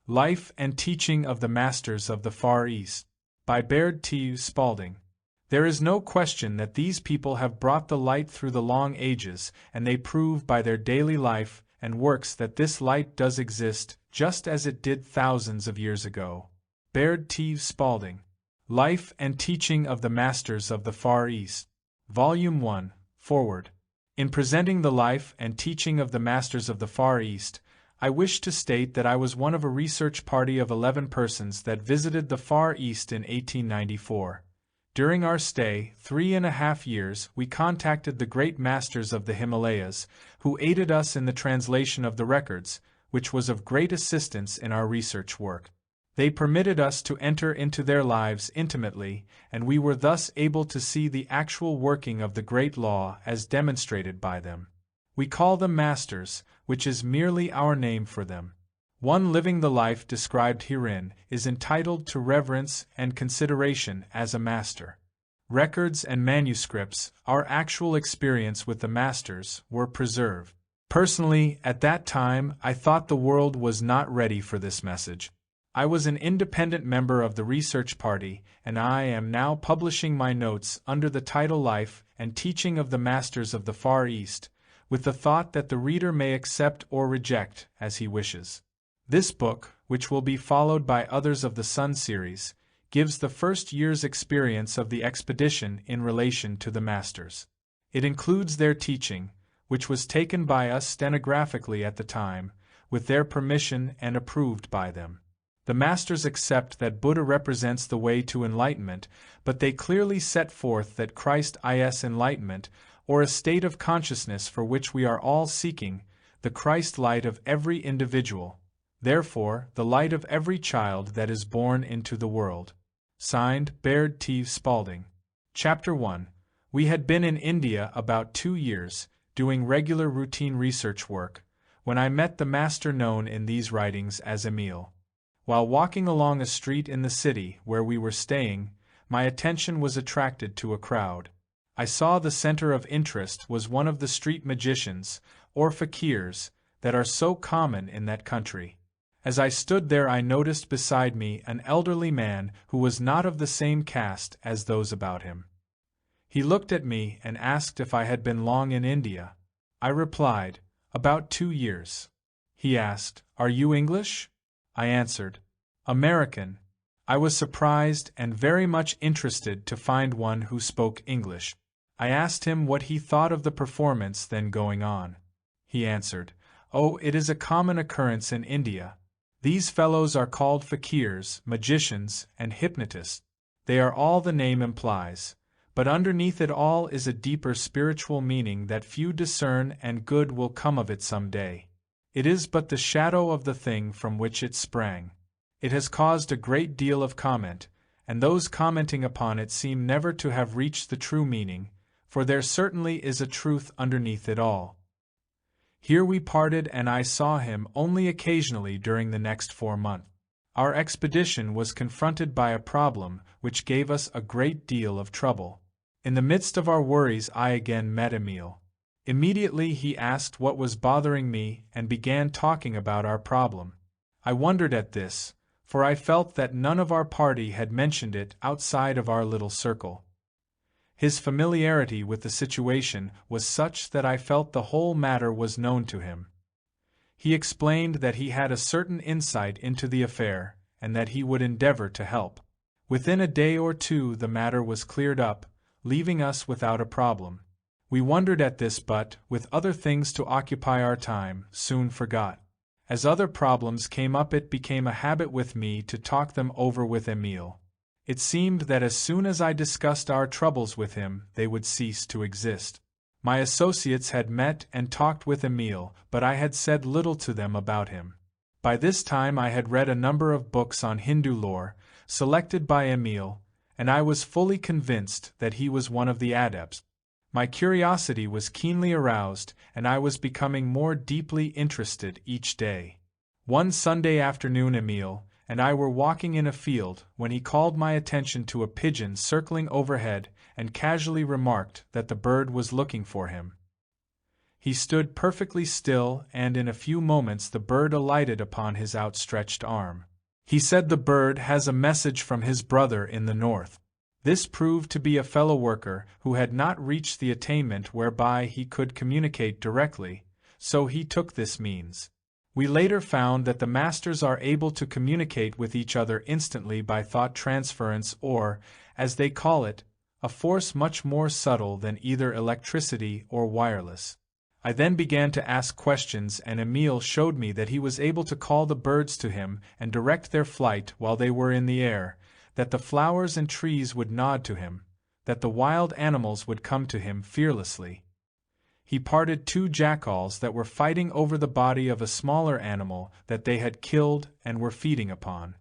Life and Teaching of the Masters of the Far East, by Baird T. Spalding. There is no question that these people have brought the light through the long ages, and they prove by their daily life and works that this light does exist, just as it did thousands of years ago. Baird T. Spalding. Life and Teaching of the Masters of the Far East. Volume 1, Forward. In presenting the life and teaching of the Masters of the Far East, I wish to state that I was one of a research party of 11 persons that visited the Far East in 1894. During our stay, 3.5 years, we contacted the great masters of the Himalayas, who aided us in the translation of the records, which was of great assistance in our research work. They permitted us to enter into their lives intimately, and we were thus able to see the actual working of the great law as demonstrated by them. We call them masters, which is merely our name for them. One living the life described herein is entitled to reverence and consideration as a master. Records and manuscripts, our actual experience with the masters, were preserved. Personally, at that time, I thought the world was not ready for this message. I was an independent member of the research party, and I am now publishing my notes under the title Life and Teaching of the Masters of the Far East, with the thought that the reader may accept or reject as he wishes. This book, which will be followed by others of the Sun series, gives the first year's experience of the expedition in relation to the Masters. It includes their teaching, which was taken by us stenographically at the time, with their permission and approved by them. The Masters accept that Buddha represents the way to enlightenment, but they clearly set forth that Christ is enlightenment, or a state of consciousness for which we are all seeking, the Christ light of every individual, therefore the light of every child that is born into the world. Signed, Baird T. Spalding. Chapter 1. We had been in India about 2 years, doing regular routine research work, when I met the master known in these writings as Emile. While walking along a street in the city where we were staying, my attention was attracted to a crowd. I saw the center of interest was one of the street magicians, or fakirs, that are so common in that country. As I stood there I noticed beside me an elderly man who was not of the same caste as those about him. He looked at me and asked if I had been long in India. I replied, "About 2 years." He asked, "Are you English?" I answered, "American." I was surprised and very much interested to find one who spoke English. I asked him what he thought of the performance then going on. He answered, "Oh, it is a common occurrence in India. These fellows are called fakirs, magicians, and hypnotists. They are all the name implies, but underneath it all is a deeper spiritual meaning that few discern, and good will come of it some day. It is but the shadow of the thing from which it sprang. It has caused a great deal of comment, and those commenting upon it seem never to have reached the true meaning, for there certainly is a truth underneath it all." Here we parted, and I saw him only occasionally during the next 4 months. Our expedition was confronted by a problem which gave us a great deal of trouble. In the midst of our worries I again met Emile. Immediately he asked what was bothering me and began talking about our problem. I wondered at this, for I felt that none of our party had mentioned it outside of our little circle. His familiarity with the situation was such that I felt the whole matter was known to him. He explained that he had a certain insight into the affair, and that he would endeavor to help. Within a day or two the matter was cleared up, leaving us without a problem. We wondered at this but, with other things to occupy our time, soon forgot. As other problems came up it became a habit with me to talk them over with Emile. It seemed that as soon as I discussed our troubles with him, they would cease to exist. My associates had met and talked with Emile, but I had said little to them about him. By this time I had read a number of books on Hindu lore, selected by Emile, and I was fully convinced that he was one of the adepts. My curiosity was keenly aroused, and I was becoming more deeply interested each day. One Sunday afternoon Emile and I were walking in a field when he called my attention to a pigeon circling overhead and casually remarked that the bird was looking for him. He stood perfectly still, and in a few moments the bird alighted upon his outstretched arm. He said the bird has a message from his brother in the north. This proved to be a fellow worker who had not reached the attainment whereby he could communicate directly, so he took this means. We later found that the masters are able to communicate with each other instantly by thought transference or, as they call it, a force much more subtle than either electricity or wireless. I then began to ask questions, and Emile showed me that he was able to call the birds to him and direct their flight while they were in the air, that the flowers and trees would nod to him, that the wild animals would come to him fearlessly. He parted two jackals that were fighting over the body of a smaller animal that they had killed and were feeding upon.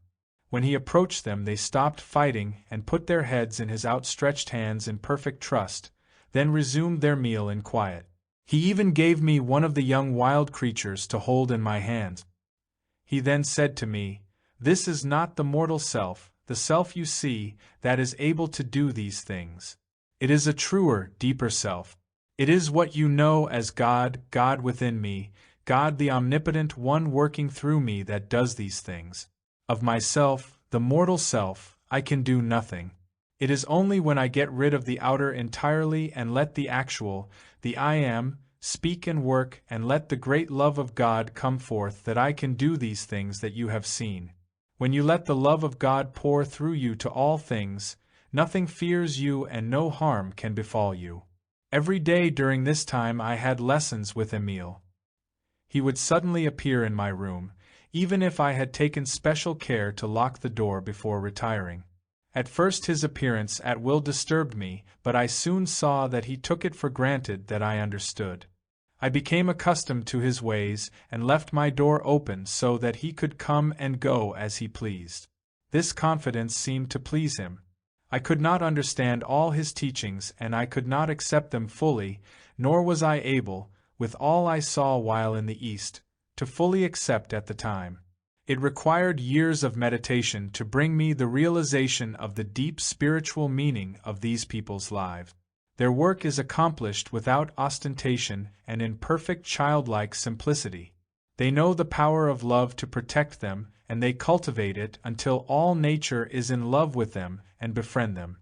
When he approached them, they stopped fighting and put their heads in his outstretched hands in perfect trust, then resumed their meal in quiet. He even gave me one of the young wild creatures to hold in my hands. He then said to me, "This is not the mortal self, the self you see, that is able to do these things. It is a truer, deeper self. It is what you know as God, God within me, God the omnipotent one working through me that does these things. Of myself, the mortal self, I can do nothing. It is only when I get rid of the outer entirely and let the actual, the I am, speak and work and let the great love of God come forth that I can do these things that you have seen. When you let the love of God pour through you to all things, nothing fears you and no harm can befall you." Every day during this time I had lessons with Emile. He would suddenly appear in my room, even if I had taken special care to lock the door before retiring. At first his appearance at will disturbed me, but I soon saw that he took it for granted that I understood. I became accustomed to his ways and left my door open so that he could come and go as he pleased. This confidence seemed to please him. I could not understand all his teachings and I could not accept them fully, nor was I able, with all I saw while in the East, to fully accept at the time. It required years of meditation to bring me the realization of the deep spiritual meaning of these people's lives. Their work is accomplished without ostentation and in perfect childlike simplicity. They know the power of love to protect them, and they cultivate it until all nature is in love with them and befriend them.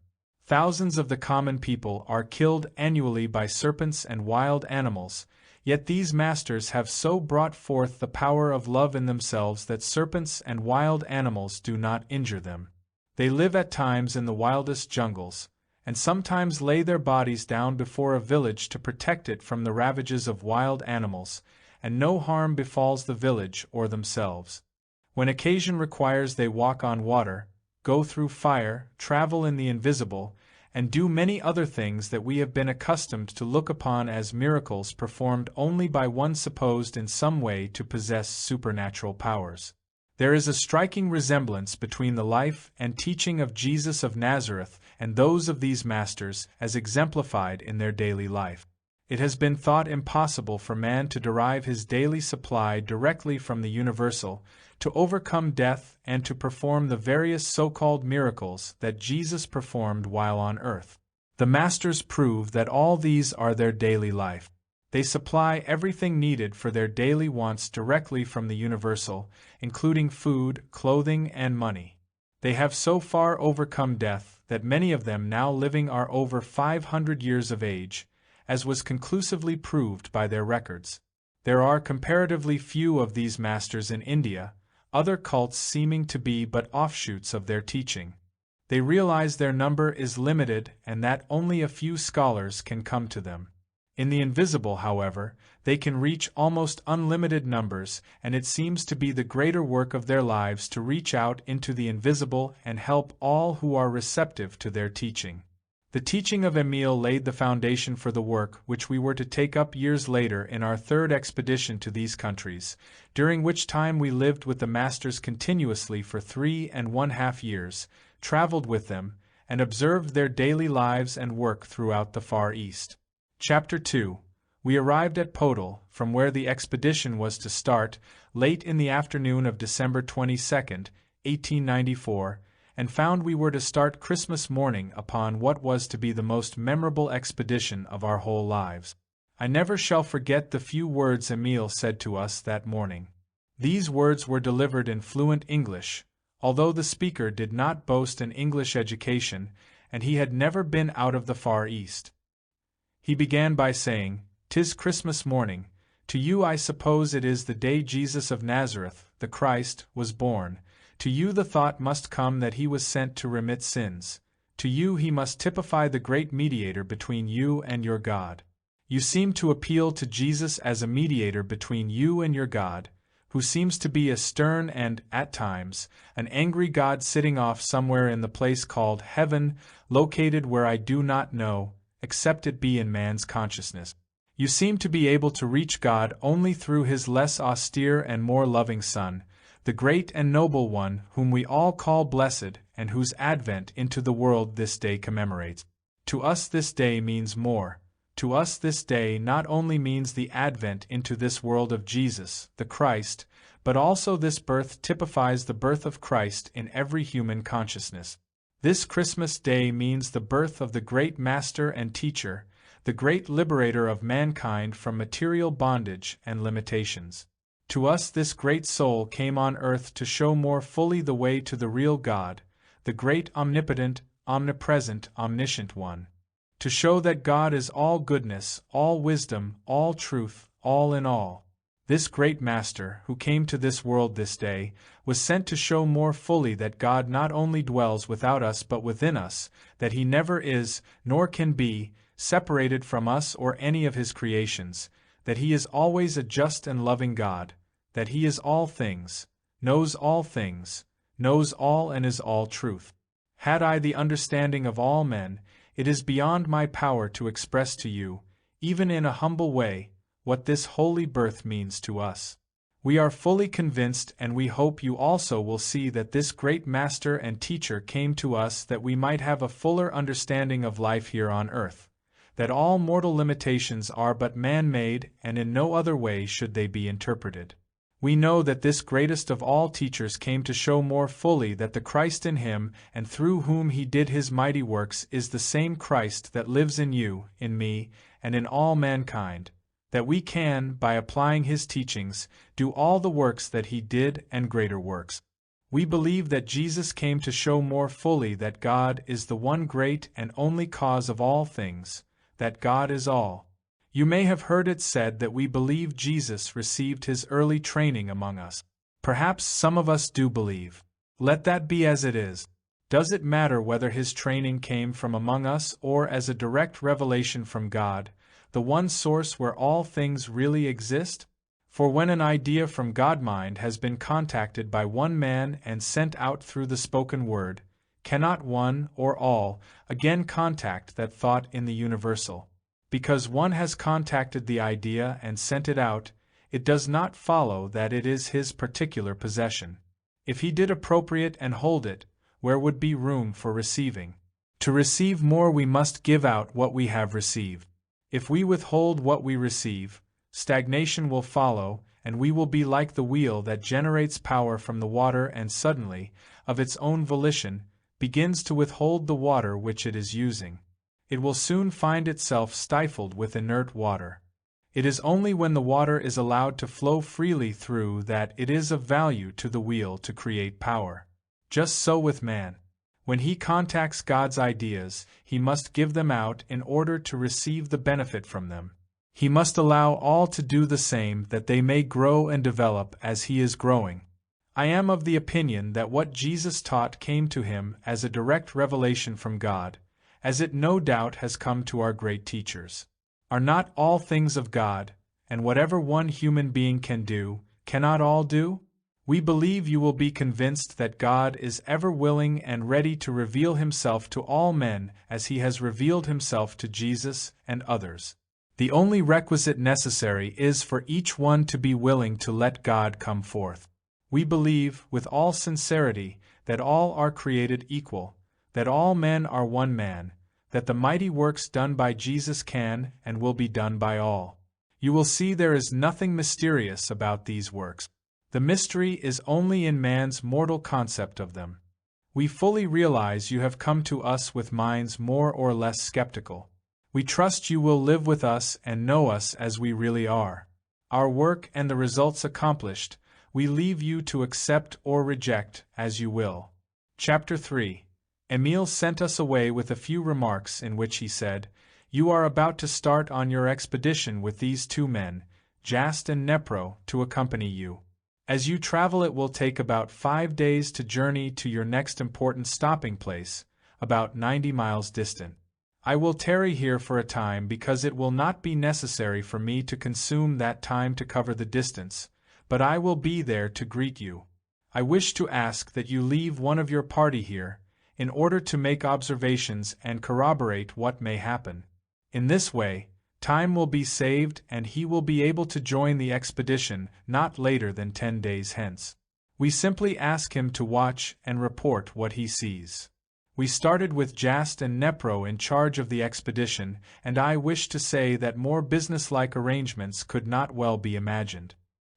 Thousands of the common people are killed annually by serpents and wild animals, yet these masters have so brought forth the power of love in themselves that serpents and wild animals do not injure them. They live at times in the wildest jungles, and sometimes lay their bodies down before a village to protect it from the ravages of wild animals, and no harm befalls the village or themselves. When occasion requires, they walk on water, go through fire, travel in the invisible, and do many other things that we have been accustomed to look upon as miracles performed only by one supposed in some way to possess supernatural powers. There is a striking resemblance between the life and teaching of Jesus of Nazareth and those of these masters as exemplified in their daily life. It has been thought impossible for man to derive his daily supply directly from the universal, to overcome death and to perform the various so-called miracles that Jesus performed while on earth. The masters prove that all these are their daily life. They supply everything needed for their daily wants directly from the universal, including food, clothing, and money. They have so far overcome death that many of them now living are over 500 years of age, as was conclusively proved by their records. There are comparatively few of these masters in India, other cults seeming to be but offshoots of their teaching. They realize their number is limited and that only a few scholars can come to them. In the invisible, however, they can reach almost unlimited numbers, and it seems to be the greater work of their lives to reach out into the invisible and help all who are receptive to their teaching. The teaching of Emile laid the foundation for the work which we were to take up years later in our third expedition to these countries, during which time we lived with the masters continuously for 3½ years, traveled with them, and observed their daily lives and work throughout the Far East. Chapter 2. We arrived at Podol, from where the expedition was to start, late in the afternoon of December 22, 1894, and found we were to start Christmas morning upon what was to be the most memorable expedition of our whole lives. I never shall forget the few words Emile said to us that morning. These words were delivered in fluent English, although the speaker did not boast an English education, and he had never been out of the Far East. He began by saying, "'Tis Christmas morning. To you I suppose it is the day Jesus of Nazareth, the Christ, was born. To you the thought must come that he was sent to remit sins. To you he must typify the great mediator between you and your God. You seem to appeal to Jesus as a mediator between you and your God, who seems to be a stern and, at times, an angry God sitting off somewhere in the place called heaven, located where I do not know, except it be in man's consciousness. You seem to be able to reach God only through his less austere and more loving Son, the great and noble one whom we all call blessed and whose advent into the world this day commemorates. To us this day means more. To us this day not only means the advent into this world of Jesus, the Christ, but also this birth typifies the birth of Christ in every human consciousness. This Christmas day means the birth of the great Master and Teacher, the great liberator of mankind from material bondage and limitations. To us this great soul came on earth to show more fully the way to the real God, the great omnipotent, omnipresent, omniscient one. To show that God is all goodness, all wisdom, all truth, all in all. This great Master, who came to this world this day, was sent to show more fully that God not only dwells without us but within us, that he never is, nor can be, separated from us or any of his creations, that he is always a just and loving God, that he is all things, knows all and is all truth. Had I the understanding of all men, it is beyond my power to express to you, even in a humble way, what this holy birth means to us. We are fully convinced, and we hope you also will see, that this great Master and Teacher came to us that we might have a fuller understanding of life here on earth, that all mortal limitations are but man-made, and in no other way should they be interpreted. We know that this greatest of all teachers came to show more fully that the Christ in him and through whom he did his mighty works is the same Christ that lives in you, in me, and in all mankind, that we can, by applying his teachings, do all the works that he did and greater works. We believe that Jesus came to show more fully that God is the one great and only cause of all things, that God is all. You may have heard it said that we believe Jesus received his early training among us. Perhaps some of us do believe. Let that be as it is. Does it matter whether his training came from among us or as a direct revelation from God, the one source where all things really exist? For when an idea from God-mind has been contacted by one man and sent out through the spoken word, cannot one, or all, again contact that thought in the universal? Because one has contacted the idea and sent it out, it does not follow that it is his particular possession. If he did appropriate and hold it, where would be room for receiving? To receive more we must give out what we have received. If we withhold what we receive, stagnation will follow, and we will be like the wheel that generates power from the water and suddenly, of its own volition, begins to withhold the water which it is using. It will soon find itself stifled with inert water. It is only when the water is allowed to flow freely through that it is of value to the wheel to create power. Just so with man. When he contacts God's ideas, he must give them out in order to receive the benefit from them. He must allow all to do the same that they may grow and develop as he is growing. I am of the opinion that what Jesus taught came to him as a direct revelation from God, as it no doubt has come to our great teachers. Are not all things of God, and whatever one human being can do, cannot all do? We believe you will be convinced that God is ever willing and ready to reveal himself to all men as he has revealed himself to Jesus and others. The only requisite necessary is for each one to be willing to let God come forth. We believe, with all sincerity, that all are created equal, that all men are one man, that the mighty works done by Jesus can and will be done by all. You will see there is nothing mysterious about these works. The mystery is only in man's mortal concept of them. We fully realize you have come to us with minds more or less skeptical. We trust you will live with us and know us as we really are. Our work and the results accomplished, we leave you to accept or reject as you will. Chapter 3. Emile sent us away with a few remarks in which he said, "You are about to start on your expedition with these two men, Jast and Nepro, to accompany you. As you travel it will take about 5 days to journey to your next important stopping place, about 90 miles distant. I will tarry here for a time because it will not be necessary for me to consume that time to cover the distance, but I will be there to greet you. I wish to ask that you leave one of your party here, in order to make observations and corroborate what may happen. In this way, time will be saved and he will be able to join the expedition not later than 10 days hence. We simply ask him to watch and report what he sees." We started with Jast and Nepro in charge of the expedition, and I wish to say that more businesslike arrangements could not well be imagined.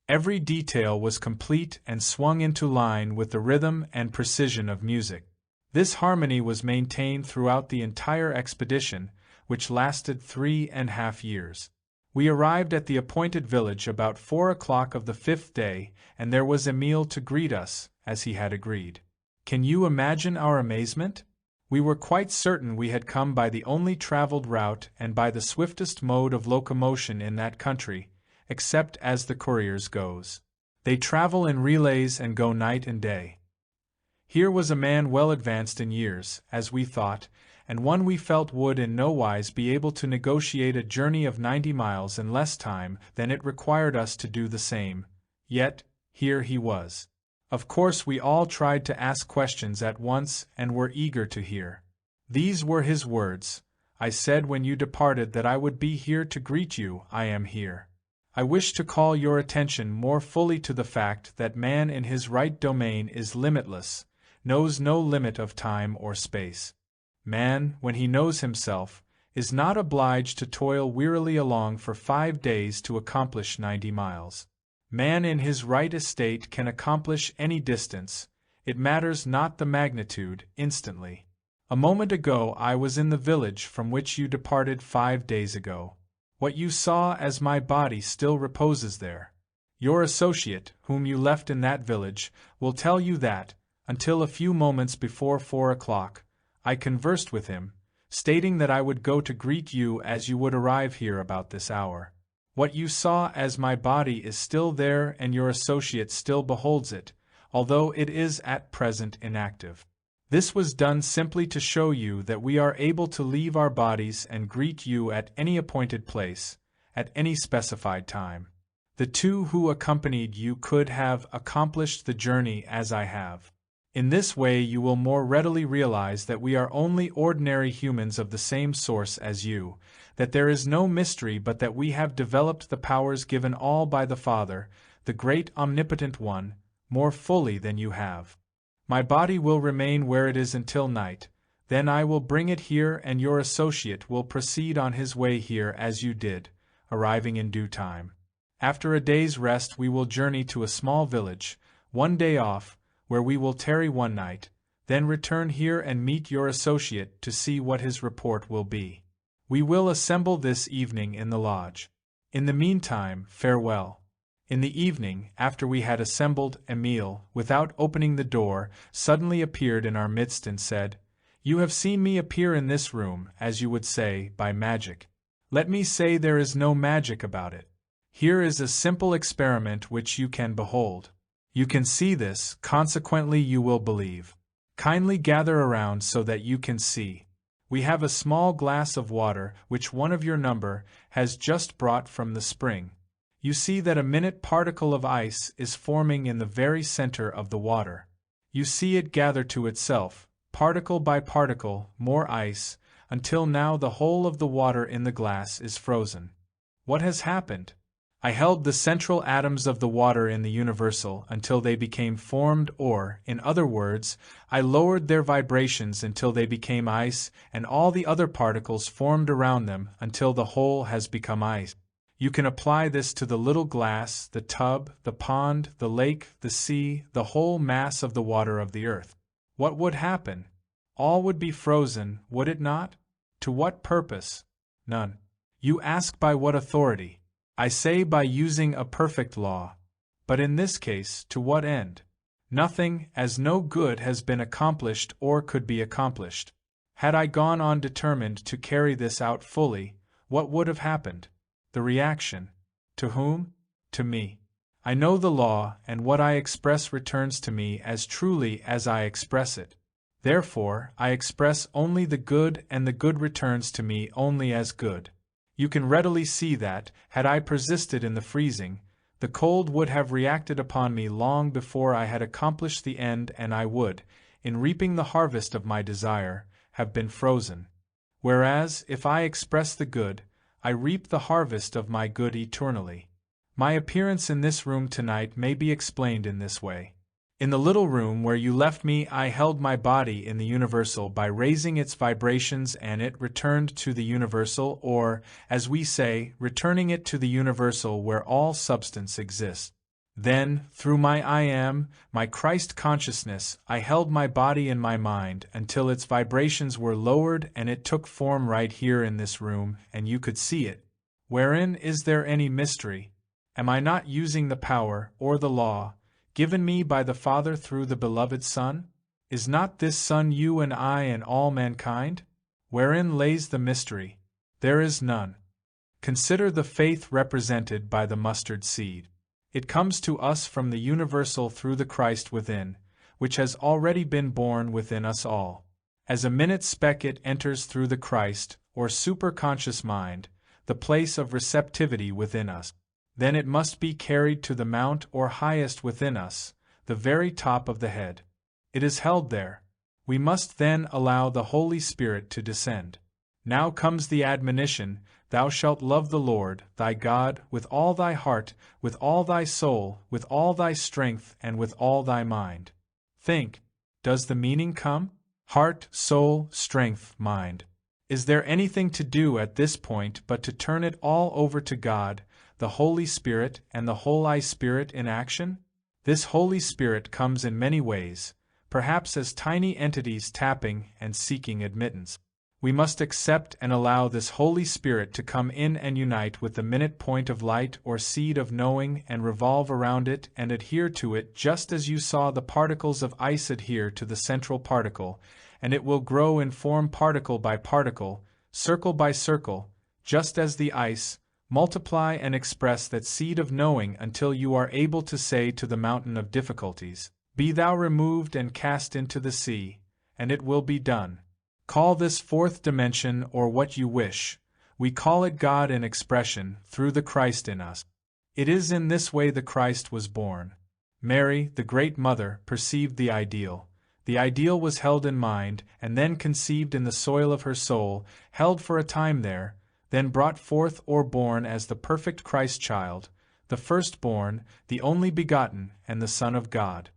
Every detail was complete and swung into line with the rhythm and precision of music. This harmony was maintained throughout the entire expedition, which lasted 3.5 years. We arrived at the appointed village about 4 o'clock of the 5th day, and there was Emile to greet us, as he had agreed. Can you imagine our amazement? We were quite certain we had come by the only traveled route and by the swiftest mode of locomotion in that country, except as the couriers goes. They travel in relays and go night and day. Here was a man well advanced in years, as we thought, and one we felt would in no wise be able to negotiate a journey of 90 miles in less time than it required us to do the same. Yet, here he was. Of course we all tried to ask questions at once and were eager to hear. These were his words: "I said when you departed that I would be here to greet you. I am here. I wish to call your attention more fully to the fact that man in his right domain is limitless, knows no limit of time or space. Man, when he knows himself, is not obliged to toil wearily along for 5 days to accomplish 90 miles. Man in his right estate can accomplish any distance, it matters not the magnitude, instantly. A moment ago I was in the village from which you departed 5 days ago. What you saw as my body still reposes there. Your associate, whom you left in that village, will tell you that, until a few moments before 4 o'clock, I conversed with him, stating that I would go to greet you as you would arrive here about this hour. What you saw as my body is still there and your associate still beholds it, although it is at present inactive. This was done simply to show you that we are able to leave our bodies and greet you at any appointed place, at any specified time. The two who accompanied you could have accomplished the journey as I have. In this way you will more readily realize that we are only ordinary humans of the same source as you, that there is no mystery but that we have developed the powers given all by the Father, the great omnipotent one, more fully than you have. My body will remain where it is until night, then I will bring it here and your associate will proceed on his way here as you did, arriving in due time. After a day's rest we will journey to a small village, 1 day off, where we will tarry 1 night, then return here and meet your associate to see what his report will be. We will assemble this evening in the lodge. In the meantime, farewell." In the evening, after we had assembled, Emile, without opening the door, suddenly appeared in our midst and said, "You have seen me appear in this room, as you would say, by magic. Let me say there is no magic about it. Here is a simple experiment which you can behold. You can see this, consequently you will believe. Kindly gather around so that you can see. We have a small glass of water which one of your number has just brought from the spring. You see that a minute particle of ice is forming in the very center of the water. You see it gather to itself, particle by particle, more ice, until now the whole of the water in the glass is frozen. What has happened? I held the central atoms of the water in the universal until they became formed, or, in other words, I lowered their vibrations until they became ice, and all the other particles formed around them until the whole has become ice. You can apply this to the little glass, the tub, the pond, the lake, the sea, the whole mass of the water of the earth. What would happen? All would be frozen, would it not? To what purpose? None. You ask by what authority? I say by using a perfect law. But in this case, to what end? Nothing, as no good has been accomplished or could be accomplished. Had I gone on determined to carry this out fully, what would have happened? The reaction. To whom? To me. I know the law, and what I express returns to me as truly as I express it. Therefore, I express only the good, and the good returns to me only as good. You can readily see that, had I persisted in the freezing, the cold would have reacted upon me long before I had accomplished the end, and I would, in reaping the harvest of my desire, have been frozen. Whereas, if I express the good, I reap the harvest of my good eternally. My appearance in this room tonight may be explained in this way. In the little room where you left me, I held my body in the universal by raising its vibrations, and it returned to the universal, or, as we say, returning it to the universal where all substance exists. Then, through my I am, my Christ consciousness, I held my body in my mind until its vibrations were lowered and it took form right here in this room, and you could see it. Wherein is there any mystery? Am I not using the power, or the law, given me by the Father through the beloved Son? Is not this Son you and I and all mankind? Wherein lays the mystery? There is none. Consider the faith represented by the mustard seed. It comes to us from the universal through the Christ within, which has already been born within us all. As a minute speck it enters through the Christ, or superconscious mind, the place of receptivity within us. Then it must be carried to the mount or highest within us, the very top of the head. It is held there. We must then allow the Holy Spirit to descend. Now comes the admonition, Thou shalt love the Lord, thy God, with all thy heart, with all thy soul, with all thy strength, and with all thy mind. Think, does the meaning come? Heart, soul, strength, mind. Is there anything to do at this point but to turn it all over to God, the Holy Spirit, and the Holy Spirit in action? This Holy Spirit comes in many ways, perhaps as tiny entities tapping and seeking admittance. We must accept and allow this Holy Spirit to come in and unite with the minute point of light or seed of knowing and revolve around it and adhere to it, just as you saw the particles of ice adhere to the central particle, and it will grow in form particle by particle, circle by circle, just as the ice. Multiply and express that seed of knowing until you are able to say to the mountain of difficulties, Be thou removed and cast into the sea, and it will be done. Call this fourth dimension or what you wish. We call it God in expression, through the Christ in us. It is in this way the Christ was born. Mary, the great mother, perceived the ideal. The ideal was held in mind, and then conceived in the soil of her soul, held for a time there, then brought forth or born as the perfect Christ child, the firstborn, the only begotten, and the Son of God.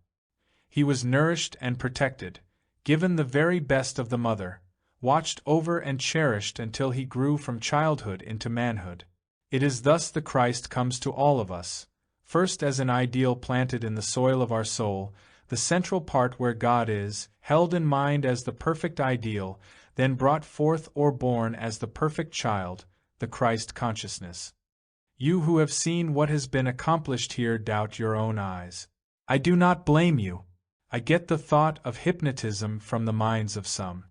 He was nourished and protected, given the very best of the mother, watched over and cherished until he grew from childhood into manhood. It is thus the Christ comes to all of us, first as an ideal planted in the soil of our soul, the central part where God is, held in mind as the perfect ideal, then brought forth or born as the perfect child, the Christ consciousness. You who have seen what has been accomplished here doubt your own eyes. I do not blame you. I get the thought of hypnotism from the minds of some.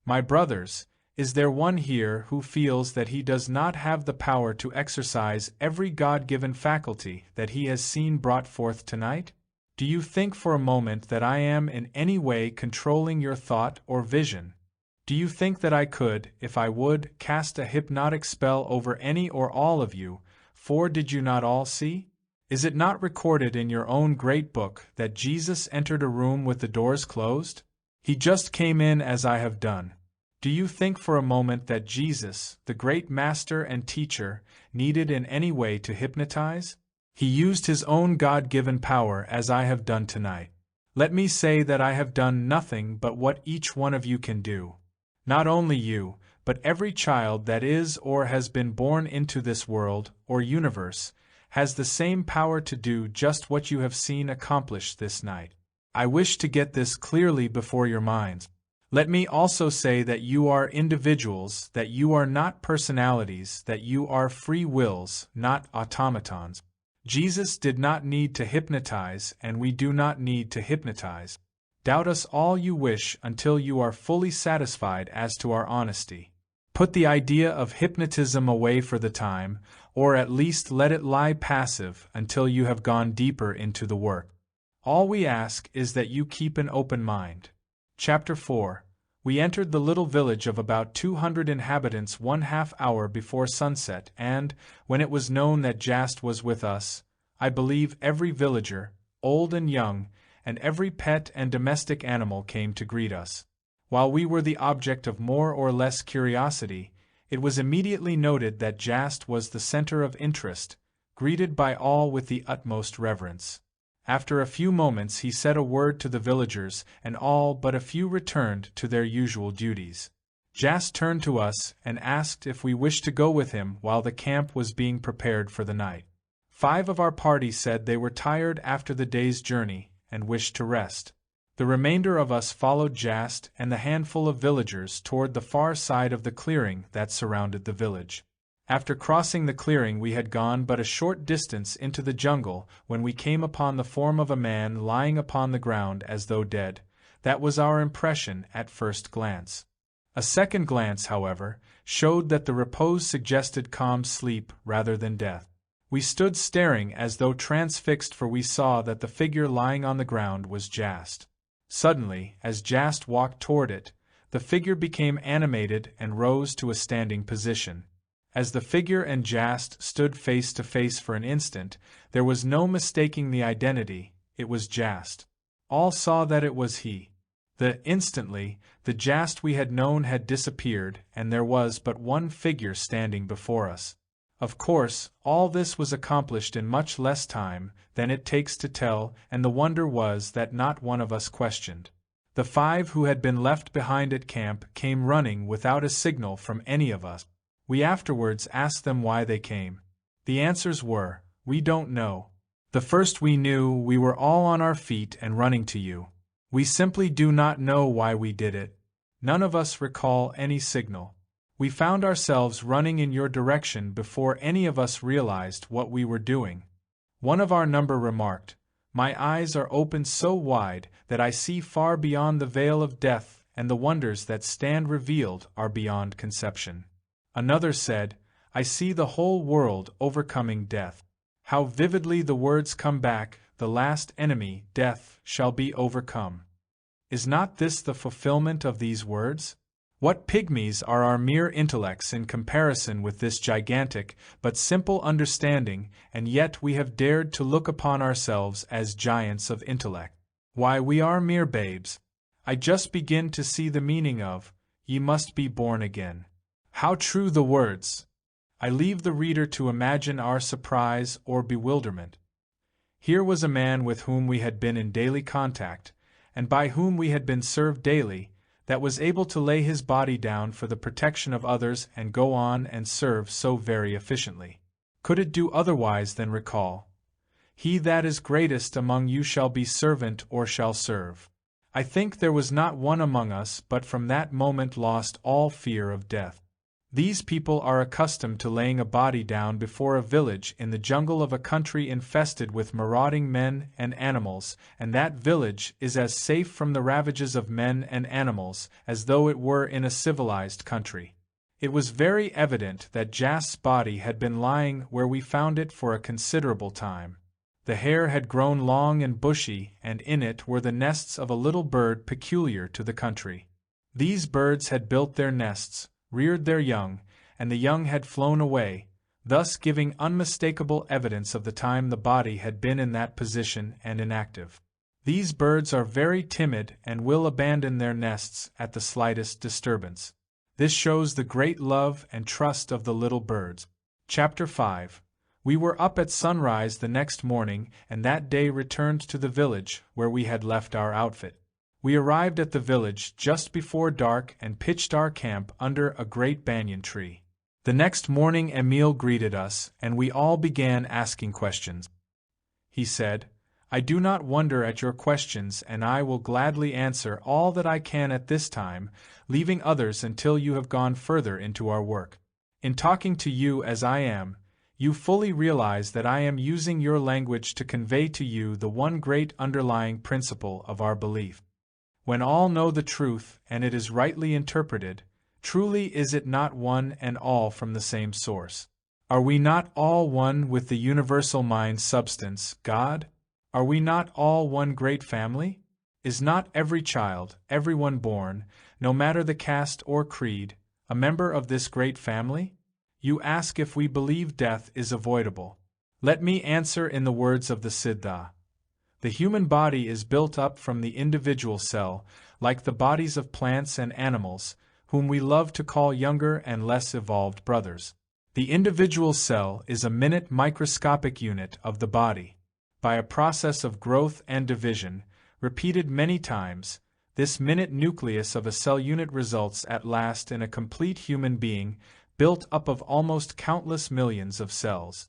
My brothers, is there one here who feels that he does not have the power to exercise every God-given faculty that he has seen brought forth tonight? Do you think for a moment that I am in any way controlling your thought or vision? Do you think that I could, if I would, cast a hypnotic spell over any or all of you, for did you not all see? Is it not recorded in your own great book that Jesus entered a room with the doors closed? He just came in as I have done. Do you think for a moment that Jesus, the great master and teacher, needed in any way to hypnotize? He used his own God-given power as I have done tonight. Let me say that I have done nothing but what each one of you can do. Not only you, but every child that is or has been born into this world, or universe, has the same power to do just what you have seen accomplished this night. I wish to get this clearly before your minds. Let me also say that you are individuals, that you are not personalities, that you are free wills, not automatons. Jesus did not need to hypnotize, and we do not need to hypnotize. Doubt us all you wish until you are fully satisfied as to our honesty. Put the idea of hypnotism away for the time, or at least let it lie passive until you have gone deeper into the work. All we ask is that you keep an open mind. Chapter 4. We entered the little village of about 200 inhabitants 1/2 hour before sunset, and, when it was known that Jast was with us, I believe every villager, old and young, and every pet and domestic animal came to greet us. While we were the object of more or less curiosity, it was immediately noted that Jast was the center of interest, greeted by all with the utmost reverence. After a few moments he said a word to the villagers, and all but a few returned to their usual duties. Jast turned to us and asked if we wished to go with him while the camp was being prepared for the night. 5 of our party said they were tired after the day's journey and wished to rest. The remainder of us followed Jast and the handful of villagers toward the far side of the clearing that surrounded the village. After crossing the clearing we had gone but a short distance into the jungle when we came upon the form of a man lying upon the ground as though dead. That was our impression at first glance. A second glance, however, showed that the repose suggested calm sleep rather than death. We stood staring as though transfixed, for we saw that the figure lying on the ground was Jast. Suddenly, as Jast walked toward it, the figure became animated and rose to a standing position. As the figure and Jast stood face to face for an instant, there was no mistaking the identity. It was Jast. All saw that it was he. Instantly, the Jast we had known had disappeared, and there was but one figure standing before us. Of course, all this was accomplished in much less time than it takes to tell, and the wonder was that not one of us questioned. The 5 who had been left behind at camp came running without a signal from any of us. We afterwards asked them why they came. The answers were, "We don't know. The first we knew, we were all on our feet and running to you. We simply do not know why we did it. None of us recall any signal. We found ourselves running in your direction before any of us realized what we were doing." One of our number remarked, "My eyes are opened so wide that I see far beyond the veil of death, and the wonders that stand revealed are beyond conception." Another said, "I see the whole world overcoming death. How vividly the words come back, the last enemy, death, shall be overcome. Is not this the fulfillment of these words? What pygmies are our mere intellects in comparison with this gigantic but simple understanding, and yet we have dared to look upon ourselves as giants of intellect. Why, we are mere babes. I just begin to see the meaning of, "Ye must be born again." How true the words! I leave the reader to imagine our surprise or bewilderment. Here was a man with whom we had been in daily contact, and by whom we had been served daily, that was able to lay his body down for the protection of others and go on and serve so very efficiently. Could it do otherwise than recall, "He that is greatest among you shall be servant or shall serve"? I think there was not one among us but from that moment lost all fear of death. These people are accustomed to laying a body down before a village in the jungle of a country infested with marauding men and animals, and that village is as safe from the ravages of men and animals as though it were in a civilized country. It was very evident that Jast's body had been lying where we found it for a considerable time. The hair had grown long and bushy, and in it were the nests of a little bird peculiar to the country. These birds had built their nests, reared their young, and the young had flown away, thus giving unmistakable evidence of the time the body had been in that position and inactive. These birds are very timid and will abandon their nests at the slightest disturbance. This shows the great love and trust of the little birds. Chapter 5. We were up at sunrise the next morning, and that day returned to the village where we had left our outfit. We arrived at the village just before dark and pitched our camp under a great banyan tree. The next morning Emile greeted us, and we all began asking questions. He said, I do not wonder at your questions, and I will gladly answer all that I can at this time, leaving others until you have gone further into our work. In talking to you as I am, you fully realize that I am using your language to convey to you the one great underlying principle of our belief. When all know the truth and it is rightly interpreted, truly is it not one and all from the same source? Are we not all one with the universal mind substance, God? Are we not all one great family? Is not every child, everyone born, no matter the caste or creed, a member of this great family? You ask if we believe death is avoidable. Let me answer in the words of the Siddha. The human body is built up from the individual cell, like the bodies of plants and animals, whom we love to call younger and less evolved brothers. The individual cell is a minute microscopic unit of the body. By a process of growth and division, repeated many times, this minute nucleus of a cell unit results at last in a complete human being, built up of almost countless millions of cells.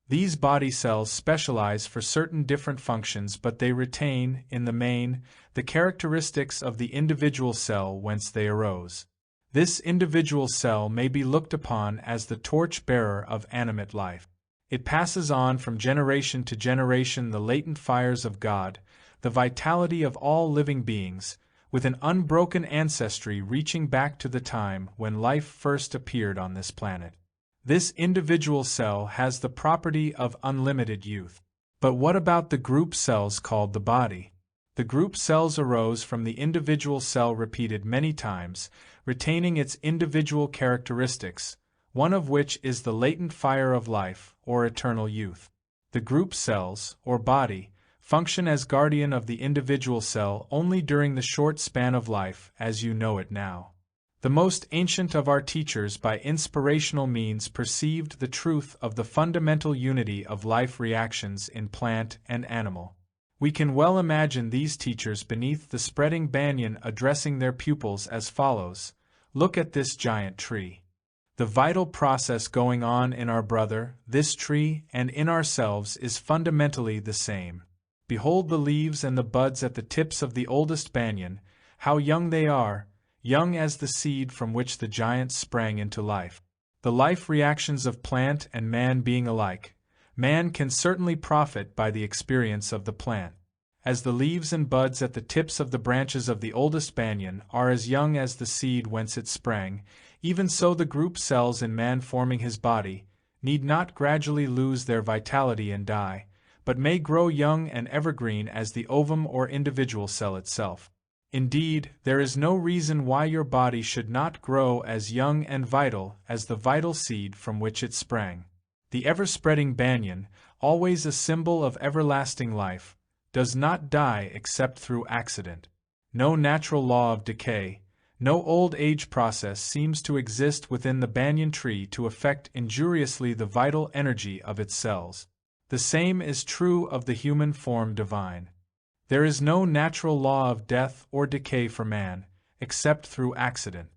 These body cells specialize for certain different functions, but they retain, in the main, the characteristics of the individual cell whence they arose. This individual cell may be looked upon as the torch-bearer of animate life. It passes on from generation to generation the latent fires of God, the vitality of all living beings, with an unbroken ancestry reaching back to the time when life first appeared on this planet. This individual cell has the property of unlimited youth. But what about the group cells called the body? The group cells arose from the individual cell repeated many times, retaining its individual characteristics, one of which is the latent fire of life, or eternal youth. The group cells, or body, function as guardian of the individual cell only during the short span of life as you know it now. The most ancient of our teachers by inspirational means perceived the truth of the fundamental unity of life reactions in plant and animal. We can well imagine these teachers beneath the spreading banyan addressing their pupils as follows: "Look at this giant tree. The vital process going on in our brother, this tree, and in ourselves is fundamentally the same. Behold the leaves and the buds at the tips of the oldest banyan, how young they are, young as the seed from which the giants sprang into life. The life reactions of plant and man being alike, man can certainly profit by the experience of the plant. As the leaves and buds at the tips of the branches of the oldest banyan are as young as the seed whence it sprang, even so the group cells in man forming his body need not gradually lose their vitality and die, but may grow young and evergreen as the ovum or individual cell itself. Indeed, there is no reason why your body should not grow as young and vital as the vital seed from which it sprang. The ever-spreading banyan, always a symbol of everlasting life, does not die except through accident. No natural law of decay, no old age process seems to exist within the banyan tree to affect injuriously the vital energy of its cells. The same is true of the human form divine. There is no natural law of death or decay for man, except through accident.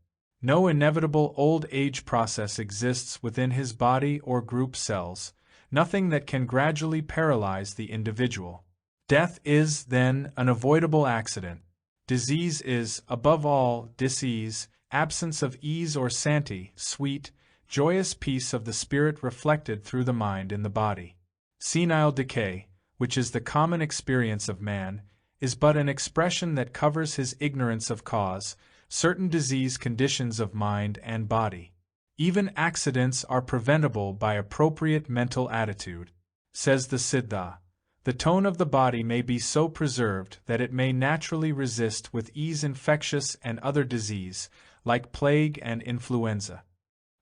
No inevitable old age process exists within his body or group cells, nothing that can gradually paralyze the individual. Death is, then, an avoidable accident. Disease is, above all, disease, absence of ease or sati, sweet, joyous peace of the spirit reflected through the mind in the body. Senile decay, which is the common experience of man, is but an expression that covers his ignorance of cause, certain disease conditions of mind and body. Even accidents are preventable by appropriate mental attitude. Says the Siddha, the tone of the body may be so preserved that it may naturally resist with ease infectious and other disease, like plague and influenza.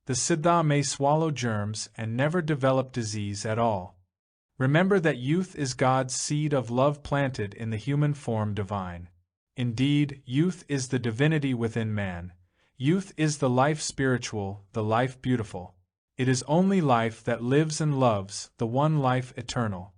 The Siddha may swallow germs and never develop disease at all. Remember that youth is God's seed of love planted in the human form divine. Indeed, youth is the divinity within man. Youth is the life spiritual, the life beautiful. It is only life that lives and loves, the one life eternal.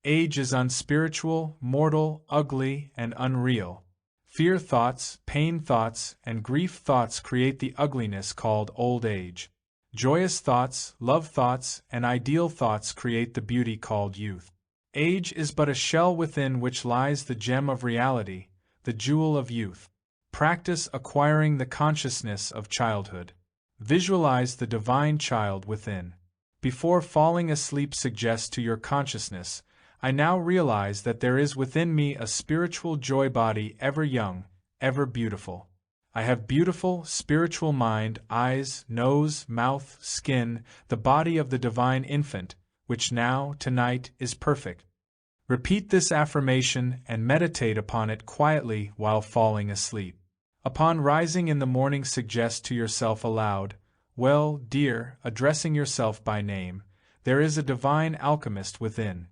Age is unspiritual, mortal, ugly, and unreal. Fear thoughts, pain thoughts, and grief thoughts create the ugliness called old age. Joyous thoughts, love thoughts, and ideal thoughts create the beauty called youth. Age is but a shell within which lies the gem of reality, the jewel of youth. Practice acquiring the consciousness of childhood. Visualize the divine child within. Before falling asleep, suggest to your consciousness, I now realize that there is within me a spiritual joy body, ever young, ever beautiful. I have beautiful, spiritual mind, eyes, nose, mouth, skin, the body of the divine infant, which now, tonight, is perfect. Repeat this affirmation and meditate upon it quietly while falling asleep. Upon rising in the morning, suggest to yourself aloud, well, dear, addressing yourself by name, there is a divine alchemist within.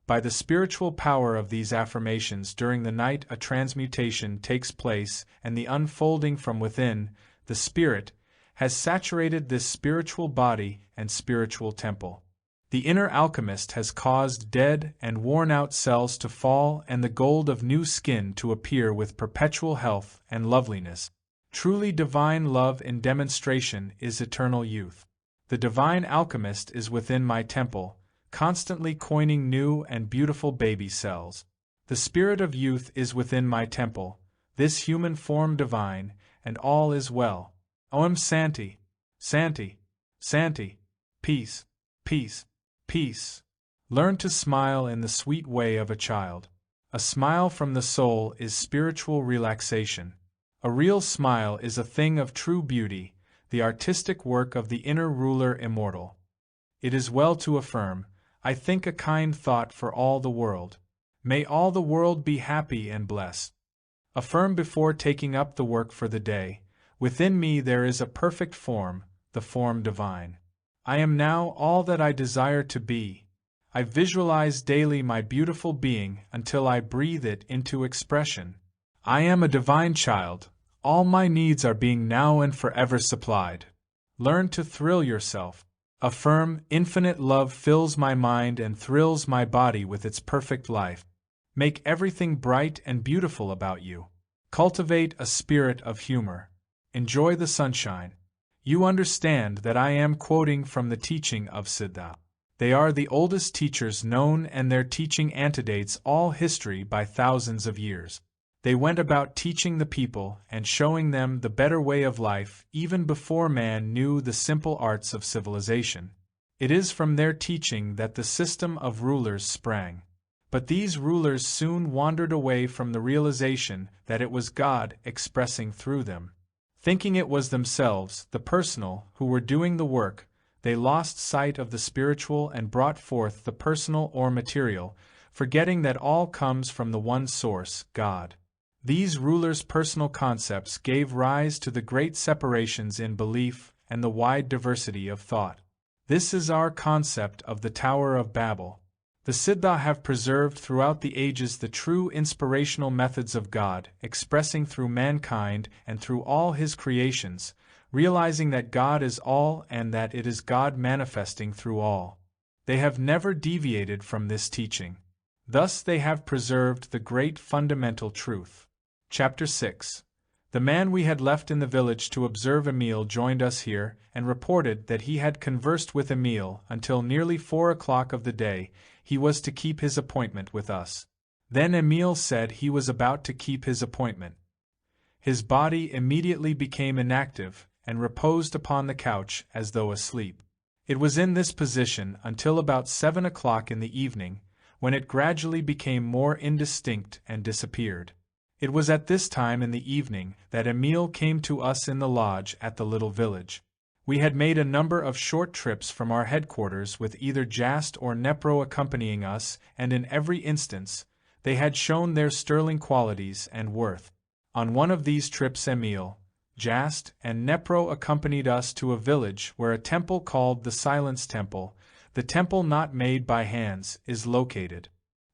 By the spiritual power of these affirmations during the night, a transmutation takes place, and the unfolding from within, the Spirit, has saturated this spiritual body and spiritual temple. The inner alchemist has caused dead and worn-out cells to fall and the gold of new skin to appear with perpetual health and loveliness. Truly divine love in demonstration is eternal youth. The divine alchemist is within my temple, constantly coining new and beautiful baby cells. The spirit of youth is within my temple, this human form divine, and all is well. Om Santi, Santi, Santi, peace, peace, peace. Learn to smile in the sweet way of a child. A smile from the soul is spiritual relaxation. A real smile is a thing of true beauty, the artistic work of the inner ruler immortal. It is well to affirm, I think a kind thought for all the world. May all the world be happy and blessed. Affirm before taking up the work for the day, within me there is a perfect form, the form divine. I am now all that I desire to be. I visualize daily my beautiful being until I breathe it into expression. I am a divine child. All my needs are being now and forever supplied. Learn to thrill yourself. Affirm, infinite love fills my mind and thrills my body with its perfect life. Make everything bright and beautiful about you. Cultivate a spirit of humor. Enjoy the sunshine. You understand that I am quoting from the teaching of Siddha. They are the oldest teachers known, and their teaching antedates all history by thousands of years. They went about teaching the people and showing them the better way of life even before man knew the simple arts of civilization. It is from their teaching that the system of rulers sprang. But these rulers soon wandered away from the realization that it was God expressing through them. Thinking it was themselves, the personal, who were doing the work, they lost sight of the spiritual and brought forth the personal or material, forgetting that all comes from the one source, God. These rulers' personal concepts gave rise to the great separations in belief and the wide diversity of thought. This is our concept of the Tower of Babel. The Siddha have preserved throughout the ages the true inspirational methods of God, expressing through mankind and through all His creations, realizing that God is all and that it is God manifesting through all. They have never deviated from this teaching. Thus they have preserved the great fundamental truth. Chapter 6. The man we had left in the village to observe Emile joined us here, and reported that he had conversed with Emile until nearly 4 o'clock of the day. He was to keep his appointment with us. Then Emile said he was about to keep his appointment. His body immediately became inactive, and reposed upon the couch as though asleep. It was in this position until about 7 o'clock in the evening, when it gradually became more indistinct and disappeared. It was at this time in the evening that Emile came to us in the lodge at the little village. We had made a number of short trips from our headquarters with either Jast or Nepro accompanying us, and in every instance, they had shown their sterling qualities and worth. On one of these trips Emile, Jast, and Nepro accompanied us to a village where a temple called the Silence Temple, the temple not made by hands, is located.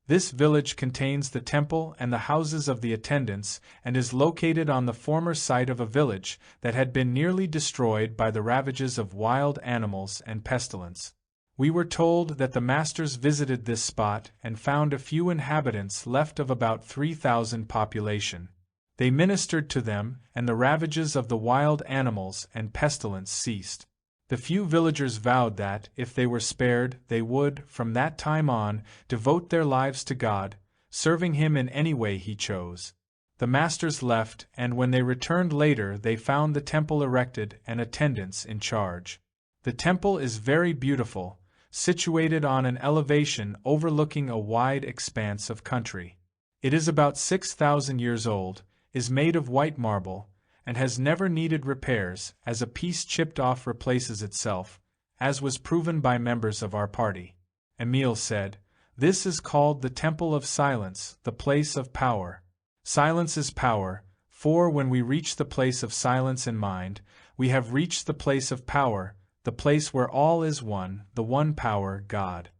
This village contains the temple and the houses of the attendants, and is located on the former site of a village that had been nearly destroyed by the ravages of wild animals and pestilence. We were told that the masters visited this spot and found a few inhabitants left of about 3,000 population. They ministered to them, and the ravages of the wild animals and pestilence ceased. The few villagers vowed that, if they were spared, they would, from that time on, devote their lives to God, serving Him in any way He chose. The masters left, and when they returned later, they found the temple erected and attendants in charge. The temple is very beautiful, situated on an elevation overlooking a wide expanse of country. It is about 6,000 years old, is made of white marble, and has never needed repairs, as a piece chipped off replaces itself, as was proven by members of our party. Emile said, "This is called the Temple of Silence, the place of power. Silence is power, for when we reach the place of silence in mind, we have reached the place of power, the place where all is one, the one power, God.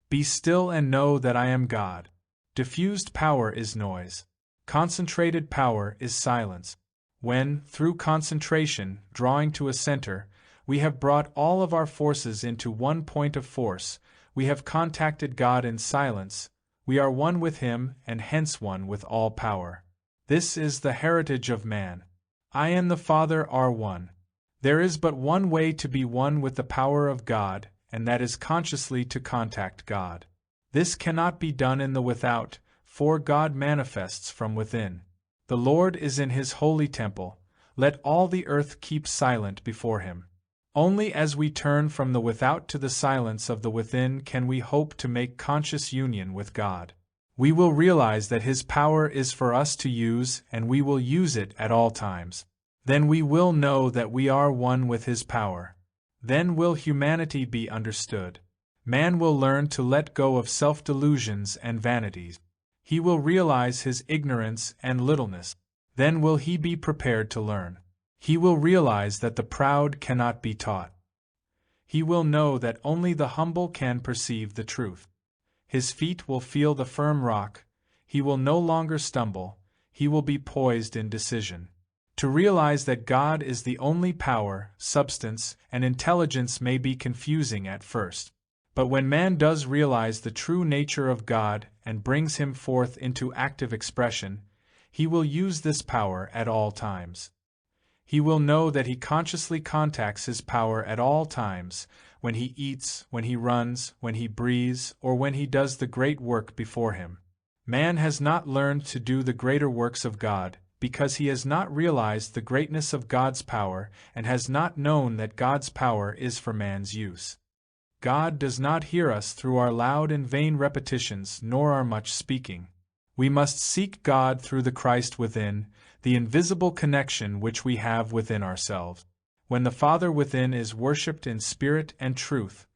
Be still and know that I am God." Diffused power is noise. Concentrated power is silence. When, through concentration, drawing to a center, we have brought all of our forces into one point of force, we have contacted God in silence, we are one with Him and hence one with all power. This is the heritage of man. I and the Father are one. There is but one way to be one with the power of God, and that is consciously to contact God. This cannot be done in the without, for God manifests from within. The Lord is in His holy temple, let all the earth keep silent before Him. Only as we turn from the without to the silence of the within can we hope to make conscious union with God. We will realize that His power is for us to use and we will use it at all times. Then we will know that we are one with His power. Then will humanity be understood. Man will learn to let go of self-delusions and vanities. He will realize his ignorance and littleness. Then will he be prepared to learn. He will realize that the proud cannot be taught. He will know that only the humble can perceive the truth. His feet will feel the firm rock. He will no longer stumble. He will be poised in decision. To realize that God is the only power, substance, and intelligence may be confusing at first. But when man does realize the true nature of God and brings Him forth into active expression, he will use this power at all times. He will know that he consciously contacts his power at all times, when he eats, when he runs, when he breathes, or when he does the great work before him. Man has not learned to do the greater works of God, because he has not realized the greatness of God's power and has not known that God's power is for man's use. God does not hear us through our loud and vain repetitions nor our much speaking. We must seek God through the Christ within, the invisible connection which we have within ourselves. When the Father within is worshipped in spirit and truth,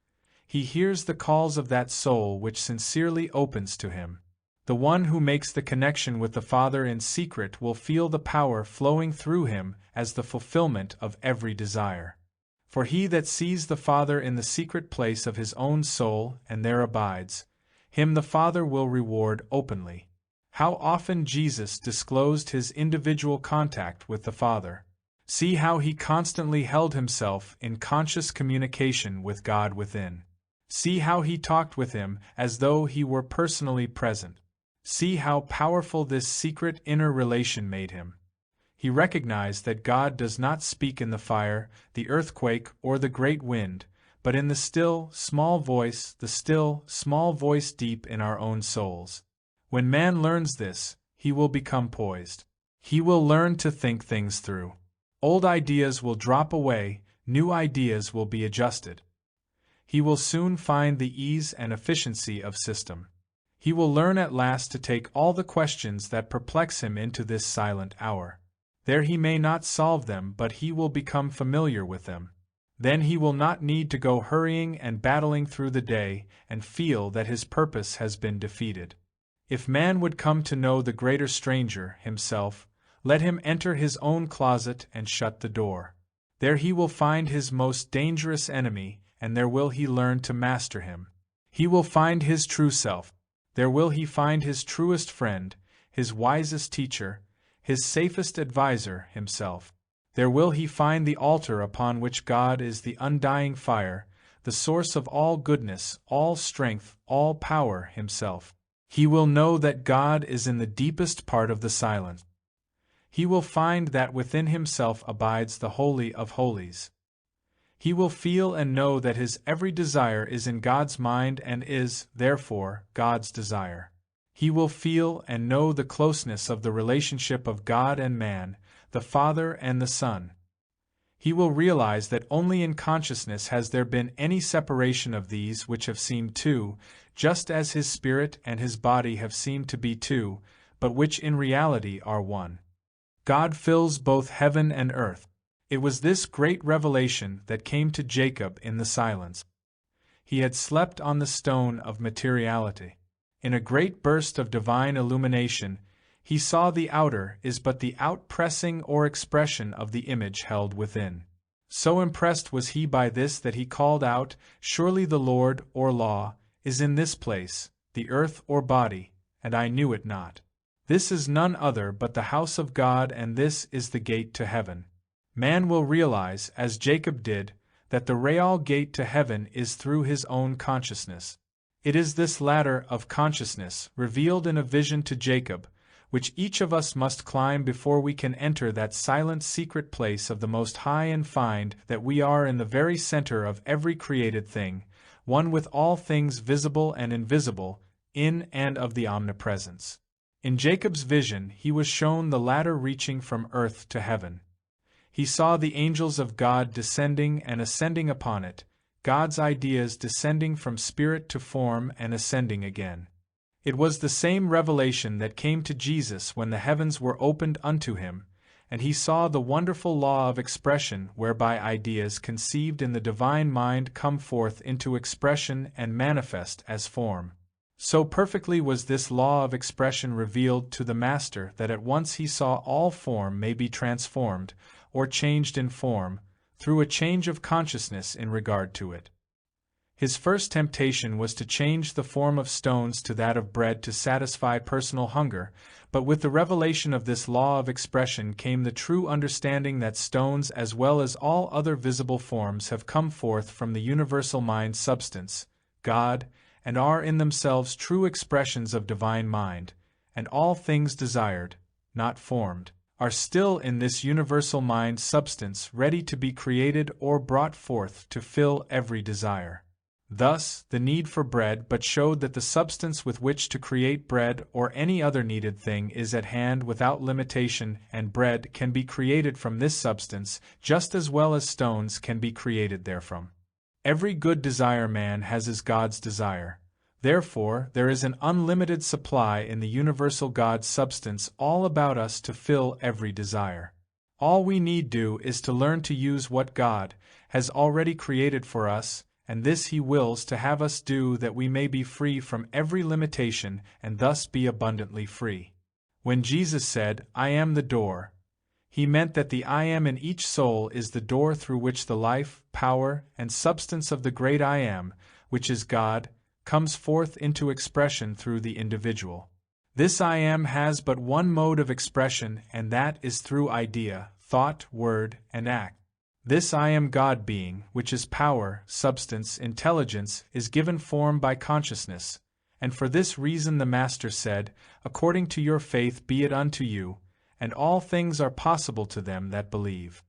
He hears the calls of that soul which sincerely opens to Him. The one who makes the connection with the Father in secret will feel the power flowing through him as the fulfillment of every desire. For he that sees the Father in the secret place of his own soul and there abides, him the Father will reward openly. How often Jesus disclosed His individual contact with the Father. See how He constantly held Himself in conscious communication with God within. See how He talked with Him as though He were personally present. See how powerful this secret inner relation made Him. He recognized that God does not speak in the fire, the earthquake, or the great wind, but in the still, small voice, the still, small voice deep in our own souls. When man learns this, he will become poised. He will learn to think things through. Old ideas will drop away, new ideas will be adjusted. He will soon find the ease and efficiency of system. He will learn at last to take all the questions that perplex him into this silent hour. There he may not solve them, but he will become familiar with them. Then he will not need to go hurrying and battling through the day and feel that his purpose has been defeated. If man would come to know the greater stranger, himself, let him enter his own closet and shut the door. There he will find his most dangerous enemy, and there will he learn to master him. He will find his true self. There will he find his truest friend, his wisest teacher, his safest adviser, himself. There will he find the altar upon which God is the undying fire, the source of all goodness, all strength, all power, himself. He will know that God is in the deepest part of the silence. He will find that within himself abides the Holy of Holies. He will feel and know that his every desire is in God's mind and is, therefore, God's desire. He will feel and know the closeness of the relationship of God and man, the Father and the Son. He will realize that only in consciousness has there been any separation of these which have seemed two, just as his spirit and his body have seemed to be two, but which in reality are one. God fills both heaven and earth. It was this great revelation that came to Jacob in the silence. He had slept on the stone of materiality. In a great burst of divine illumination, he saw the outer is but the outpressing or expression of the image held within. So impressed was he by this that he called out, "Surely the Lord, or law, is in this place, the earth or body, and I knew it not. This is none other but the house of God, and this is the gate to heaven." Man will realize, as Jacob did, that the real gate to heaven is through his own consciousness. It is this ladder of consciousness, revealed in a vision to Jacob, which each of us must climb before we can enter that silent secret place of the Most High and find that we are in the very center of every created thing, one with all things visible and invisible, in and of the omnipresence. In Jacob's vision he was shown the ladder reaching from earth to heaven. He saw the angels of God descending and ascending upon it, God's ideas descending from spirit to form and ascending again. It was the same revelation that came to Jesus when the heavens were opened unto him, and he saw the wonderful law of expression whereby ideas conceived in the divine mind come forth into expression and manifest as form. So perfectly was this law of expression revealed to the Master that at once he saw all form may be transformed, or changed in form, through a change of consciousness in regard to it. His first temptation was to change the form of stones to that of bread to satisfy personal hunger, but with the revelation of this law of expression came the true understanding that stones as well as all other visible forms have come forth from the universal mind substance, God, and are in themselves true expressions of divine mind, and all things desired, not formed, are still in this universal mind substance ready to be created or brought forth to fill every desire. Thus, the need for bread but showed that the substance with which to create bread or any other needed thing is at hand without limitation, and bread can be created from this substance just as well as stones can be created therefrom. Every good desire man has is God's desire. Therefore, there is an unlimited supply in the universal God substance all about us to fill every desire. All we need do is to learn to use what God has already created for us, and this He wills to have us do that we may be free from every limitation and thus be abundantly free. When Jesus said, "I am the door," He meant that the I am in each soul is the door through which the life, power, and substance of the great I am, which is God, comes forth into expression through the individual. This I am has but one mode of expression, and that is through idea, thought, word, and act. This I am God being, which is power, substance, intelligence, is given form by consciousness, and for this reason the Master said, "According to your faith be it unto you," and all things are possible to them that believe.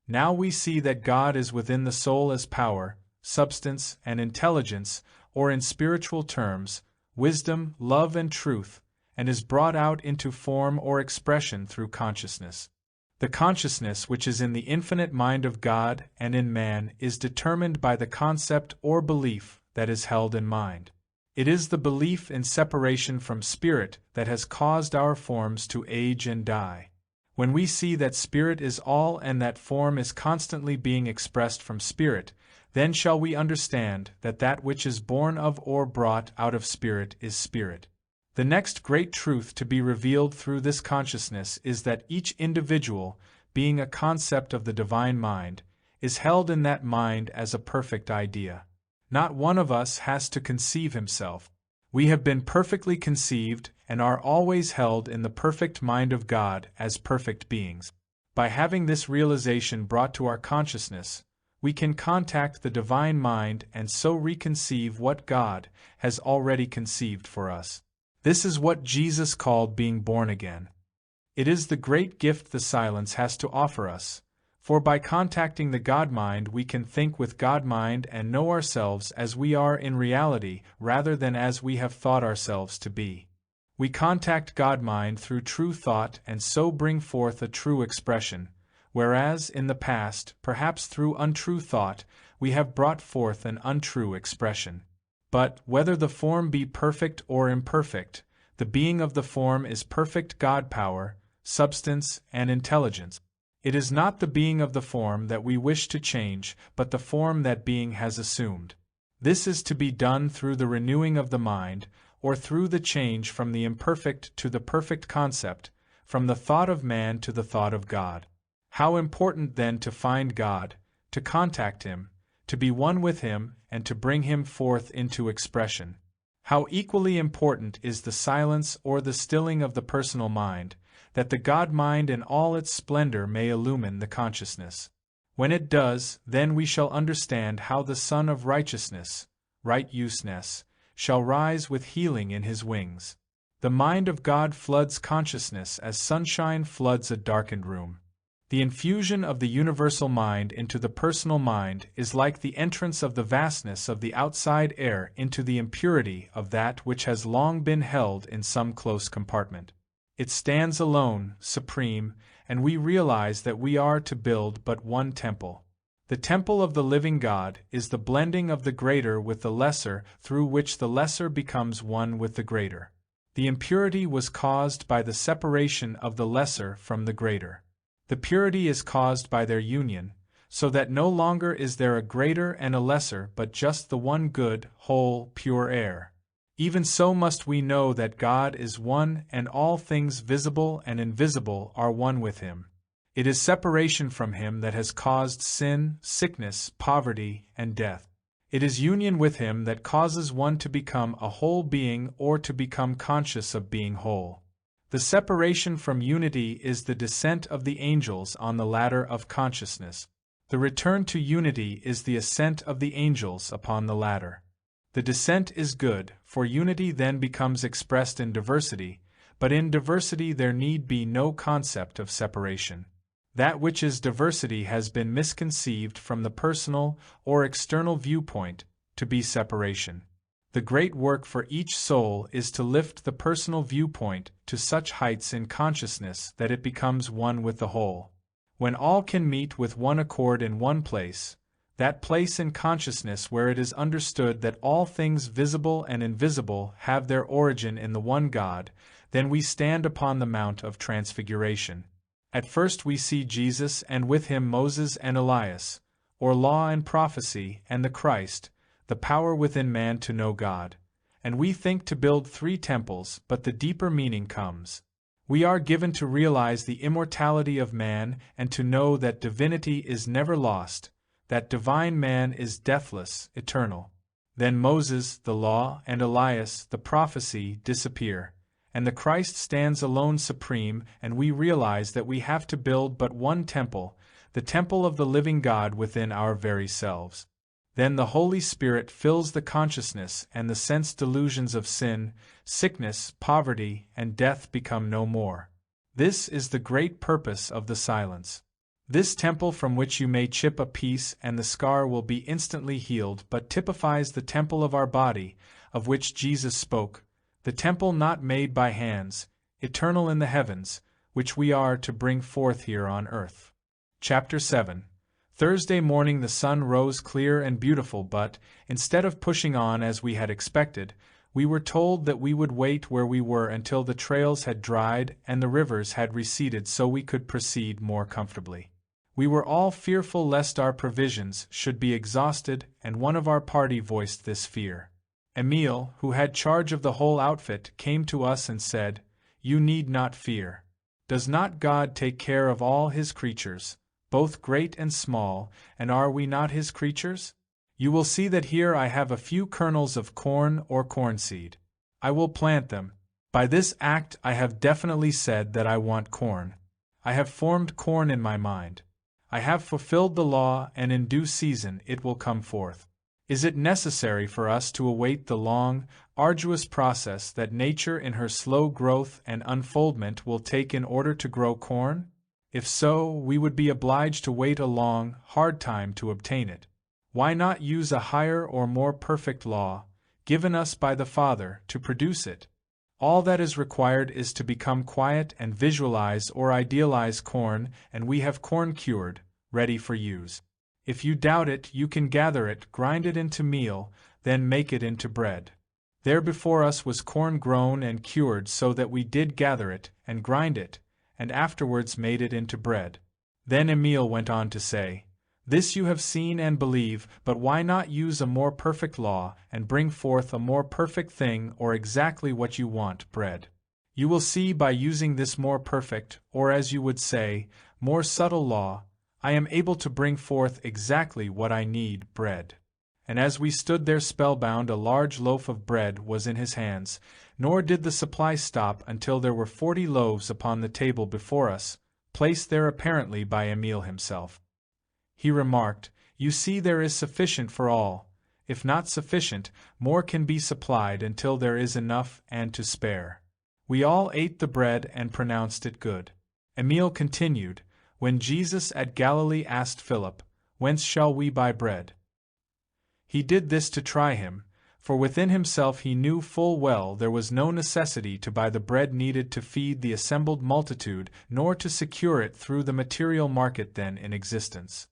Now we see that God is within the soul as power, substance, and intelligence, or in spiritual terms, wisdom, love, and truth, and is brought out into form or expression through consciousness. The consciousness which is in the infinite mind of God and in man is determined by the concept or belief that is held in mind. It is the belief in separation from spirit that has caused our forms to age and die. When we see that spirit is all and that form is constantly being expressed from spirit, then shall we understand that that which is born of or brought out of spirit is spirit. The next great truth to be revealed through this consciousness is that each individual, being a concept of the divine mind, is held in that mind as a perfect idea. Not one of us has to conceive himself. We have been perfectly conceived and are always held in the perfect mind of God as perfect beings. By having this realization brought to our consciousness, we can contact the divine mind and so reconceive what God has already conceived for us. This is what Jesus called being born again. It is the great gift the silence has to offer us, For by contacting the God-mind we can think with God-mind and know ourselves as we are in reality rather than as we have thought ourselves to be. We contact God-mind through true thought and so bring forth a true expression, whereas in the past, perhaps through untrue thought, we have brought forth an untrue expression. But, whether the form be perfect or imperfect, the being of the form is perfect God power, substance, and intelligence. It is not the being of the form that we wish to change, but the form that being has assumed. This is to be done through the renewing of the mind, or through the change from the imperfect to the perfect concept, from the thought of man to the thought of God. How important then to find God, to contact Him, to be one with Him, and to bring Him forth into expression. How equally important is the silence or the stilling of the personal mind, that the God-mind in all its splendor may illumine the consciousness. When it does, then we shall understand how the Son of Righteousness, righteousness, shall rise with healing in His wings. The mind of God floods consciousness as sunshine floods a darkened room. The infusion of the universal mind into the personal mind is like the entrance of the vastness of the outside air into the impurity of that which has long been held in some close compartment. It stands alone, supreme, and we realize that we are to build but one temple. The temple of the living God is the blending of the greater with the lesser, through which the lesser becomes one with the greater. The impurity was caused by the separation of the lesser from the greater. The purity is caused by their union, so that no longer is there a greater and a lesser but just the one good, whole, pure air. Even so must we know that God is one and all things visible and invisible are one with Him. It is separation from Him that has caused sin, sickness, poverty, and death. It is union with Him that causes one to become a whole being or to become conscious of being whole. The separation from unity is the descent of the angels on the ladder of consciousness. The return to unity is the ascent of the angels upon the ladder. The descent is good, for unity then becomes expressed in diversity, but in diversity there need be no concept of separation. That which is diversity has been misconceived from the personal or external viewpoint to be separation. The great work for each soul is to lift the personal viewpoint to such heights in consciousness that it becomes one with the whole. When all can meet with one accord in one place, that place in consciousness where it is understood that all things visible and invisible have their origin in the one God, then we stand upon the Mount of Transfiguration. At first we see Jesus and with Him Moses and Elias, or law and prophecy and the Christ, the power within man to know God. And we think to build 3 temples, but the deeper meaning comes. We are given to realize the immortality of man and to know that divinity is never lost, that divine man is deathless, eternal. Then Moses, the law, and Elias, the prophecy, disappear, and the Christ stands alone supreme, and we realize that we have to build but one temple, the temple of the living God within our very selves. Then the Holy Spirit fills the consciousness and the sense delusions of sin, sickness, poverty, and death become no more. This is the great purpose of the silence. This temple from which you may chip a piece and the scar will be instantly healed but typifies the temple of our body, of which Jesus spoke, the temple not made by hands, eternal in the heavens, which we are to bring forth here on earth. Chapter 7. Thursday morning the sun rose clear and beautiful, but, instead of pushing on as we had expected, we were told that we would wait where we were until the trails had dried and the rivers had receded so we could proceed more comfortably. We were all fearful lest our provisions should be exhausted, and one of our party voiced this fear. Emile, who had charge of the whole outfit, came to us and said, "You need not fear. Does not God take care of all His creatures, both great and small, and are we not His creatures? You will see that here I have a few kernels of corn or cornseed. I will plant them. By this act I have definitely said that I want corn. I have formed corn in my mind. I have fulfilled the law, and in due season it will come forth. Is it necessary for us to await the long, arduous process that nature in her slow growth and unfoldment will take in order to grow corn? If so, we would be obliged to wait a long, hard time to obtain it. Why not use a higher or more perfect law, given us by the Father, to produce it? All that is required is to become quiet and visualize or idealize corn, and we have corn cured, ready for use. If you doubt it, you can gather it, grind it into meal, then make it into bread. There before us was corn grown and cured so that we did gather it, and grind it, and afterwards made it into bread. Then Emile went on to say, "This you have seen and believe, but why not use a more perfect law, and bring forth a more perfect thing or exactly what you want, bread? You will see by using this more perfect, or as you would say, more subtle law, I am able to bring forth exactly what I need, bread." And as we stood there spellbound, a large loaf of bread was in his hands, nor did the supply stop until there were 40 loaves upon the table before us, placed there apparently by Emile himself. He remarked, "You see there is sufficient for all. If not sufficient, more can be supplied until there is enough and to spare." We all ate the bread and pronounced it good. Emile continued, "When Jesus at Galilee asked Philip, 'Whence shall we buy bread?' He did this to try him, for within himself he knew full well there was no necessity to buy the bread needed to feed the assembled multitude, nor to secure it through the material market then in existence.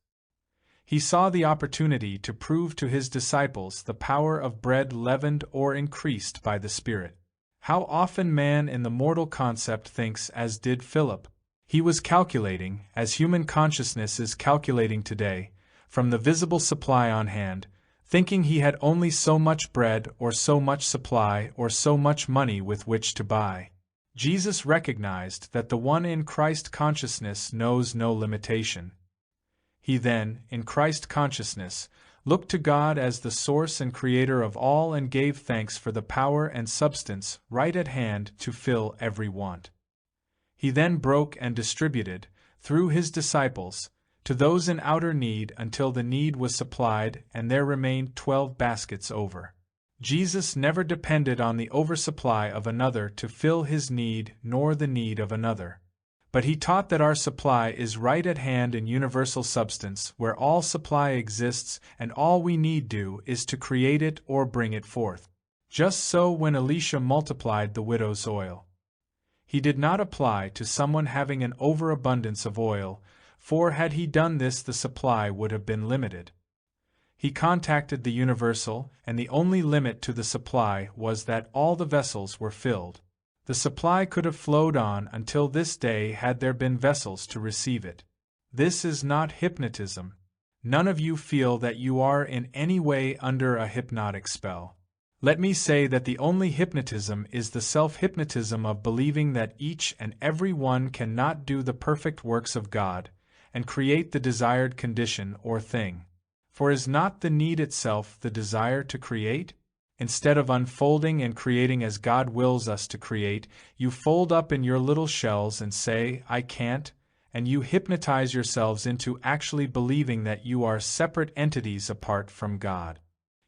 He saw the opportunity to prove to his disciples the power of bread leavened or increased by the Spirit. How often man in the mortal concept thinks as did Philip. He was calculating, as human consciousness is calculating today, from the visible supply on hand, thinking he had only so much bread or so much supply or so much money with which to buy. Jesus recognized that the one in Christ consciousness knows no limitation. He then, in Christ consciousness, looked to God as the source and creator of all and gave thanks for the power and substance right at hand to fill every want. He then broke and distributed, through his disciples, to those in outer need until the need was supplied and there remained 12 baskets over. Jesus never depended on the oversupply of another to fill his need nor the need of another. But he taught that our supply is right at hand in universal substance where all supply exists and all we need do is to create it or bring it forth. Just so when Elisha multiplied the widow's oil. He did not apply to someone having an overabundance of oil, for had he done this the supply would have been limited. He contacted the universal, and the only limit to the supply was that all the vessels were filled. The supply could have flowed on until this day had there been vessels to receive it. This is not hypnotism. None of you feel that you are in any way under a hypnotic spell. Let me say that the only hypnotism is the self-hypnotism of believing that each and every one cannot do the perfect works of God, and create the desired condition or thing. For is not the need itself the desire to create? Instead of unfolding and creating as God wills us to create, you fold up in your little shells and say, "I can't," and you hypnotize yourselves into actually believing that you are separate entities apart from God.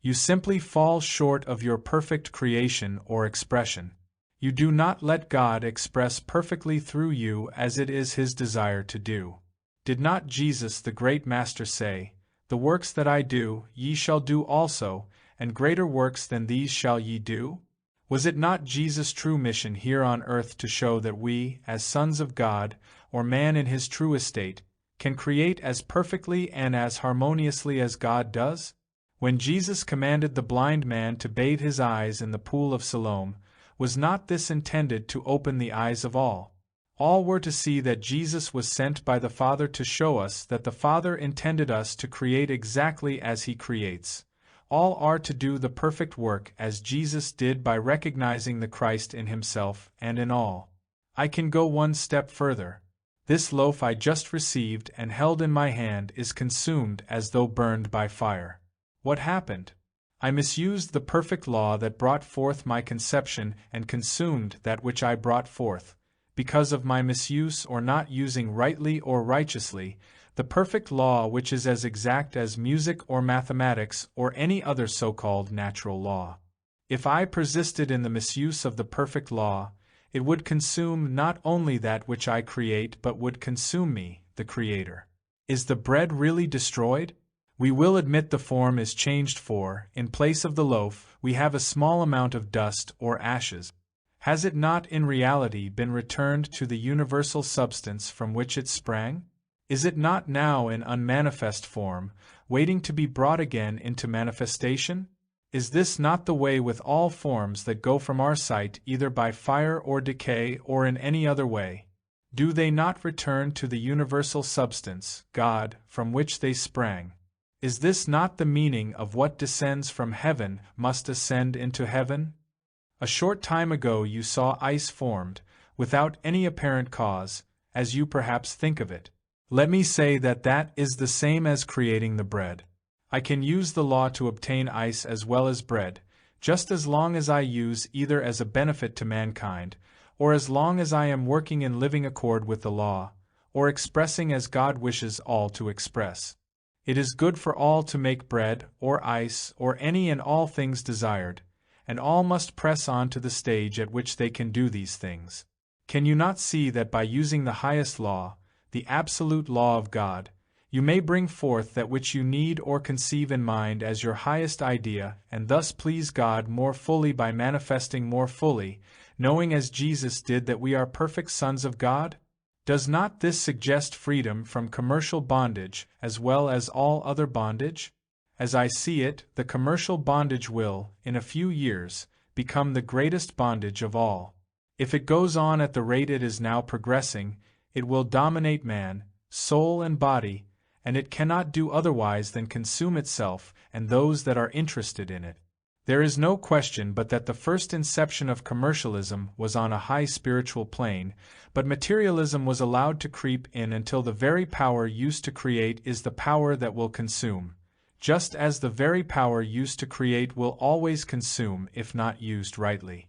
You simply fall short of your perfect creation or expression. You do not let God express perfectly through you as it is His desire to do. Did not Jesus the great Master say, "The works that I do, ye shall do also, and greater works than these shall ye do"? Was it not Jesus' true mission here on earth to show that we, as sons of God, or man in his true estate, can create as perfectly and as harmoniously as God does? When Jesus commanded the blind man to bathe his eyes in the pool of Siloam, was not this intended to open the eyes of all? All were to see that Jesus was sent by the Father to show us that the Father intended us to create exactly as He creates. All are to do the perfect work as Jesus did by recognizing the Christ in Himself and in all. I can go one step further. This loaf I just received and held in my hand is consumed as though burned by fire. What happened? I misused the perfect law that brought forth my conception and consumed that which I brought forth. Because of my misuse or not using rightly or righteously, the perfect law which is as exact as music or mathematics or any other so-called natural law. If I persisted in the misuse of the perfect law, It would consume not only that which I create but would consume me, the Creator. Is the bread really destroyed? We will admit the form is changed, for, in place of the loaf, we have a small amount of dust or ashes. Has it not in reality been returned to the universal substance from which it sprang? Is it not now in unmanifest form, waiting to be brought again into manifestation? Is this not the way with all forms that go from our sight either by fire or decay or in any other way? Do they not return to the universal substance, God, from which they sprang? Is this not the meaning of what descends from heaven must ascend into heaven? A short time ago you saw ice formed, without any apparent cause, as you perhaps think of it. Let me say that that is the same as creating the bread. I can use the law to obtain ice as well as bread, just as long as I use either as a benefit to mankind, or as long as I am working in living accord with the law, or expressing as God wishes all to express. It is good for all to make bread, or ice, or any and all things desired, and all must press on to the stage at which they can do these things. Can you not see that by using the highest law, the absolute law of God, you may bring forth that which you need or conceive in mind as your highest idea, and thus please God more fully by manifesting more fully, knowing as Jesus did that we are perfect sons of God? Does not this suggest freedom from commercial bondage as well as all other bondage? As I see it, the commercial bondage will, in a few years, become the greatest bondage of all. If it goes on at the rate it is now progressing, it will dominate man, soul and body, and it cannot do otherwise than consume itself and those that are interested in it. There is no question but that the first inception of commercialism was on a high spiritual plane, but materialism was allowed to creep in until the very power used to create is the power that will consume, just as the very power used to create will always consume if not used rightly.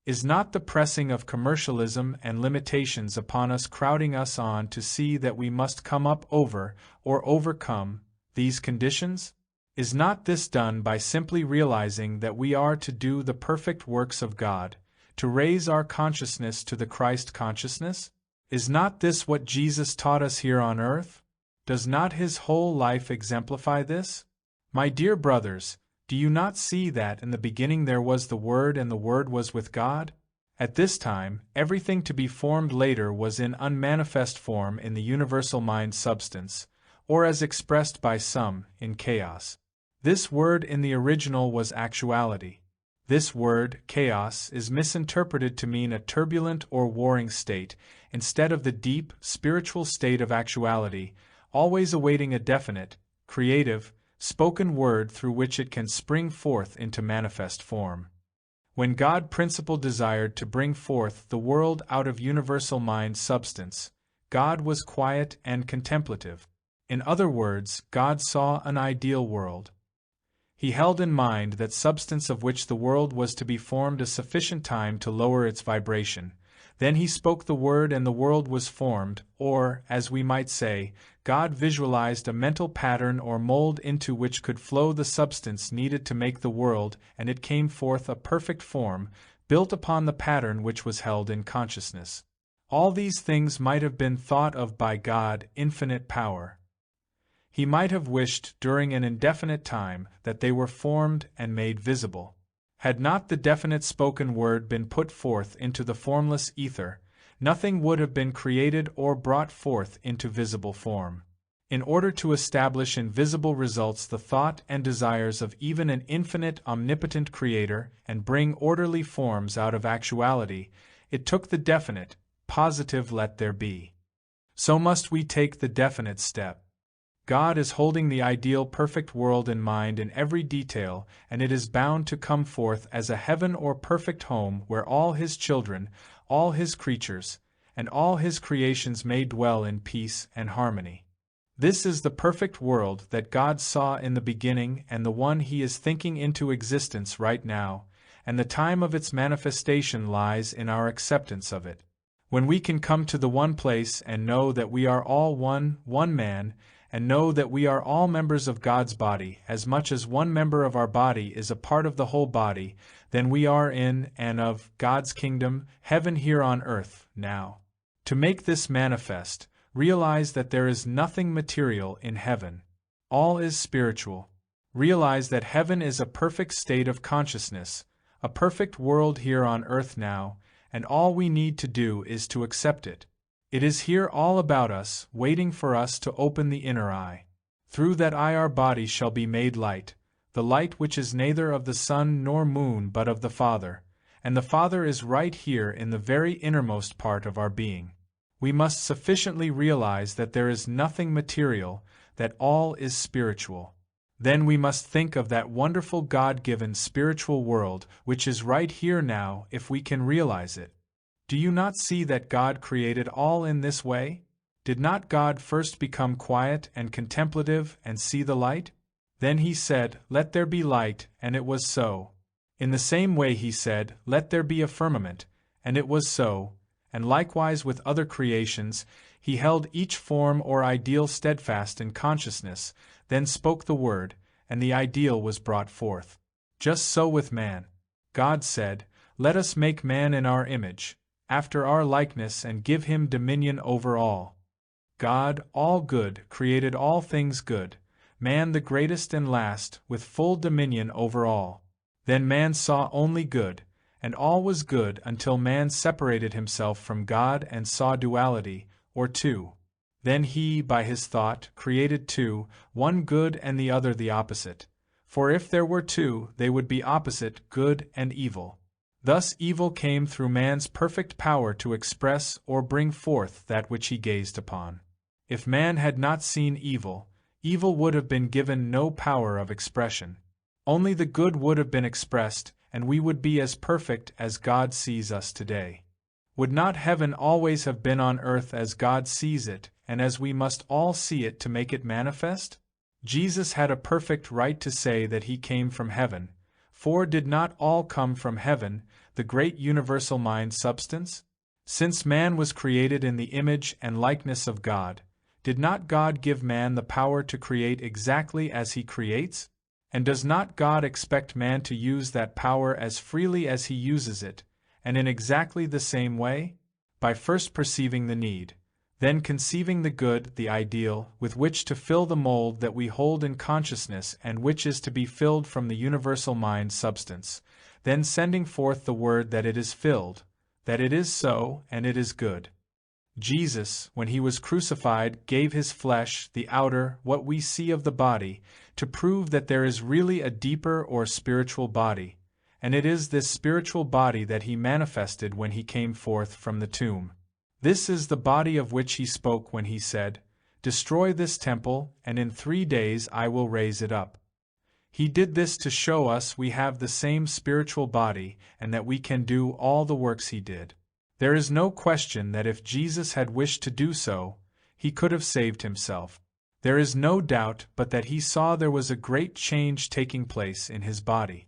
Is not the pressing of commercialism and limitations upon us crowding us on to see that we must come up over, or overcome, these conditions? Is not this done by simply realizing that we are to do the perfect works of God, to raise our consciousness to the Christ consciousness? Is not this what Jesus taught us here on earth? Does not his whole life exemplify this? My dear brothers, do you not see that in the beginning there was the Word and the Word was with God? At this time, everything to be formed later was in unmanifest form in the universal mind substance, or as expressed by some, in chaos. This word in the original was actuality. This word, chaos, is misinterpreted to mean a turbulent or warring state, instead of the deep, spiritual state of actuality, always awaiting a definite, creative, spoken word through which it can spring forth into manifest form. When God principle desired to bring forth the world out of universal mind substance, God was quiet and contemplative. In other words, God saw an ideal world. He held in mind that substance of which the world was to be formed a sufficient time to lower its vibration. Then he spoke the word and the world was formed, or, as we might say, God visualized a mental pattern or mold into which could flow the substance needed to make the world, and it came forth a perfect form, built upon the pattern which was held in consciousness. All these things might have been thought of by God, infinite power. He might have wished during an indefinite time that they were formed and made visible. Had not the definite spoken word been put forth into the formless ether, nothing would have been created or brought forth into visible form. In order to establish in visible results the thought and desires of even an infinite omnipotent Creator and bring orderly forms out of actuality, it took the definite, positive let there be. So must we take the definite step. God is holding the ideal perfect world in mind in every detail, and it is bound to come forth as a heaven or perfect home where all his children, all his creatures, and all his creations may dwell in peace and harmony. This is the perfect world that God saw in the beginning and the one he is thinking into existence right now, and the time of its manifestation lies in our acceptance of it. When we can come to the one place and know that we are all one man, and know that we are all members of God's body, as much as one member of our body is a part of the whole body, then we are in and of God's kingdom, heaven here on earth, now. To make this manifest, realize that there is nothing material in heaven. All is spiritual. Realize that heaven is a perfect state of consciousness, a perfect world here on earth now, and all we need to do is to accept it. It is here all about us, waiting for us to open the inner eye. Through that eye our body shall be made light, the light which is neither of the sun nor moon but of the Father, and the Father is right here in the very innermost part of our being. We must sufficiently realize that there is nothing material, that all is spiritual. Then we must think of that wonderful God-given spiritual world which is right here now if we can realize it. Do you not see that God created all in this way? Did not God first become quiet and contemplative and see the light? Then he said, "Let there be light," and it was so. In the same way he said, "Let there be a firmament," and it was so, and likewise with other creations, he held each form or ideal steadfast in consciousness, then spoke the word, and the ideal was brought forth. Just so with man. God said, "Let us make man in our image, after our likeness, and give him dominion over all." God, all good, created all things good, man the greatest and last, with full dominion over all. Then man saw only good, and all was good until man separated himself from God and saw duality, or two. Then he, by his thought, created two, one good and the other the opposite. For if there were two, they would be opposite, good and evil. Thus evil came through man's perfect power to express or bring forth that which he gazed upon. If man had not seen evil, evil would have been given no power of expression. Only the good would have been expressed, and we would be as perfect as God sees us today. Would not heaven always have been on earth as God sees it, and as we must all see it to make it manifest? Jesus had a perfect right to say that he came from heaven, for did not all come from heaven, the great universal mind substance? Since man was created in the image and likeness of God, did not God give man the power to create exactly as he creates? And does not God expect man to use that power as freely as he uses it, and in exactly the same way? By first perceiving the need, then conceiving the good, the ideal, with which to fill the mold that we hold in consciousness and which is to be filled from the universal mind substance, then sending forth the word that it is filled, that it is so, and it is good. Jesus, when he was crucified, gave his flesh, the outer, what we see of the body, to prove that there is really a deeper or spiritual body, and it is this spiritual body that he manifested when he came forth from the tomb. This is the body of which he spoke when he said, "Destroy this temple, and in 3 days I will raise it up." He did this to show us we have the same spiritual body, and that we can do all the works he did. There is no question that if Jesus had wished to do so, he could have saved himself. There is no doubt but that he saw there was a great change taking place in his body.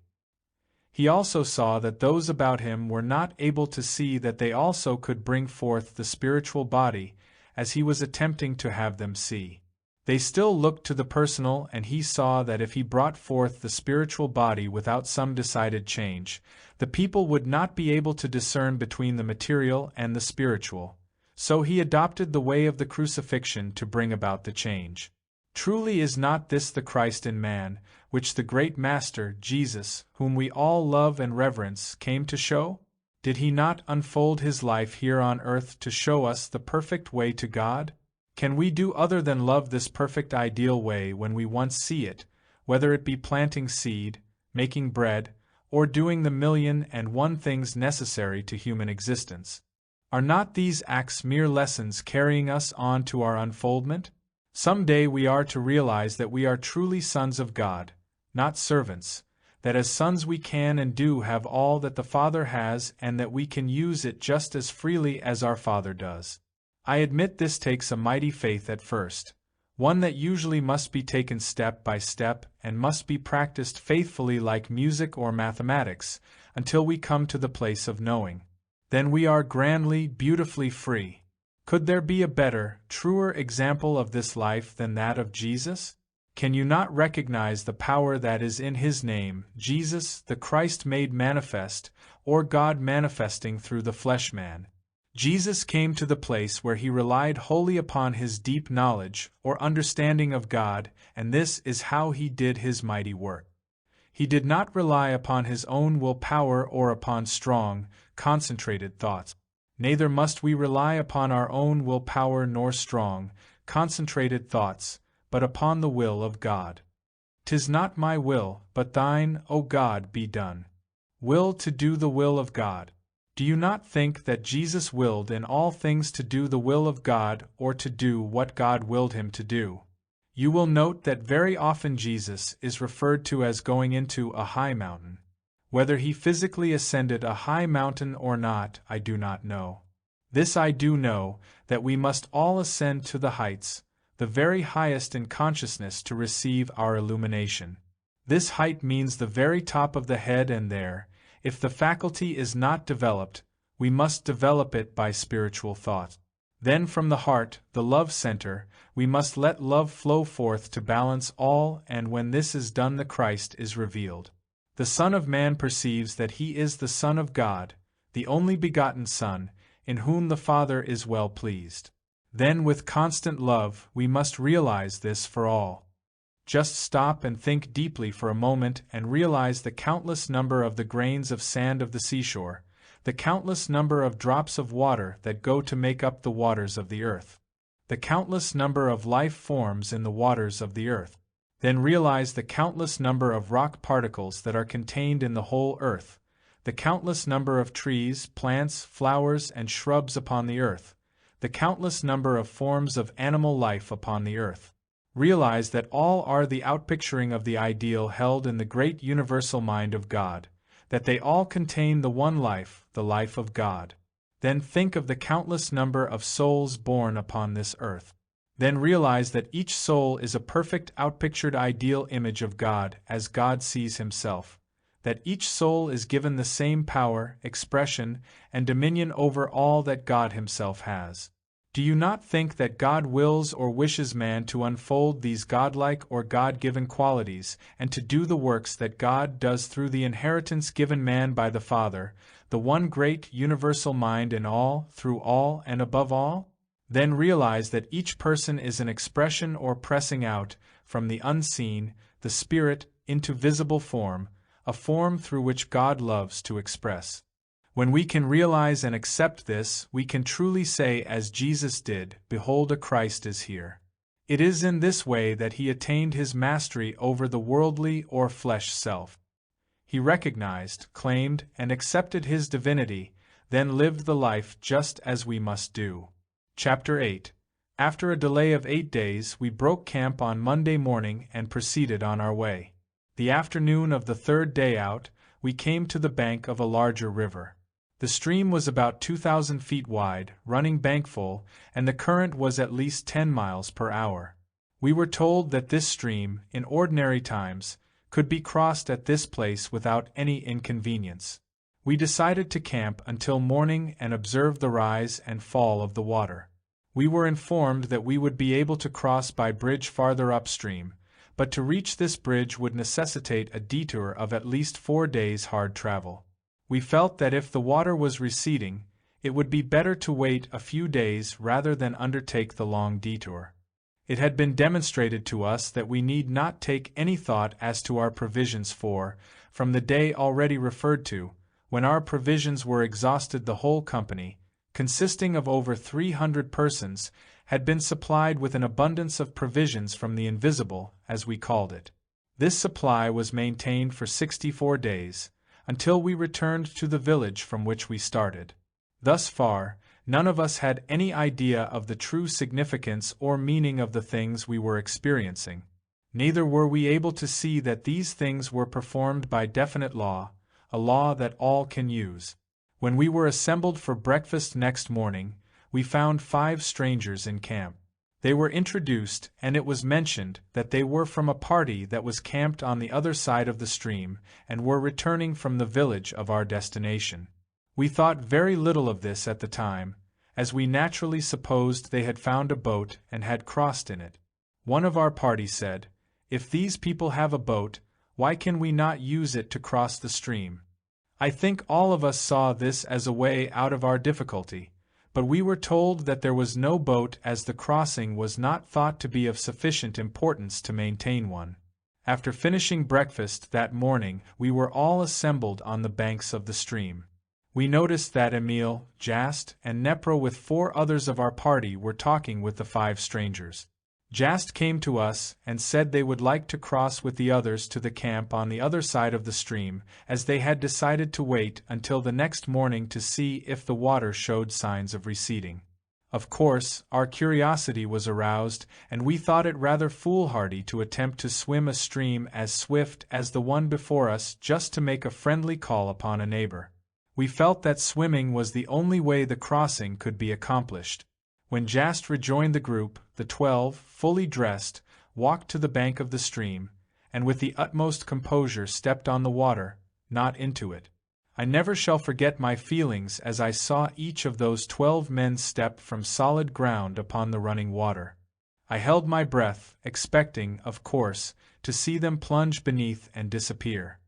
He also saw that those about him were not able to see that they also could bring forth the spiritual body, as he was attempting to have them see. They still looked to the personal, and he saw that if he brought forth the spiritual body without some decided change, the people would not be able to discern between the material and the spiritual. So he adopted the way of the crucifixion to bring about the change. Truly is not this the Christ in man, which the great Master, Jesus, whom we all love and reverence, came to show? Did he not unfold his life here on earth to show us the perfect way to God? Can we do other than love this perfect ideal way when we once see it, whether it be planting seed, making bread, or doing the 1,000,001 things necessary to human existence? Are not these acts mere lessons carrying us on to our unfoldment? Some day we are to realize that we are truly sons of God, not servants, that as sons we can and do have all that the Father has and that we can use it just as freely as our Father does. I admit this takes a mighty faith at first, one that usually must be taken step by step and must be practiced faithfully like music or mathematics, until we come to the place of knowing. Then we are grandly, beautifully free. Could there be a better, truer example of this life than that of Jesus? Can you not recognize the power that is in His name, Jesus, the Christ made manifest, or God manifesting through the flesh-man? Jesus came to the place where He relied wholly upon His deep knowledge or understanding of God, and this is how He did His mighty work. He did not rely upon His own will power or upon strong, concentrated thoughts. Neither must we rely upon our own will power nor strong, concentrated thoughts, but upon the will of God. "'Tis not my will, but thine, O God, be done." Will to do the will of God. Do you not think that Jesus willed in all things to do the will of God or to do what God willed Him to do? You will note that very often Jesus is referred to as going into a high mountain. Whether He physically ascended a high mountain or not, I do not know. This I do know, that we must all ascend to the heights, the very highest in consciousness, to receive our illumination. This height means the very top of the head, and there, if the faculty is not developed, we must develop it by spiritual thought. Then from the heart, the love center, we must let love flow forth to balance all, and when this is done the Christ is revealed. The Son of Man perceives that He is the Son of God, the only begotten Son, in whom the Father is well pleased. Then with constant love we must realize this for all. Just stop and think deeply for a moment and realize the countless number of the grains of sand of the seashore, the countless number of drops of water that go to make up the waters of the earth, the countless number of life forms in the waters of the earth. Then realize the countless number of rock particles that are contained in the whole earth, the countless number of trees, plants, flowers, and shrubs upon the earth, the countless number of forms of animal life upon the earth. Realize that all are the outpicturing of the ideal held in the great universal mind of God, that they all contain the one life, the life of God. Then think of the countless number of souls born upon this earth. Then realize that each soul is a perfect outpictured ideal image of God as God sees Himself, that each soul is given the same power, expression, and dominion over all that God Himself has. Do you not think that God wills or wishes man to unfold these godlike or God-given qualities and to do the works that God does through the inheritance given man by the Father, the one great universal mind in all, through all, and above all? Then realize that each person is an expression or pressing out, from the unseen, the Spirit, into visible form, a form through which God loves to express. When we can realize and accept this, we can truly say as Jesus did, "Behold, a Christ is here." It is in this way that He attained His mastery over the worldly or flesh self. He recognized, claimed, and accepted His divinity, then lived the life just as we must do. Chapter 8. After a delay of 8 days, we broke camp on Monday morning and proceeded on our way. The afternoon of the third day out, we came to the bank of a larger river. The stream was about 2,000 feet wide, running bankful, and the current was at least 10 miles per hour. We were told that this stream, in ordinary times, could be crossed at this place without any inconvenience. We decided to camp until morning and observe the rise and fall of the water. We were informed that we would be able to cross by bridge farther upstream, but to reach this bridge would necessitate a detour of at least 4 days' hard travel. We felt that if the water was receding, it would be better to wait a few days rather than undertake the long detour. It had been demonstrated to us that we need not take any thought as to our provisions for, from the day already referred to, when our provisions were exhausted, the whole company, consisting of over 300 persons, had been supplied with an abundance of provisions from the invisible, as we called it. This supply was maintained for 64 days, until we returned to the village from which we started. Thus far, none of us had any idea of the true significance or meaning of the things we were experiencing. Neither were we able to see that these things were performed by definite law, a law that all can use. When we were assembled for breakfast next morning, we found 5 strangers in camp. They were introduced, and it was mentioned that they were from a party that was camped on the other side of the stream and were returning from the village of our destination. We thought very little of this at the time, as we naturally supposed they had found a boat and had crossed in it. One of our party said, "If these people have a boat, why can we not use it to cross the stream?" I think all of us saw this as a way out of our difficulty, but we were told that there was no boat as the crossing was not thought to be of sufficient importance to maintain one. After finishing breakfast that morning, we were all assembled on the banks of the stream. We noticed that Emile, Jast, and Nepro with 4 others of our party were talking with the 5 strangers. Jast came to us and said they would like to cross with the others to the camp on the other side of the stream, as they had decided to wait until the next morning to see if the water showed signs of receding. Of course, our curiosity was aroused, and we thought it rather foolhardy to attempt to swim a stream as swift as the one before us just to make a friendly call upon a neighbor. We felt that swimming was the only way the crossing could be accomplished. When Jast rejoined the group, the 12, fully dressed, walked to the bank of the stream, and with the utmost composure stepped on the water, not into it. I never shall forget my feelings as I saw each of those 12 men step from solid ground upon the running water. I held my breath, expecting, of course, to see them plunge beneath and disappear.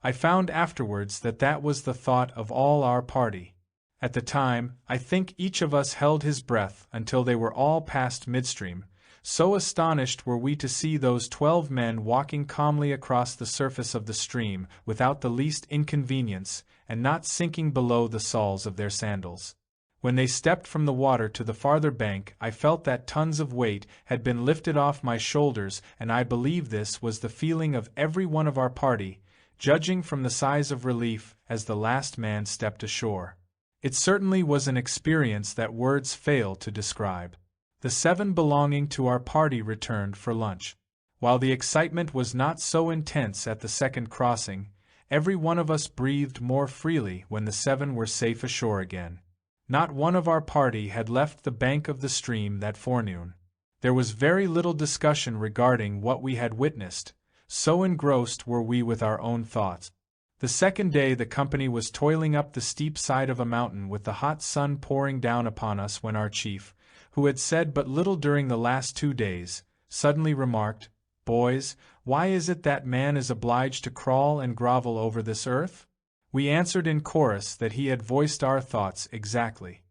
I found afterwards that that was the thought of all our party. At the time, I think each of us held his breath until they were all past midstream, so astonished were we to see those 12 men walking calmly across the surface of the stream without the least inconvenience and not sinking below the soles of their sandals. When they stepped from the water to the farther bank, I felt that tons of weight had been lifted off my shoulders, and I believe this was the feeling of every one of our party, judging from the sighs of relief as the last man stepped ashore. It certainly was an experience that words fail to describe. The 7 belonging to our party returned for lunch. While the excitement was not so intense at the second crossing, every one of us breathed more freely when the 7 were safe ashore again. Not one of our party had left the bank of the stream that forenoon. There was very little discussion regarding what we had witnessed, so engrossed were we with our own thoughts. The second day the company was toiling up the steep side of a mountain with the hot sun pouring down upon us when our chief, who had said but little during the last 2 days, suddenly remarked, "Boys, why is it that man is obliged to crawl and grovel over this earth?" We answered in chorus that he had voiced our thoughts exactly.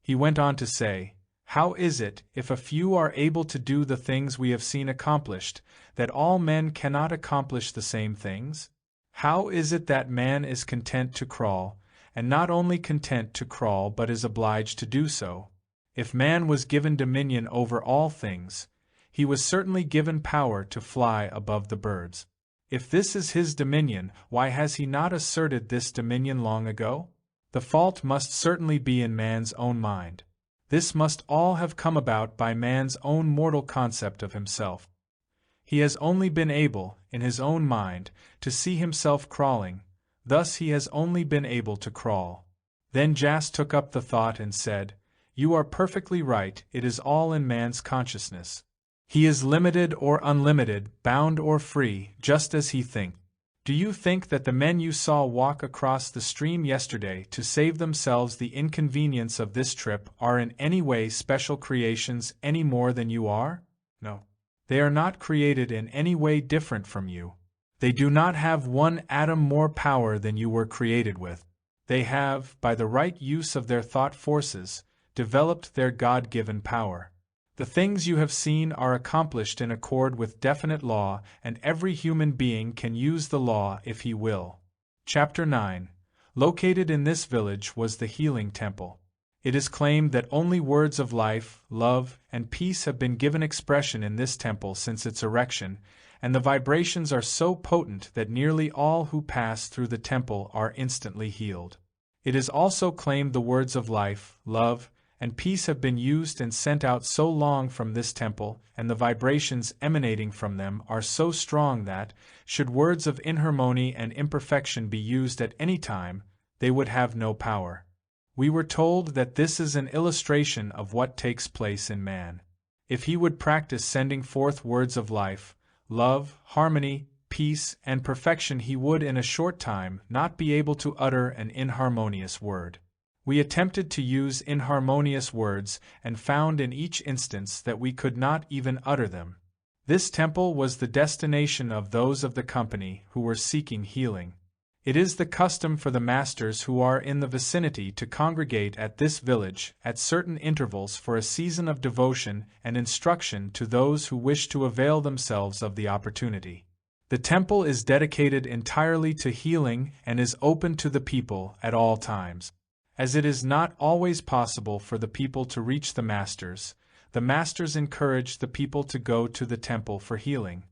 He went on to say, "How is it, if a few are able to do the things we have seen accomplished, that all men cannot accomplish the same things? How is it that man is content to crawl, and not only content to crawl but is obliged to do so? If man was given dominion over all things, he was certainly given power to fly above the birds. If this is his dominion, why has he not asserted this dominion long ago? The fault must certainly be in man's own mind. This must all have come about by man's own mortal concept of himself. He has only been able, in his own mind, to see himself crawling, thus he has only been able to crawl." Then Jast took up the thought and said, "You are perfectly right, it is all in man's consciousness. He is limited or unlimited, bound or free, just as he thinks. Do you think that the men you saw walk across the stream yesterday to save themselves the inconvenience of this trip are in any way special creations any more than you are? No. They are not created in any way different from you. They do not have one atom more power than you were created with. They have, by the right use of their thought forces, developed their God-given power. The things you have seen are accomplished in accord with definite law, and every human being can use the law if he will." Chapter 9. Located in this village was the Healing Temple. It is claimed that only words of life, love, and peace have been given expression in this temple since its erection, and the vibrations are so potent that nearly all who pass through the temple are instantly healed. It is also claimed the words of life, love, and peace have been used and sent out so long from this temple, and the vibrations emanating from them are so strong that, should words of inharmony and imperfection be used at any time, they would have no power. We were told that this is an illustration of what takes place in man. If he would practice sending forth words of life, love, harmony, peace, and perfection, he would in a short time not be able to utter an inharmonious word. We attempted to use inharmonious words and found in each instance that we could not even utter them. This temple was the destination of those of the company who were seeking healing. It is the custom for the masters who are in the vicinity to congregate at this village at certain intervals for a season of devotion and instruction to those who wish to avail themselves of the opportunity. The temple is dedicated entirely to healing and is open to the people at all times. As it is not always possible for the people to reach the masters encourage the people to go to the temple for healing.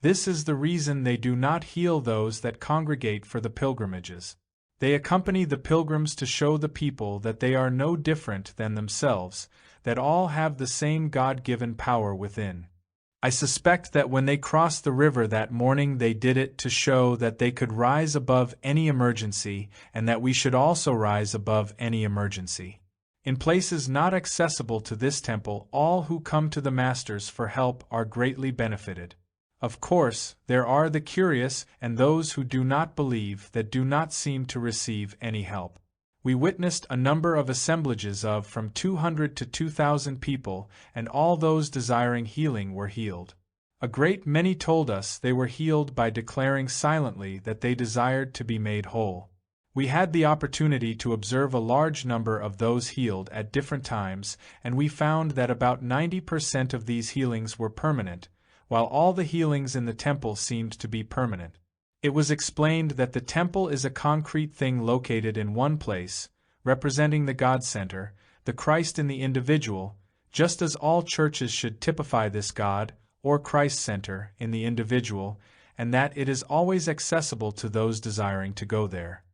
This is the reason they do not heal those that congregate for the pilgrimages. They accompany the pilgrims to show the people that they are no different than themselves, that all have the same God-given power within. I suspect that when they crossed the river that morning they did it to show that they could rise above any emergency and that we should also rise above any emergency. In places not accessible to this temple, all who come to the masters for help are greatly benefited. Of course, there are the curious and those who do not believe that do not seem to receive any help. We witnessed a number of assemblages of from 200 to 2,000 people, and all those desiring healing were healed. A great many told us they were healed by declaring silently that they desired to be made whole. We had the opportunity to observe a large number of those healed at different times, and we found that about 90% of these healings were permanent, while all the healings in the temple seemed to be permanent. It was explained that the temple is a concrete thing located in one place, representing the God Center, the Christ in the individual, just as all churches should typify this God, or Christ Center, in the individual, and that it is always accessible to those desiring to go there.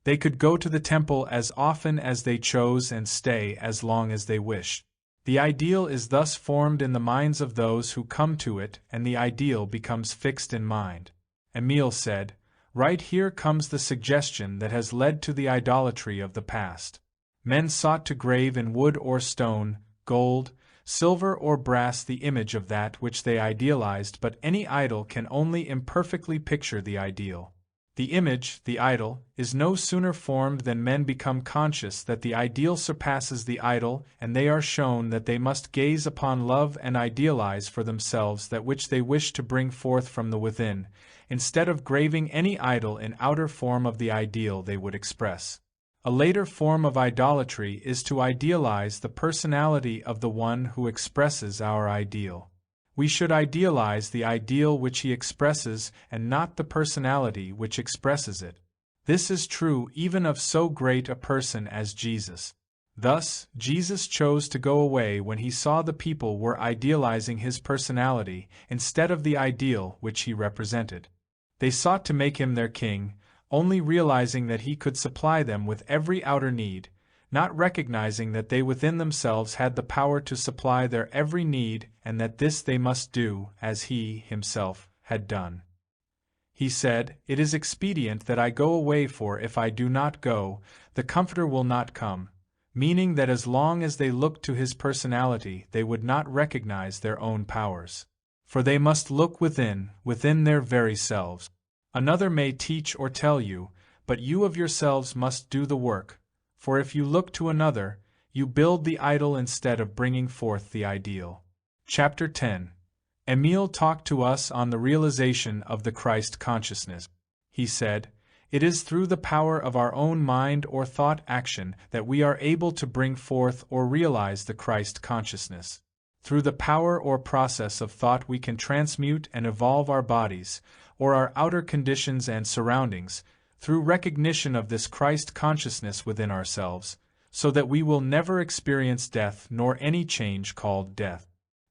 They could go to the temple as often as they chose and stay as long as they wished. The ideal is thus formed in the minds of those who come to it, and the ideal becomes fixed in mind. Emile said, "Right here comes the suggestion that has led to the idolatry of the past. Men sought to grave in wood or stone, gold, silver or brass the image of that which they idealized, but any idol can only imperfectly picture the ideal. The image, the idol, is no sooner formed than men become conscious that the ideal surpasses the idol, and they are shown that they must gaze upon love and idealize for themselves that which they wish to bring forth from the within, instead of graving any idol in outer form of the ideal they would express. A later form of idolatry is to idealize the personality of the one who expresses our ideal. We should idealize the ideal which he expresses and not the personality which expresses it. This is true even of so great a person as Jesus. Thus, Jesus chose to go away when he saw the people were idealizing his personality instead of the ideal which he represented. They sought to make him their king, only realizing that he could supply them with every outer need, not recognizing that they within themselves had the power to supply their every need and that this they must do as he, himself, had done. He said, "It is expedient that I go away, for if I do not go, the Comforter will not come," meaning that as long as they looked to his personality they would not recognize their own powers. For they must look within their very selves. Another may teach or tell you, but you of yourselves must do the work. For if you look to another, you build the idol instead of bringing forth the ideal. Chapter 10. Emile talked to us on the realization of the Christ consciousness. He said, "It is through the power of our own mind or thought action that we are able to bring forth or realize the Christ consciousness. Through the power or process of thought we can transmute and evolve our bodies, or our outer conditions and surroundings, through recognition of this Christ consciousness within ourselves, so that we will never experience death nor any change called death.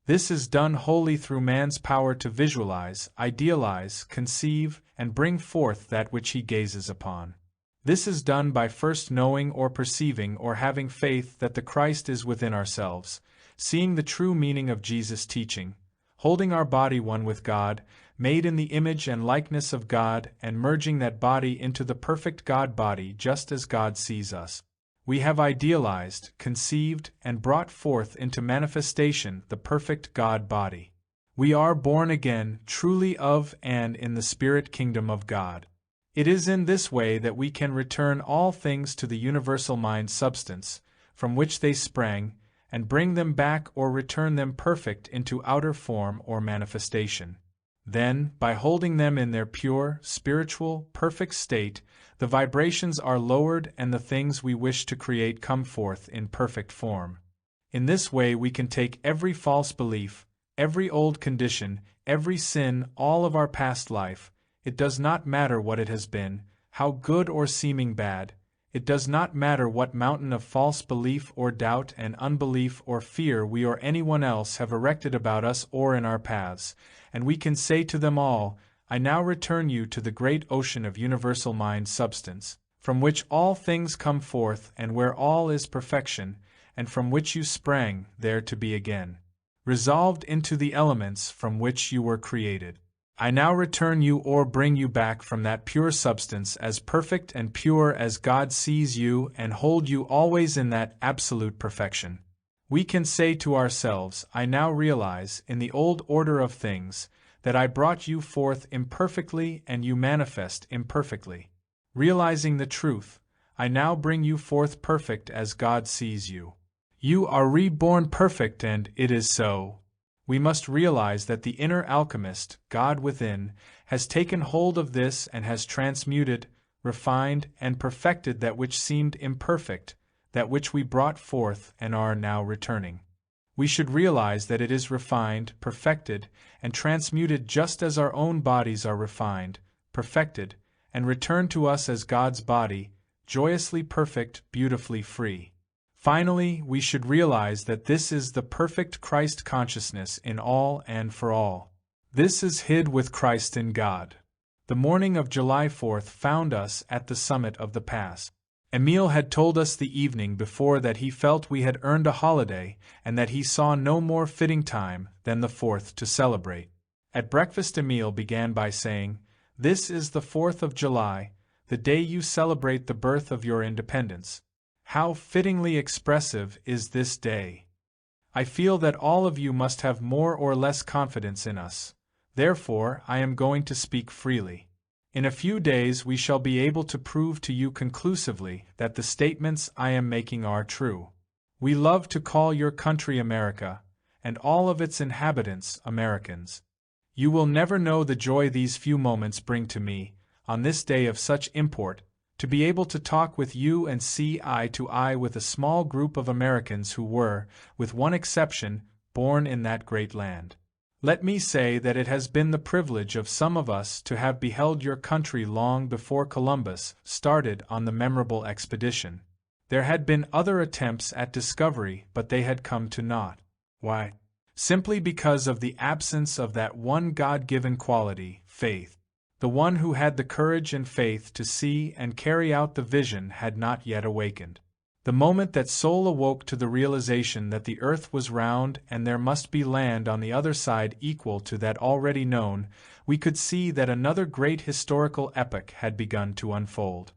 This is done wholly through man's power to visualize, idealize, conceive, and bring forth that which he gazes upon. This is done by first knowing or perceiving or having faith that the Christ is within ourselves, seeing the true meaning of Jesus' teaching, holding our body one with God, made in the image and likeness of God, and merging that body into the perfect God body just as God sees us. We have idealized, conceived, and brought forth into manifestation the perfect God body. We are born again, truly of and in the spirit kingdom of God. It is in this way that we can return all things to the universal mind substance, from which they sprang, and bring them back or return them perfect into outer form or manifestation. Then, by holding them in their pure, spiritual, perfect state, the vibrations are lowered and the things we wish to create come forth in perfect form. In this way we can take every false belief, every old condition, every sin, all of our past life, it does not matter what it has been, how good or seeming bad, it does not matter what mountain of false belief or doubt and unbelief or fear we or anyone else have erected about us or in our paths, and we can say to them all, I now return you to the great ocean of universal mind substance, from which all things come forth and where all is perfection, and from which you sprang, there to be again, resolved into the elements from which you were created. I now return you or bring you back from that pure substance as perfect and pure as God sees you and hold you always in that absolute perfection. We can say to ourselves, I now realize, in the old order of things, that I brought you forth imperfectly and you manifest imperfectly. Realizing the truth, I now bring you forth perfect as God sees you. You are reborn perfect and it is so. We must realize that the inner alchemist, God within, has taken hold of this and has transmuted, refined, and perfected that which seemed imperfect, that which we brought forth and are now returning. We should realize that it is refined, perfected, and transmuted just as our own bodies are refined, perfected, and returned to us as God's body, joyously perfect, beautifully free. Finally, we should realize that this is the perfect Christ consciousness in all and for all. This is hid with Christ in God. The morning of July 4th found us at the summit of the pass. Emile had told us the evening before that he felt we had earned a holiday and that he saw no more fitting time than the 4th to celebrate. At breakfast Emile began by saying, "This is the 4th of July, the day you celebrate the birth of your independence. How fittingly expressive is this day! I feel that all of you must have more or less confidence in us. Therefore, I am going to speak freely. In a few days we shall be able to prove to you conclusively that the statements I am making are true. We love to call your country America, and all of its inhabitants Americans. You will never know the joy these few moments bring to me, on this day of such import, to be able to talk with you and see eye to eye with a small group of Americans who were, with one exception, born in that great land. Let me say that it has been the privilege of some of us to have beheld your country long before Columbus started on the memorable expedition. There had been other attempts at discovery, but they had come to naught. Why? Simply because of the absence of that one God-given quality, faith. The one who had the courage and faith to see and carry out the vision had not yet awakened. The moment that soul awoke to the realization that the earth was round and there must be land on the other side equal to that already known, we could see that another great historical epoch had begun to unfold.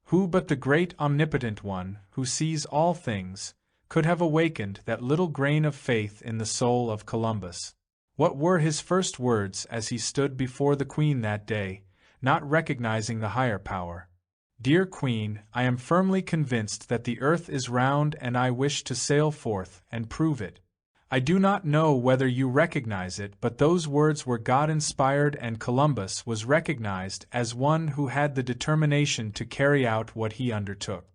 Who but the great omnipotent one, who sees all things, could have awakened that little grain of faith in the soul of Columbus? What were his first words as he stood before the Queen that day, not recognizing the higher power? Dear Queen, I am firmly convinced that the earth is round and I wish to sail forth and prove it. I do not know whether you recognize it, but those words were God-inspired and Columbus was recognized as one who had the determination to carry out what he undertook.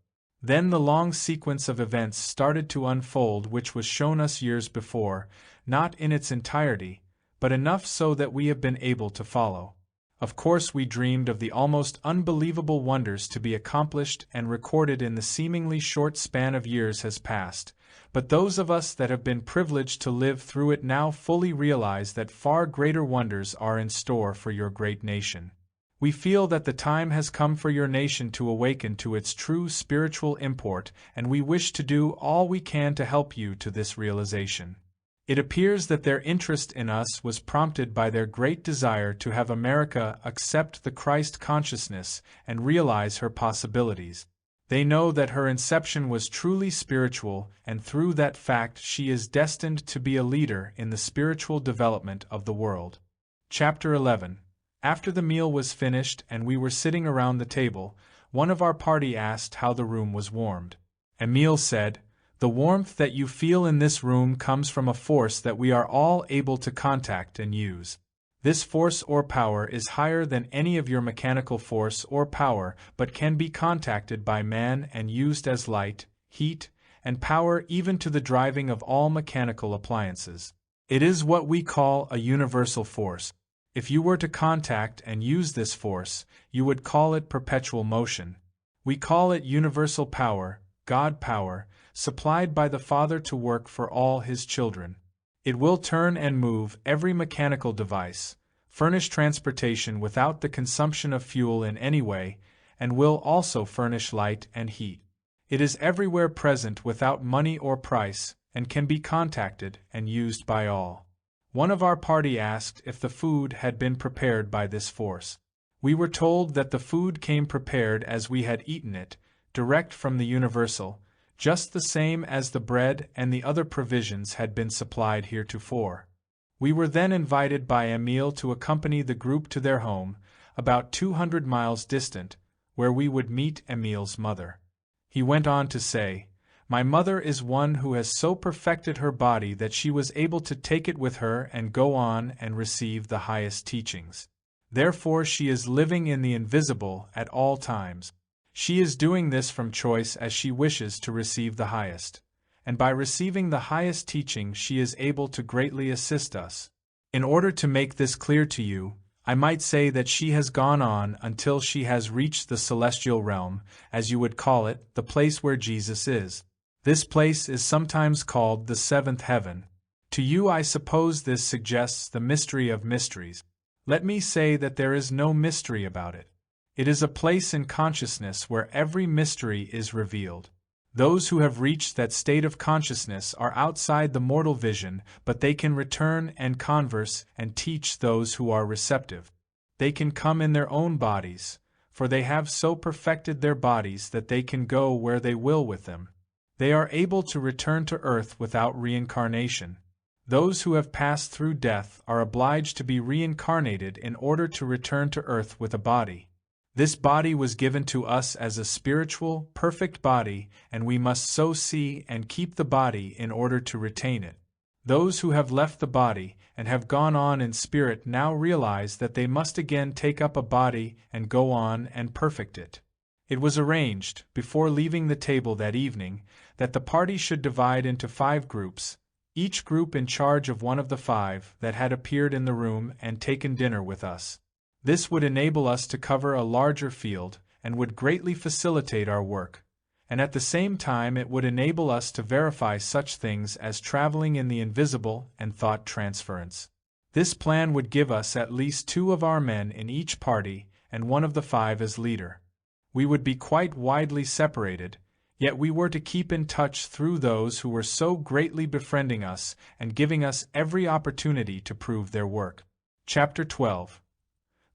Then the long sequence of events started to unfold which was shown us years before, not in its entirety, but enough so that we have been able to follow. Of course we dreamed of the almost unbelievable wonders to be accomplished and recorded in the seemingly short span of years has passed, but those of us that have been privileged to live through it now fully realize that far greater wonders are in store for your great nation. We feel that the time has come for your nation to awaken to its true spiritual import, and we wish to do all we can to help you to this realization. It appears that their interest in us was prompted by their great desire to have America accept the Christ consciousness and realize her possibilities. They know that her inception was truly spiritual, and through that fact she is destined to be a leader in the spiritual development of the world. Chapter 11. After the meal was finished and we were sitting around the table, one of our party asked how the room was warmed. Emile said, "The warmth that you feel in this room comes from a force that we are all able to contact and use. This force or power is higher than any of your mechanical force or power, but can be contacted by man and used as light, heat, and power even to the driving of all mechanical appliances. It is what we call a universal force. If you were to contact and use this force, you would call it perpetual motion. We call it universal power, God power, supplied by the Father to work for all His children. It will turn and move every mechanical device, furnish transportation without the consumption of fuel in any way, and will also furnish light and heat. It is everywhere present without money or price, and can be contacted and used by all." One of our party asked if the food had been prepared by this force. We were told that the food came prepared as we had eaten it, direct from the universal, just the same as the bread and the other provisions had been supplied heretofore. We were then invited by Emile to accompany the group to their home, about 200 miles distant, where we would meet Emile's mother. He went on to say, "My mother is one who has so perfected her body that she was able to take it with her and go on and receive the highest teachings. Therefore she is living in the invisible at all times. She is doing this from choice as she wishes to receive the highest, and by receiving the highest teaching she is able to greatly assist us. In order to make this clear to you, I might say that she has gone on until she has reached the celestial realm, as you would call it, the place where Jesus is. This place is sometimes called the seventh heaven. To you I suppose this suggests the mystery of mysteries. Let me say that there is no mystery about it. It is a place in consciousness where every mystery is revealed. Those who have reached that state of consciousness are outside the mortal vision, but they can return and converse and teach those who are receptive. They can come in their own bodies, for they have so perfected their bodies that they can go where they will with them. They are able to return to earth without reincarnation. Those who have passed through death are obliged to be reincarnated in order to return to earth with a body. This body was given to us as a spiritual, perfect body, and we must so see and keep the body in order to retain it. Those who have left the body and have gone on in spirit now realize that they must again take up a body and go on and perfect it. It was arranged, before leaving the table that evening, that the party should divide into 5 groups, each group in charge of one of the 5 that had appeared in the room and taken dinner with us. This would enable us to cover a larger field and would greatly facilitate our work, and at the same time it would enable us to verify such things as traveling in the invisible and thought transference. This plan would give us at least 2 of our men in each party and one of the 5 as leader. We would be quite widely separated, yet we were to keep in touch through those who were so greatly befriending us and giving us every opportunity to prove their work. Chapter 12.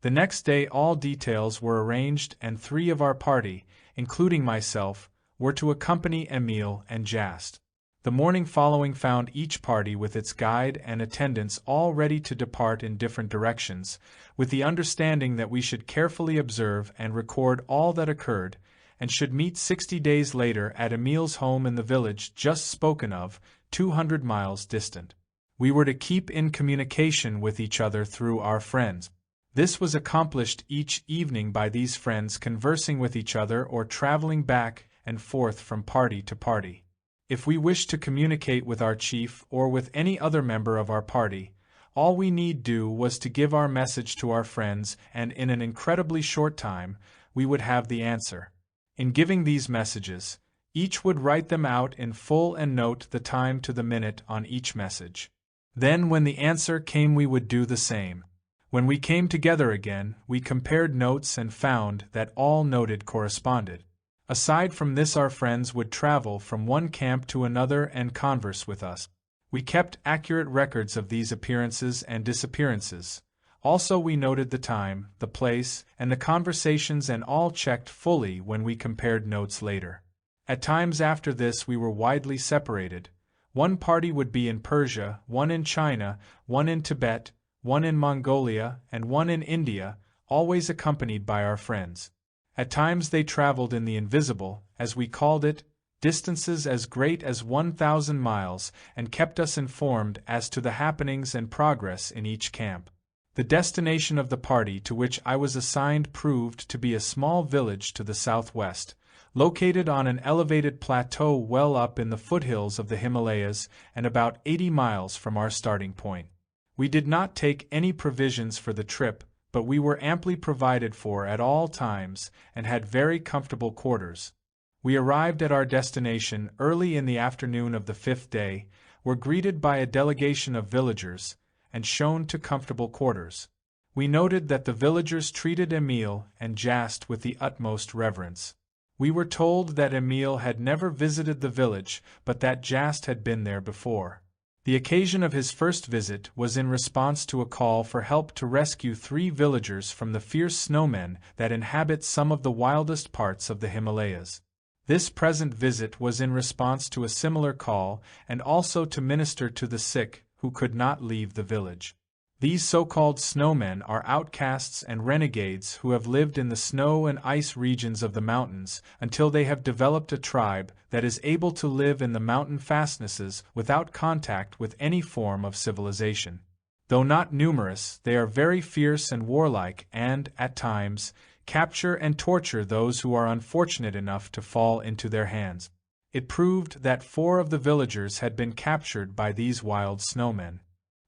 The next day all details were arranged and 3 of our party, including myself, were to accompany Emile and Jast. The morning following found each party with its guide and attendants all ready to depart in different directions, with the understanding that we should carefully observe and record all that occurred, and should meet 60 days later at Emile's home in the village just spoken of, 200 miles distant. We were to keep in communication with each other through our friends. This was accomplished each evening by these friends conversing with each other or traveling back and forth from party to party. If we wished to communicate with our chief or with any other member of our party, all we need do was to give our message to our friends, and in an incredibly short time, we would have the answer. In giving these messages, each would write them out in full and note the time to the minute on each message. Then when the answer came we would do the same. When we came together again, we compared notes and found that all noted corresponded. Aside from this, our friends would travel from one camp to another and converse with us. We kept accurate records of these appearances and disappearances. Also we noted the time, the place, and the conversations, and all checked fully when we compared notes later. At times after this we were widely separated. One party would be in Persia, one in China, one in Tibet, one in Mongolia, and one in India, always accompanied by our friends. At times they traveled in the invisible, as we called it, distances as great as 1,000 miles, and kept us informed as to the happenings and progress in each camp. The destination of the party to which I was assigned proved to be a small village to the southwest, located on an elevated plateau well up in the foothills of the Himalayas and about 80 miles from our starting point. We did not take any provisions for the trip, but we were amply provided for at all times and had very comfortable quarters. We arrived at our destination early in the afternoon of the 5th day, were greeted by a delegation of villagers, and shown to comfortable quarters. We noted that the villagers treated Emile and Jast with the utmost reverence. We were told that Emile had never visited the village, but that Jast had been there before. The occasion of his first visit was in response to a call for help to rescue 3 villagers from the fierce snowmen that inhabit some of the wildest parts of the Himalayas. This present visit was in response to a similar call and also to minister to the sick who could not leave the village. These so-called snowmen are outcasts and renegades who have lived in the snow and ice regions of the mountains until they have developed a tribe that is able to live in the mountain fastnesses without contact with any form of civilization. Though not numerous, they are very fierce and warlike and, at times, capture and torture those who are unfortunate enough to fall into their hands. It proved that 4 of the villagers had been captured by these wild snowmen.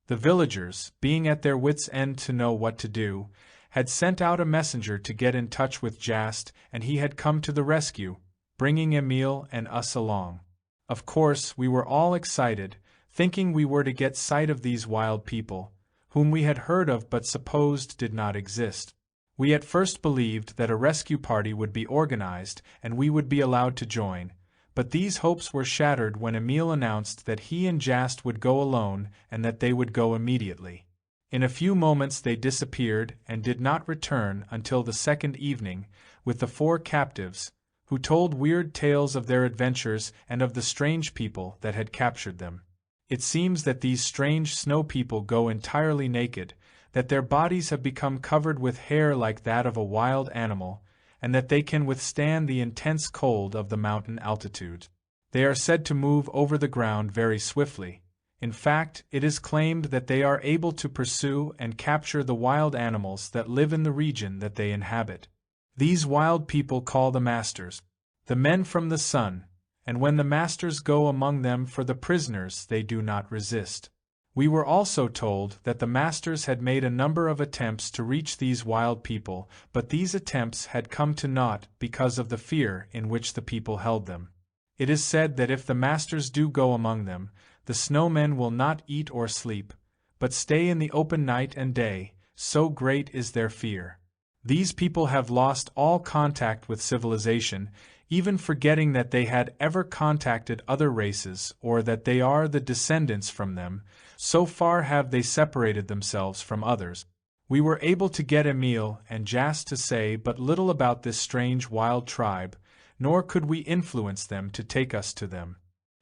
The villagers, being at their wits' end to know what to do, had sent out a messenger to get in touch with Jast, and he had come to the rescue, bringing Emile and us along. Of course, we were all excited, thinking we were to get sight of these wild people, whom we had heard of but supposed did not exist. We at first believed that a rescue party would be organized and we would be allowed to join, but these hopes were shattered when Emile announced that he and Jast would go alone and that they would go immediately. In a few moments they disappeared and did not return until the second evening, with the 4 captives, who told weird tales of their adventures and of the strange people that had captured them. It seems that these strange snow people go entirely naked, that their bodies have become covered with hair like that of a wild animal, and that they can withstand the intense cold of the mountain altitude. They are said to move over the ground very swiftly. In fact, it is claimed that they are able to pursue and capture the wild animals that live in the region that they inhabit. These wild people call the masters the men from the sun, and when the masters go among them for the prisoners they do not resist. We were also told that the masters had made a number of attempts to reach these wild people, but these attempts had come to naught because of the fear in which the people held them. It is said that if the masters do go among them, the snowmen will not eat or sleep, but stay in the open night and day, so great is their fear. These people have lost all contact with civilization, even forgetting that they had ever contacted other races or that they are the descendants from them. So far have they separated themselves from others. We were able to get Emile and Jast to say but little about this strange wild tribe, nor could we influence them to take us to them.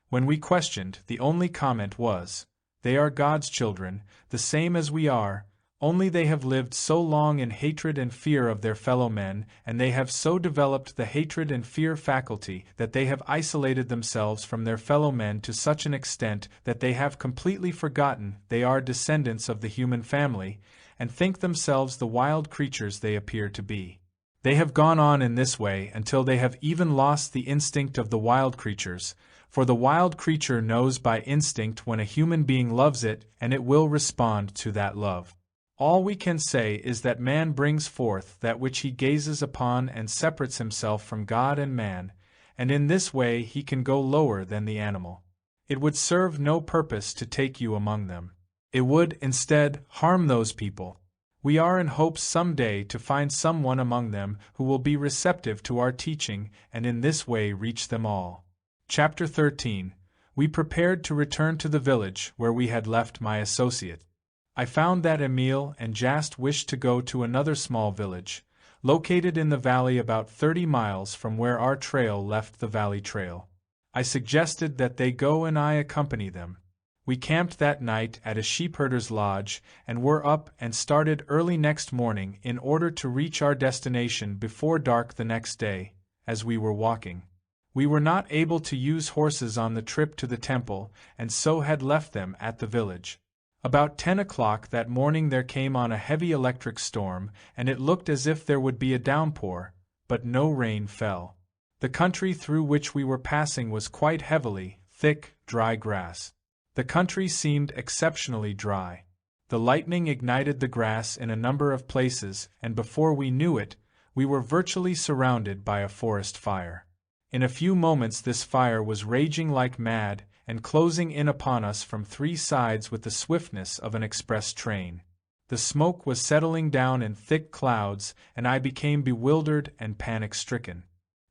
When we questioned, the only comment was, "They are God's children, the same as we are, only they have lived so long in hatred and fear of their fellow men, and they have so developed the hatred and fear faculty that they have isolated themselves from their fellow men to such an extent that they have completely forgotten they are descendants of the human family, and think themselves the wild creatures they appear to be. They have gone on in this way until they have even lost the instinct of the wild creatures, for the wild creature knows by instinct when a human being loves it, and it will respond to that love. All we can say is that man brings forth that which he gazes upon and separates himself from God and man, and in this way he can go lower than the animal. It would serve no purpose to take you among them. It would, instead, harm those people. We are in hopes some day to find someone among them who will be receptive to our teaching and in this way reach them all." Chapter 13. We prepared to return to the village where we had left my associate. I found that Emile and Jast wished to go to another small village, located in the valley about 30 miles from where our trail left the valley trail. I suggested that they go and I accompany them. We camped that night at a sheepherder's lodge and were up and started early next morning in order to reach our destination before dark the next day. As we were walking, we were not able to use horses on the trip to the temple and so had left them at the village. About 10 o'clock that morning there came on a heavy electric storm, and it looked as if there would be a downpour, but no rain fell. The country through which we were passing was quite heavily, thick, dry grass. The country seemed exceptionally dry. The lightning ignited the grass in a number of places, and before we knew it, we were virtually surrounded by a forest fire. In a few moments this fire was raging like mad, and closing in upon us from 3 sides with the swiftness of an express train. The smoke was settling down in thick clouds, and I became bewildered and panic-stricken.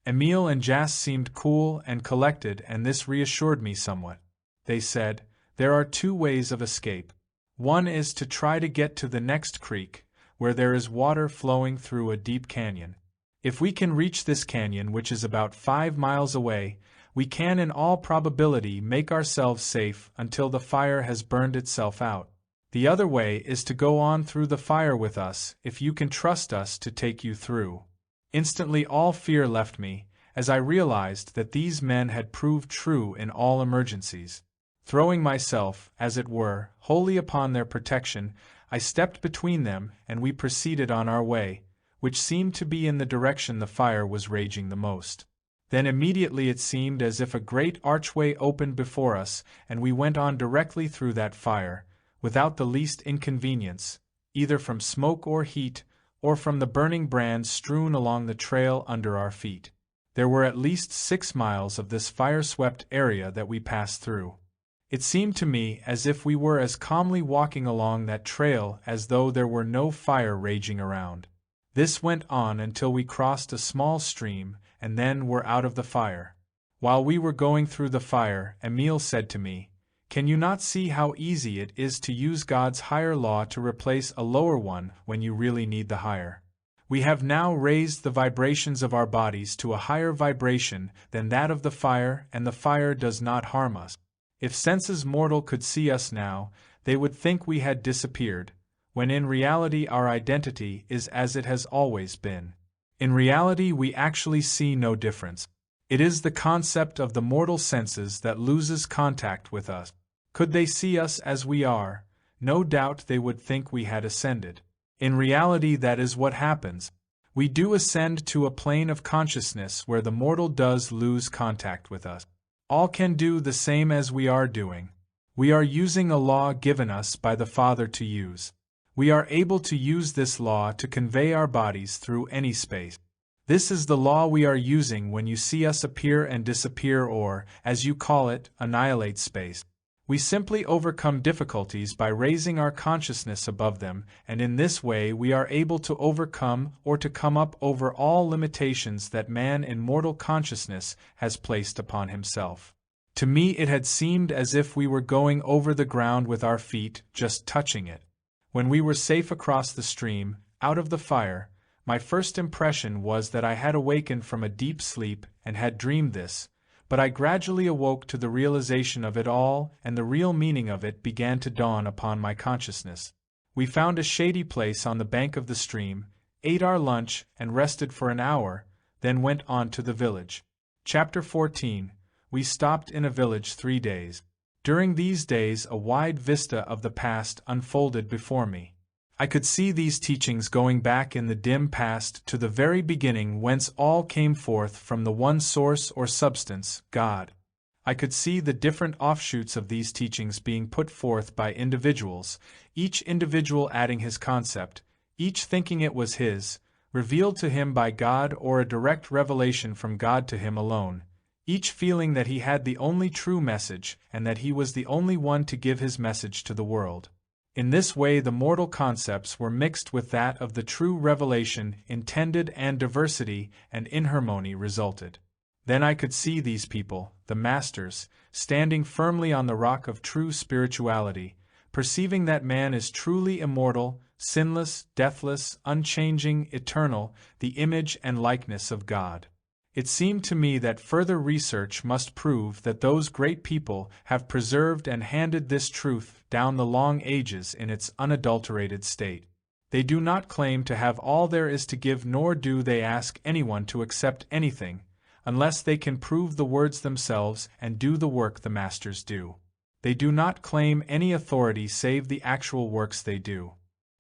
Emile and Jas seemed cool and collected, and this reassured me somewhat. They said, "There are 2 ways of escape. One is to try to get to the next creek, where there is water flowing through a deep canyon. If we can reach this canyon, which is about 5 miles away, we can in all probability make ourselves safe until the fire has burned itself out. The other way is to go on through the fire with us, if you can trust us to take you through." Instantly all fear left me, as I realized that these men had proved true in all emergencies. Throwing myself, as it were, wholly upon their protection, I stepped between them and we proceeded on our way, which seemed to be in the direction the fire was raging the most. Then immediately it seemed as if a great archway opened before us, and we went on directly through that fire, without the least inconvenience, either from smoke or heat, or from the burning brands strewn along the trail under our feet. There were at least 6 miles of this fire-swept area that we passed through. It seemed to me as if we were as calmly walking along that trail as though there were no fire raging around. This went on until we crossed a small stream, and then were out of the fire. While we were going through the fire, Emile said to me, "Can you not see how easy it is to use God's higher law to replace a lower one when you really need the higher? We have now raised the vibrations of our bodies to a higher vibration than that of the fire, and the fire does not harm us. If senses mortal could see us now, they would think we had disappeared, when in reality our identity is as it has always been. In reality we actually see no difference. It is the concept of the mortal senses that loses contact with us. Could they see us as we are, no doubt they would think we had ascended. In reality that is what happens. We do ascend to a plane of consciousness where the mortal does lose contact with us. All can do the same as we are doing. We are using a law given us by the Father to use. We are able to use this law to convey our bodies through any space. This is the law we are using when you see us appear and disappear or, as you call it, annihilate space. We simply overcome difficulties by raising our consciousness above them, and in this way we are able to overcome or to come up over all limitations that man in mortal consciousness has placed upon himself. To me it had seemed as if we were going over the ground with our feet just touching it. When we were safe across the stream, out of the fire, my first impression was that I had awakened from a deep sleep and had dreamed this, but I gradually awoke to the realization of it all, and the real meaning of it began to dawn upon my consciousness. We found a shady place on the bank of the stream, ate our lunch, and rested for an hour, then went on to the village. Chapter 14. We stopped in a village 3 days. During these days a wide vista of the past unfolded before me. I could see these teachings going back in the dim past to the very beginning whence all came forth from the one source or substance, God. I could see the different offshoots of these teachings being put forth by individuals, each individual adding his concept, each thinking it was his, revealed to him by God or a direct revelation from God to him alone, each feeling that he had the only true message and that he was the only one to give his message to the world. In this way the mortal concepts were mixed with that of the true revelation intended, and diversity and inharmony resulted. Then I could see these people, the masters, standing firmly on the rock of true spirituality, perceiving that man is truly immortal, sinless, deathless, unchanging, eternal, the image and likeness of God. It seemed to me that further research must prove that those great people have preserved and handed this truth down the long ages in its unadulterated state. They do not claim to have all there is to give, nor do they ask anyone to accept anything, unless they can prove the words themselves and do the work the masters do. They do not claim any authority save the actual works they do.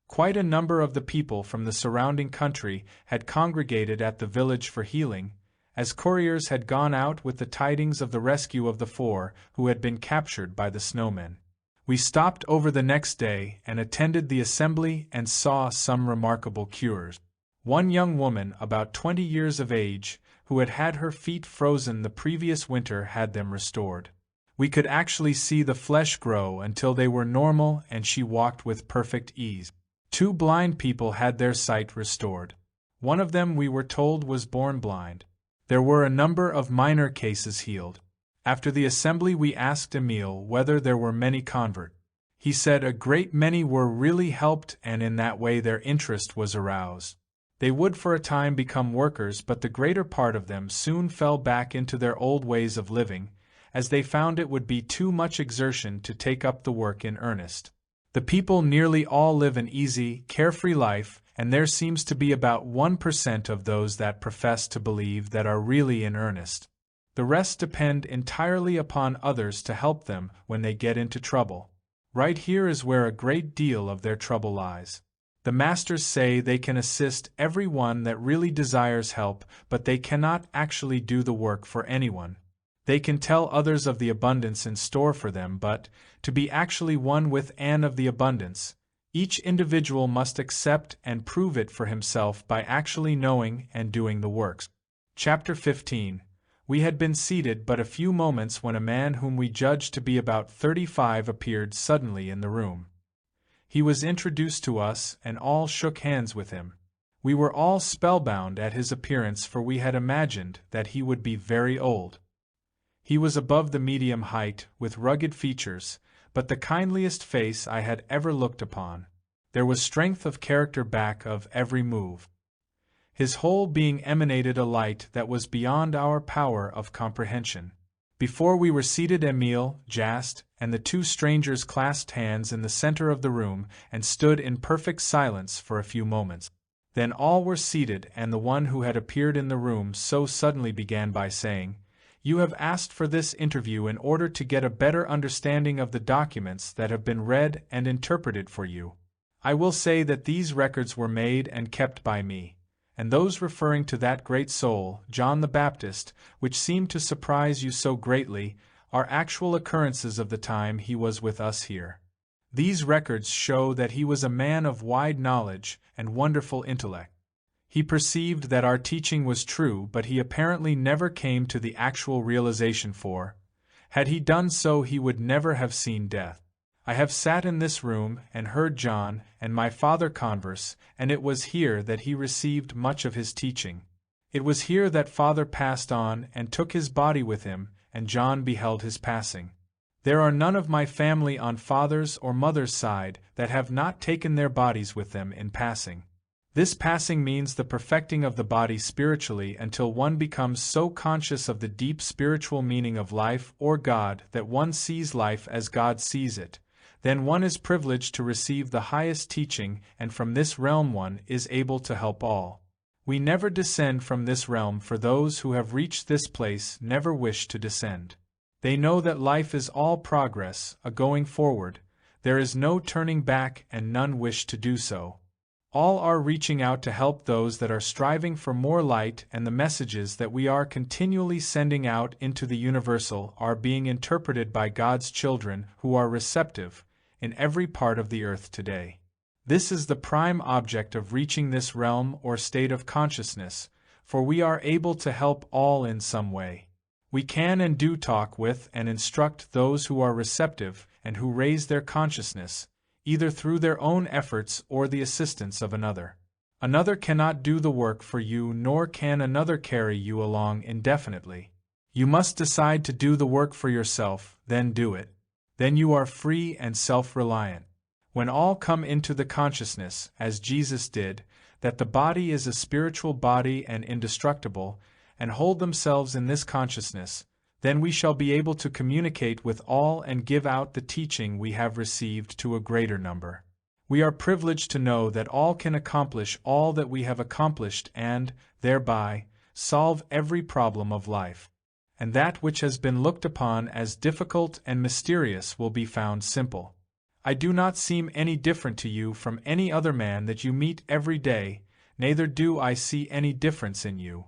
Quite a number of the people from the surrounding country had congregated at the village for healing, as couriers had gone out with the tidings of the rescue of the 4 who had been captured by the snowmen. We stopped over the next day and attended the assembly and saw some remarkable cures. One young woman, about 20 years of age, who had had her feet frozen the previous winter, had them restored. We could actually see the flesh grow until they were normal, and she walked with perfect ease. 2 blind people had their sight restored. One of them, we were told, was born blind. There were a number of minor cases healed. After the assembly we asked Emile whether there were many converts. He said a great many were really helped, and in that way their interest was aroused. They would for a time become workers, but the greater part of them soon fell back into their old ways of living, as they found it would be too much exertion to take up the work in earnest. The people nearly all live an easy, carefree life, and there seems to be about 1% of those that profess to believe that are really in earnest. The rest depend entirely upon others to help them when they get into trouble. Right here is where a great deal of their trouble lies. The masters say they can assist every one that really desires help, but they cannot actually do the work for anyone. They can tell others of the abundance in store for them, but, to be actually one with an of the abundance, each individual must accept and prove it for himself by actually knowing and doing the works. Chapter 15. We had been seated but a few moments when a man whom we judged to be about 35 appeared suddenly in the room. He was introduced to us, and all shook hands with him. We were all spellbound at his appearance, for we had imagined that he would be very old. He was above the medium height, with rugged features, but the kindliest face I had ever looked upon. There was strength of character back of every move. His whole being emanated a light that was beyond our power of comprehension. Before we were seated, Emile, Jast, and the 2 strangers clasped hands in the center of the room and stood in perfect silence for a few moments. Then all were seated, and the one who had appeared in the room so suddenly began by saying, "You have asked for this interview in order to get a better understanding of the documents that have been read and interpreted for you. I will say that these records were made and kept by me, and those referring to that great soul, John the Baptist, which seemed to surprise you so greatly, are actual occurrences of the time he was with us here. These records show that he was a man of wide knowledge and wonderful intellect. He perceived that our teaching was true, but he apparently never came to the actual realization, for, had he done so, he would never have seen death. I have sat in this room and heard John and my father converse, and it was here that he received much of his teaching. It was here that father passed on and took his body with him, and John beheld his passing. There are none of my family on father's or mother's side that have not taken their bodies with them in passing. This passing means the perfecting of the body spiritually until one becomes so conscious of the deep spiritual meaning of life or God that one sees life as God sees it. Then one is privileged to receive the highest teaching, and from this realm one is able to help all. We never descend from this realm, for those who have reached this place never wish to descend. They know that life is all progress, a going forward. There is no turning back, and none wish to do so. All are reaching out to help those that are striving for more light, and the messages that we are continually sending out into the universal are being interpreted by God's children who are receptive in every part of the earth today. This is the prime object of reaching this realm or state of consciousness, for we are able to help all in some way. We can and do talk with and instruct those who are receptive and who raise their consciousness, either through their own efforts or the assistance of another. Another cannot do the work for you, nor can another carry you along indefinitely. You must decide to do the work for yourself, then do it. Then you are free and self-reliant. When all come into the consciousness, as Jesus did, that the body is a spiritual body and indestructible, and hold themselves in this consciousness, then we shall be able to communicate with all and give out the teaching we have received to a greater number. We are privileged to know that all can accomplish all that we have accomplished and, thereby, solve every problem of life. And that which has been looked upon as difficult and mysterious will be found simple. I do not seem any different to you from any other man that you meet every day, neither do I see any difference in you.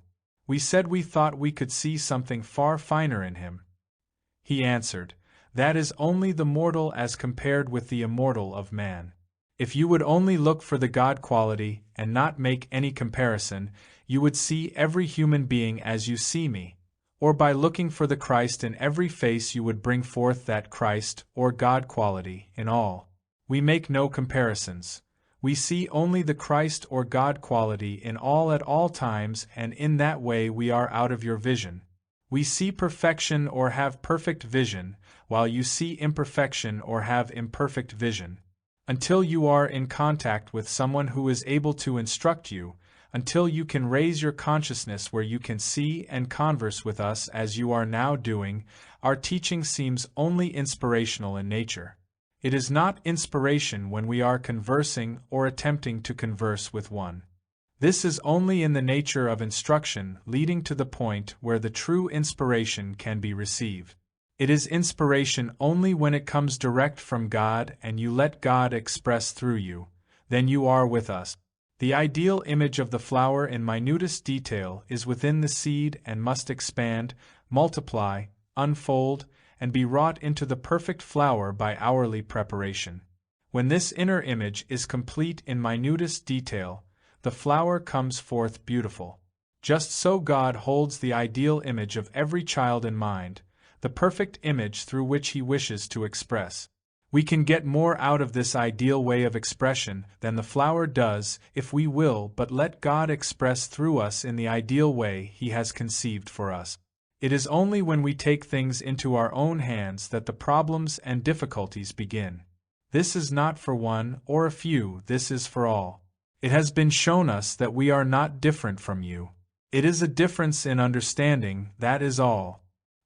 We said we thought we could see something far finer in him. He answered, that is only the mortal as compared with the immortal of man. If you would only look for the God quality and not make any comparison, you would see every human being as you see me. Or by looking for the Christ in every face you would bring forth that Christ or God quality in all. We make no comparisons. We see only the Christ or God quality in all at all times, and in that way we are out of your vision. We see perfection or have perfect vision, while you see imperfection or have imperfect vision. Until you are in contact with someone who is able to instruct you, until you can raise your consciousness where you can see and converse with us as you are now doing, our teaching seems only inspirational in nature. It is not inspiration when we are conversing or attempting to converse with one. This is only in the nature of instruction leading to the point where the true inspiration can be received. It is inspiration only when it comes direct from God and you let God express through you, then you are with us. The ideal image of the flower in minutest detail is within the seed and must expand, multiply, unfold, and be wrought into the perfect flower by hourly preparation. When this inner image is complete in minutest detail, the flower comes forth beautiful. Just so God holds the ideal image of every child in mind, the perfect image through which He wishes to express. We can get more out of this ideal way of expression than the flower does if we will but let God express through us in the ideal way He has conceived for us. It is only when we take things into our own hands that the problems and difficulties begin. This is not for one or a few, this is for all. It has been shown us that we are not different from you. It is a difference in understanding, that is all.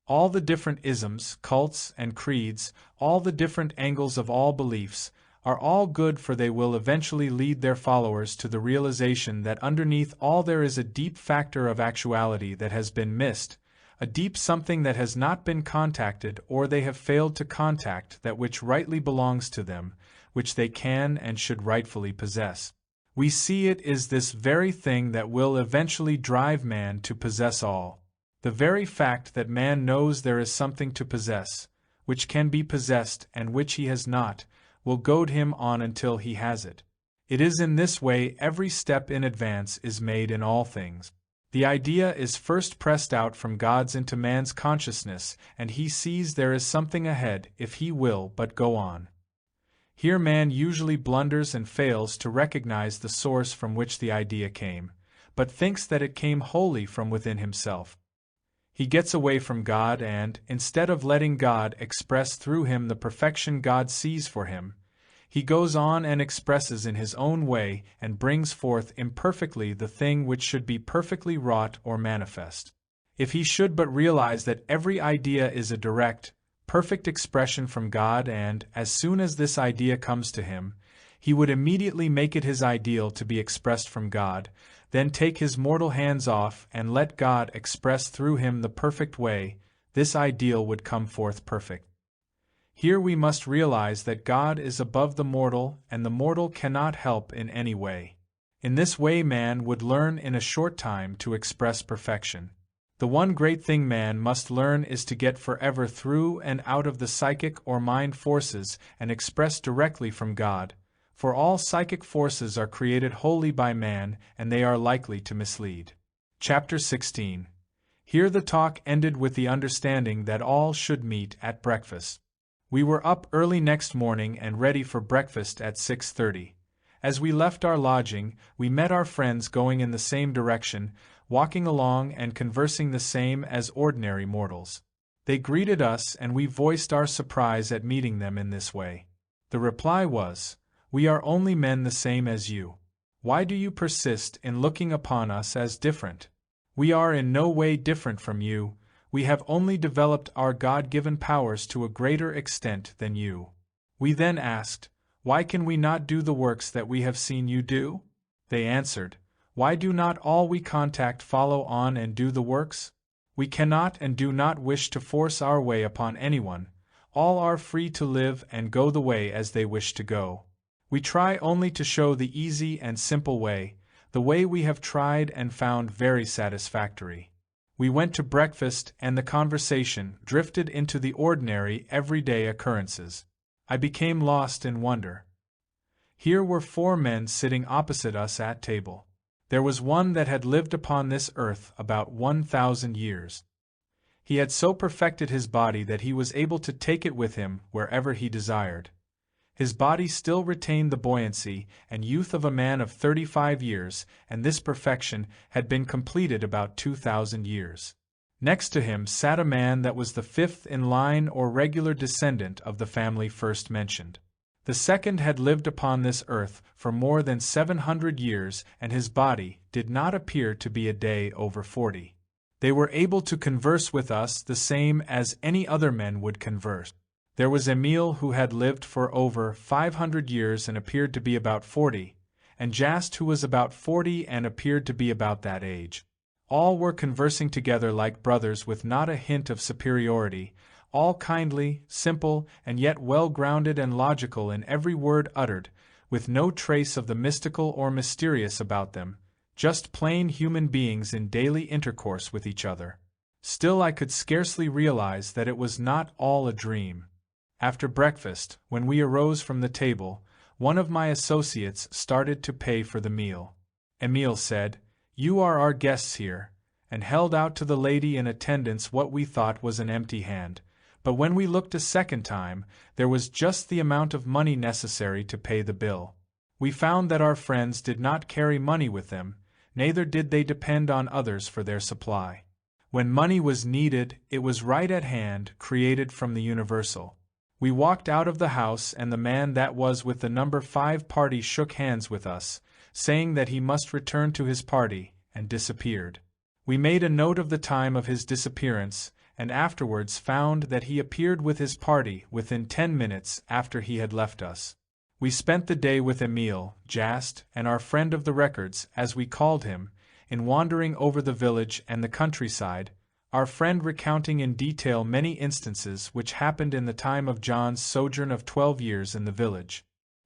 All the different isms, cults, and creeds, all the different angles of all beliefs, are all good, for they will eventually lead their followers to the realization that underneath all there is a deep factor of actuality that has been missed, a deep something that has not been contacted or they have failed to contact, that which rightly belongs to them, which they can and should rightfully possess. We see it is this very thing that will eventually drive man to possess all. The very fact that man knows there is something to possess, which can be possessed and which he has not, will goad him on until he has it. It is in this way every step in advance is made in all things. The idea is first pressed out from God's into man's consciousness, and he sees there is something ahead if he will but go on. Here man usually blunders and fails to recognize the source from which the idea came, but thinks that it came wholly from within himself. He gets away from God and, instead of letting God express through him the perfection God sees for him, he goes on and expresses in his own way and brings forth imperfectly the thing which should be perfectly wrought or manifest. If he should but realize that every idea is a direct, perfect expression from God, and, as soon as this idea comes to him, he would immediately make it his ideal to be expressed from God, then take his mortal hands off and let God express through him the perfect way, this ideal would come forth perfect. Here we must realize that God is above the mortal, and the mortal cannot help in any way. In this way man would learn in a short time to express perfection. The one great thing man must learn is to get forever through and out of the psychic or mind forces and express directly from God, for all psychic forces are created wholly by man, and they are likely to mislead. Chapter 16. Here the talk ended with the understanding that all should meet at breakfast. We were up early next morning and ready for breakfast at 6:30. As we left our lodging, we met our friends going in the same direction, walking along and conversing the same as ordinary mortals. They greeted us, and we voiced our surprise at meeting them in this way. The reply was, "We are only men the same as you. Why do you persist in looking upon us as different? We are in no way different from you, we have only developed our God-given powers to a greater extent than you. We then asked, why can we not do the works that we have seen you do? They answered, why do not all we contact follow on and do the works? We cannot and do not wish to force our way upon anyone, all are free to live and go the way as they wish to go. We try only to show the easy and simple way, the way we have tried and found very satisfactory. We went to breakfast and the conversation drifted into the ordinary everyday occurrences. I became lost in wonder. Here were 4 men sitting opposite us at table. There was one that had lived upon this earth about 1,000 years. He had so perfected his body that he was able to take it with him wherever he desired. His body still retained the buoyancy and youth of a man of 35 years, and this perfection had been completed about 2,000 years. Next to him sat a man that was the 5th in line or regular descendant of the family first mentioned. The second had lived upon this earth for more than 700 years, and his body did not appear to be a day over 40. They were able to converse with us the same as any other men would converse. There was Emile, who had lived for over 500 years and appeared to be about 40, and Jast, who was about 40 and appeared to be about that age. All were conversing together like brothers with not a hint of superiority, all kindly, simple, and yet well-grounded and logical in every word uttered, with no trace of the mystical or mysterious about them, just plain human beings in daily intercourse with each other. Still I could scarcely realize that it was not all a dream. After breakfast, when we arose from the table, one of my associates started to pay for the meal. Emile said, "You are our guests here," and held out to the lady in attendance what we thought was an empty hand. But when we looked a second time, there was just the amount of money necessary to pay the bill. We found that our friends did not carry money with them, neither did they depend on others for their supply. When money was needed, it was right at hand, created from the universal. We walked out of the house, and the man that was with the number 5 party shook hands with us, saying that he must return to his party, and disappeared. We made a note of the time of his disappearance, and afterwards found that he appeared with his party within 10 minutes after he had left us. We spent the day with Emile, Jast, and our friend of the records, as we called him, in wandering over the village and the countryside, our friend recounting in detail many instances which happened in the time of John's sojourn of 12 years in the village.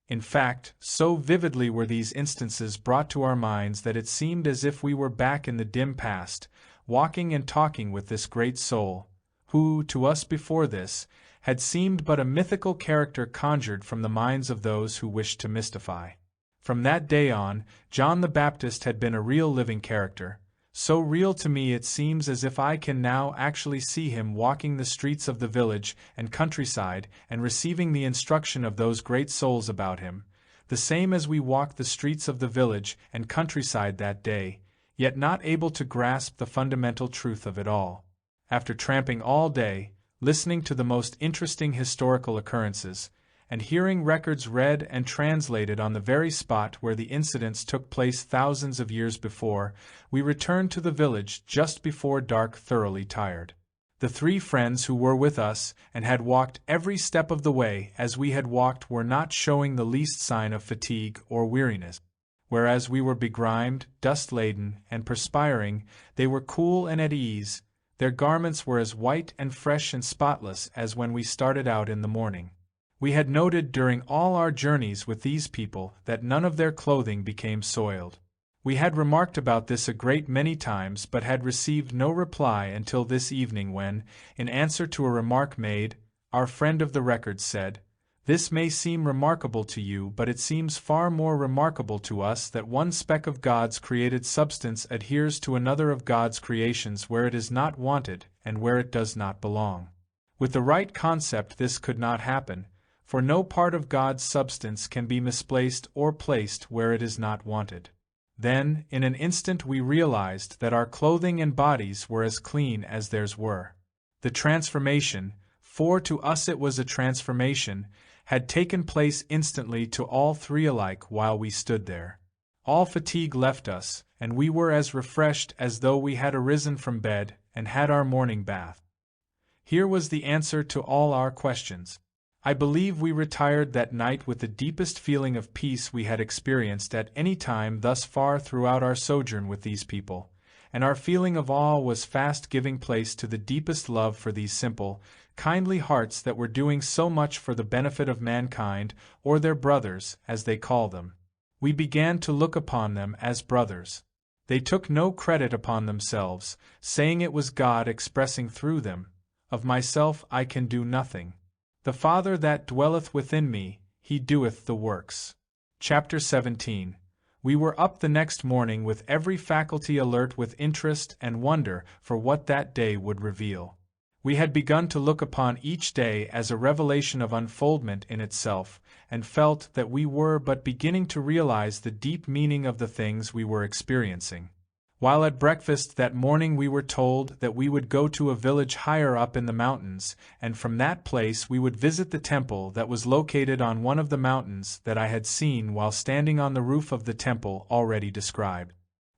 In fact, so vividly were these instances brought to our minds that it seemed as if we were back in the dim past, walking and talking with this great soul, who, to us before this, had seemed but a mythical character conjured from the minds of those who wished to mystify. From that day on, John the Baptist had been a real living character, so real to me it seems as if I can now actually see him walking the streets of the village and countryside and receiving the instruction of those great souls about him, the same as we walked the streets of the village and countryside that day, yet not able to grasp the fundamental truth of it all. After tramping all day, listening to the most interesting historical occurrences, and hearing records read and translated on the very spot where the incidents took place thousands of years before, we returned to the village just before dark, thoroughly tired. The 3 friends who were with us and had walked every step of the way as we had walked were not showing the least sign of fatigue or weariness. Whereas we were begrimed, dust-laden, and perspiring, they were cool and at ease. Their garments were as white and fresh and spotless as when we started out in the morning. We had noted during all our journeys with these people that none of their clothing became soiled. We had remarked about this a great many times but had received no reply until this evening when, in answer to a remark made, our friend of the records said, "This may seem remarkable to you, but it seems far more remarkable to us that one speck of God's created substance adheres to another of God's creations where it is not wanted and where it does not belong. With the right concept this could not happen, for no part of God's substance can be misplaced or placed where it is not wanted." Then, in an instant we realized that our clothing and bodies were as clean as theirs were. The transformation, for to us it was a transformation, had taken place instantly to all 3 alike while we stood there. All fatigue left us, and we were as refreshed as though we had arisen from bed and had our morning bath. Here was the answer to all our questions. I believe we retired that night with the deepest feeling of peace we had experienced at any time thus far throughout our sojourn with these people, and our feeling of awe was fast giving place to the deepest love for these simple, kindly hearts that were doing so much for the benefit of mankind, or their brothers, as they call them. We began to look upon them as brothers. They took no credit upon themselves, saying it was God expressing through them, "Of myself I can do nothing. The Father that dwelleth within me, he doeth the works." Chapter 17. We were up the next morning with every faculty alert with interest and wonder for what that day would reveal. We had begun to look upon each day as a revelation of unfoldment in itself, and felt that we were but beginning to realize the deep meaning of the things we were experiencing. While at breakfast that morning we were told that we would go to a village higher up in the mountains, and from that place we would visit the temple that was located on one of the mountains that I had seen while standing on the roof of the temple already described.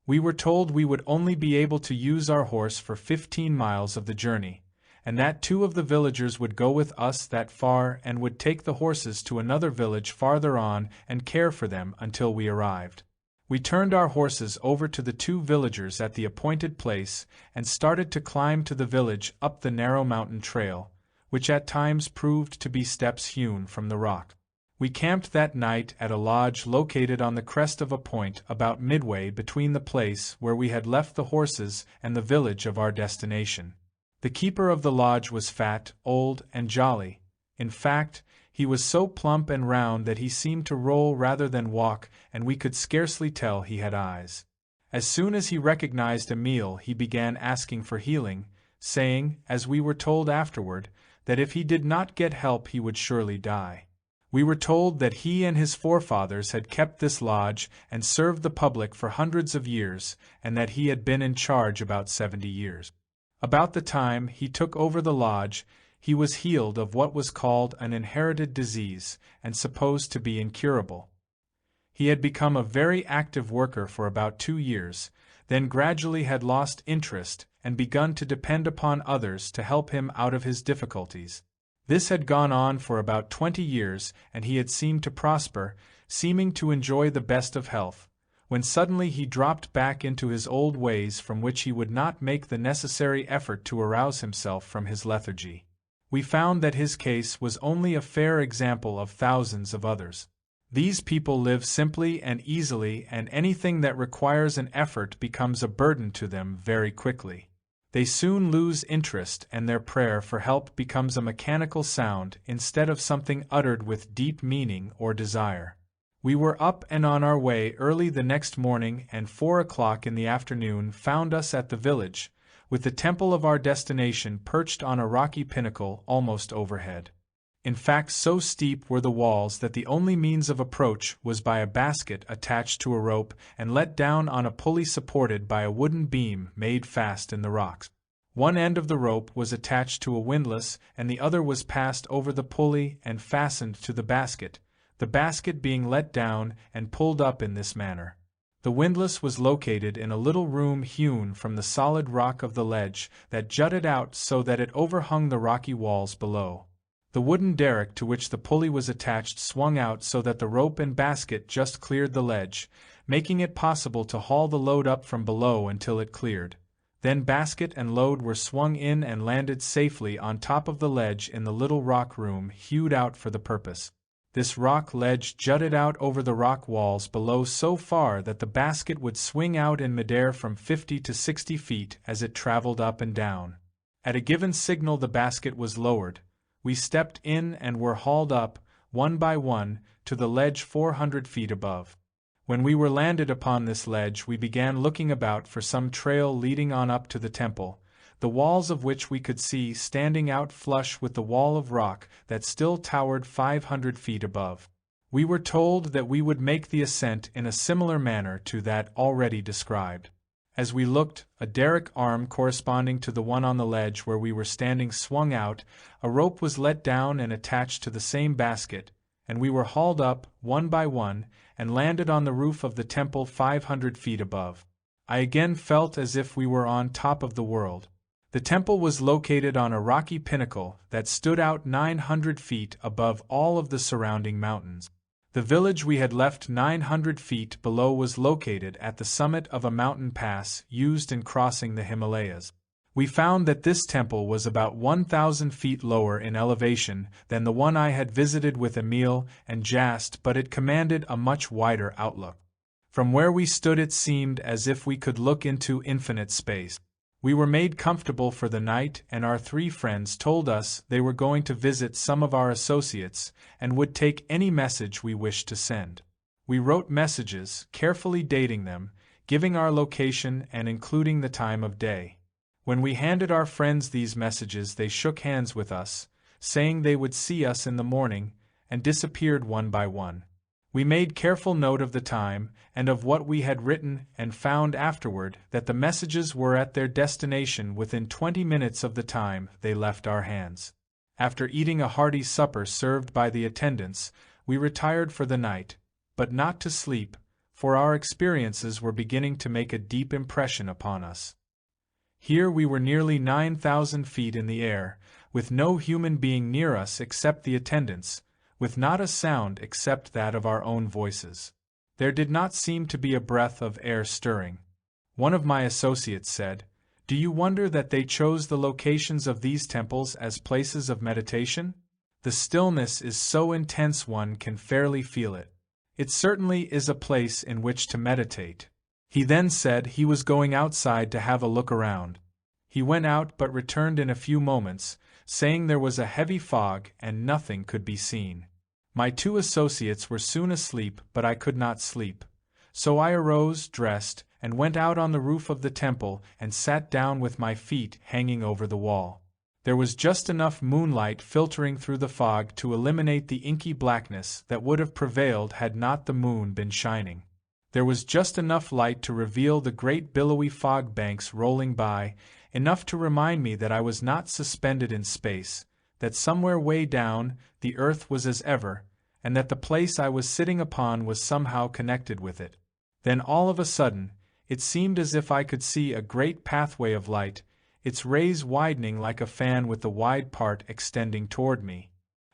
We were told we would only be able to use our horse for 15 miles of the journey, and that 2 of the villagers would go with us that far and would take the horses to another village farther on and care for them until we arrived. We turned our horses over to the 2 villagers at the appointed place and started to climb to the village up the narrow mountain trail, which at times proved to be steps hewn from the rock. We camped that night at a lodge located on the crest of a point about midway between the place where we had left the horses and the village of our destination. The keeper of the lodge was fat, old, and jolly. In fact, he was so plump and round that he seemed to roll rather than walk, and we could scarcely tell he had eyes. As soon as he recognized Emile, he began asking for healing, saying, as we were told afterward, that if he did not get help he would surely die. We were told that he and his forefathers had kept this lodge and served the public for hundreds of years, and that he had been in charge about 70 years. About the time he took over the lodge, he was healed of what was called an inherited disease, and supposed to be incurable. He had become a very active worker for about 2 years, then gradually had lost interest and begun to depend upon others to help him out of his difficulties. This had gone on for about 20 years, and he had seemed to prosper, seeming to enjoy the best of health, when suddenly he dropped back into his old ways from which he would not make the necessary effort to arouse himself from his lethargy. We found that his case was only a fair example of thousands of others. These people live simply and easily, and anything that requires an effort becomes a burden to them very quickly. They soon lose interest, and their prayer for help becomes a mechanical sound instead of something uttered with deep meaning or desire. We were up and on our way early the next morning, and 4 o'clock in the afternoon found us at the village, with the temple of our destination perched on a rocky pinnacle almost overhead. In fact, so steep were the walls that the only means of approach was by a basket attached to a rope and let down on a pulley supported by a wooden beam made fast in the rocks. One end of the rope was attached to a windlass, and the other was passed over the pulley and fastened to the basket being let down and pulled up in this manner. The windlass was located in a little room hewn from the solid rock of the ledge that jutted out so that it overhung the rocky walls below. The wooden derrick to which the pulley was attached swung out so that the rope and basket just cleared the ledge, making it possible to haul the load up from below until it cleared. Then basket and load were swung in and landed safely on top of the ledge in the little rock room hewed out for the purpose. This rock ledge jutted out over the rock walls below so far that the basket would swing out in midair from 50 to 60 feet as it traveled up and down. At a given signal the basket was lowered. We stepped in and were hauled up, one by one, to the ledge 400 feet above. When we were landed upon this ledge we began looking about for some trail leading on up to the temple, the walls of which we could see standing out flush with the wall of rock that still towered 500 feet above. We were told that we would make the ascent in a similar manner to that already described. As we looked, a derrick arm corresponding to the one on the ledge where we were standing swung out, a rope was let down and attached to the same basket, and we were hauled up, one by one, and landed on the roof of the temple 500 feet above. I again felt as if we were on top of the world. The temple was located on a rocky pinnacle that stood out 900 feet above all of the surrounding mountains. The village we had left 900 feet below was located at the summit of a mountain pass used in crossing the Himalayas. We found that this temple was about 1,000 feet lower in elevation than the one I had visited with Emile and Jast, but it commanded a much wider outlook. From where we stood it seemed as if we could look into infinite space. We were made comfortable for the night, and our 3 friends told us they were going to visit some of our associates and would take any message we wished to send. We wrote messages, carefully dating them, giving our location and including the time of day. When we handed our friends these messages, they shook hands with us, saying they would see us in the morning, and disappeared one by one. We made careful note of the time and of what we had written and found afterward that the messages were at their destination within 20 minutes of the time they left our hands. After eating a hearty supper served by the attendants, we retired for the night, but not to sleep, for our experiences were beginning to make a deep impression upon us. Here we were nearly 9,000 feet in the air, with no human being near us except the attendants, with not a sound except that of our own voices. There did not seem to be a breath of air stirring. One of my associates said, "Do you wonder that they chose the locations of these temples as places of meditation? The stillness is so intense one can fairly feel it. It certainly is a place in which to meditate." He then said he was going outside to have a look around. He went out but returned in a few moments, saying there was a heavy fog and nothing could be seen. My 2 associates were soon asleep, but I could not sleep. So I arose, dressed, and went out on the roof of the temple and sat down with my feet hanging over the wall. There was just enough moonlight filtering through the fog to eliminate the inky blackness that would have prevailed had not the moon been shining. There was just enough light to reveal the great billowy fog banks rolling by, enough to remind me that I was not suspended in space, that somewhere way down the earth was as ever, and that the place I was sitting upon was somehow connected with it. Then all of a sudden, it seemed as if I could see a great pathway of light, its rays widening like a fan with the wide part extending toward me.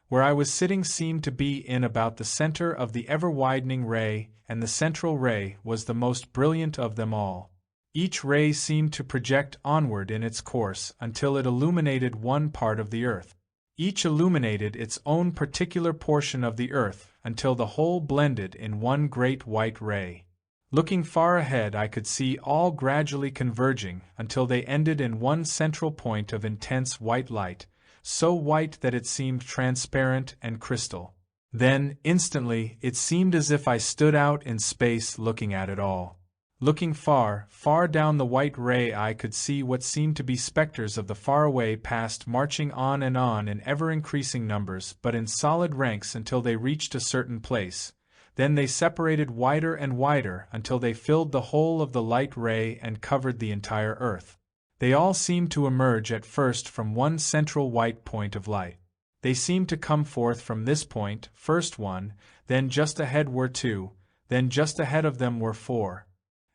Where I was sitting seemed to be in about the center of the ever-widening ray, and the central ray was the most brilliant of them all. Each ray seemed to project onward in its course until it illuminated one part of the earth. Each illuminated its own particular portion of the earth until the whole blended in one great white ray. Looking far ahead, I could see all gradually converging until they ended in one central point of intense white light, so white that it seemed transparent and crystal. Then, instantly, it seemed as if I stood out in space looking at it all. Looking far, far down the white ray, I could see what seemed to be specters of the faraway past marching on in ever-increasing numbers but in solid ranks until they reached a certain place. Then they separated wider and wider until they filled the whole of the light ray and covered the entire earth. They all seemed to emerge at first from one central white point of light. They seemed to come forth from this point, first one, then just ahead were 2, then just ahead of them were 4.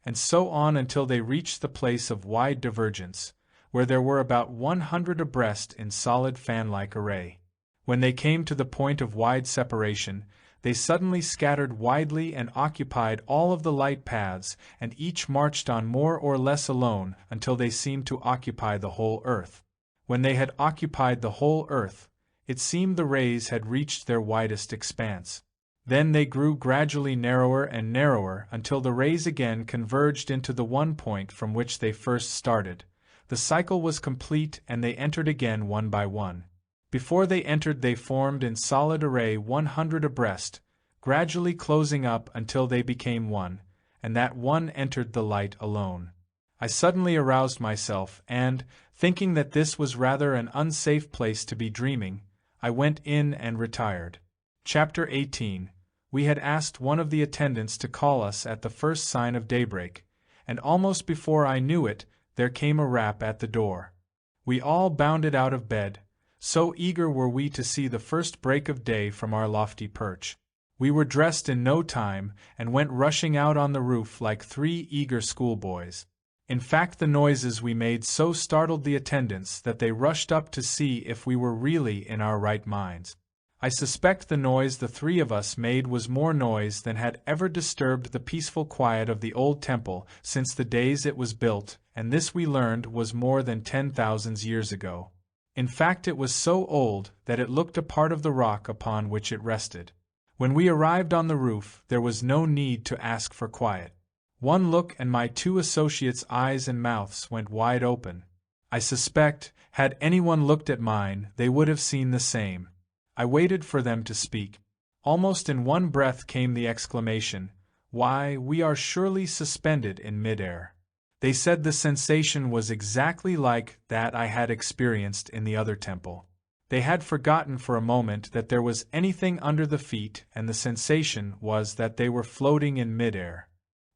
And so on until they reached the place of wide divergence, where there were about 100 abreast in solid fan-like array. When they came to the point of wide separation, they suddenly scattered widely and occupied all of the light paths, and each marched on more or less alone until they seemed to occupy the whole earth. When they had occupied the whole earth, it seemed the rays had reached their widest expanse. Then they grew gradually narrower and narrower until the rays again converged into the one point from which they first started. The cycle was complete and they entered again one by one. Before they entered they formed in solid array 100 abreast, gradually closing up until they became one, and that one entered the light alone. I suddenly aroused myself and, thinking that this was rather an unsafe place to be dreaming, I went in and retired. Chapter 18. We had asked one of the attendants to call us at the first sign of daybreak, and almost before I knew it, there came a rap at the door. We all bounded out of bed, So eager were we to see the first break of day from our lofty perch. We were dressed in no time, and went rushing out on the roof like 3 eager schoolboys. In fact, the noises we made so startled the attendants that they rushed up to see if we were really in our right minds. I suspect the noise the 3 of us made was more noise than had ever disturbed the peaceful quiet of the old temple since the days it was built, and this we learned was more than 10,000 years ago. In fact, it was so old that it looked a part of the rock upon which it rested. When we arrived on the roof, there was no need to ask for quiet. One look and my 2 associates' eyes and mouths went wide open. I suspect, had anyone looked at mine, they would have seen the same. I waited for them to speak. Almost in one breath came the exclamation, "Why, we are surely suspended in mid-air." They said the sensation was exactly like that I had experienced in the other temple. They had forgotten for a moment that there was anything under the feet, and the sensation was that they were floating in mid-air.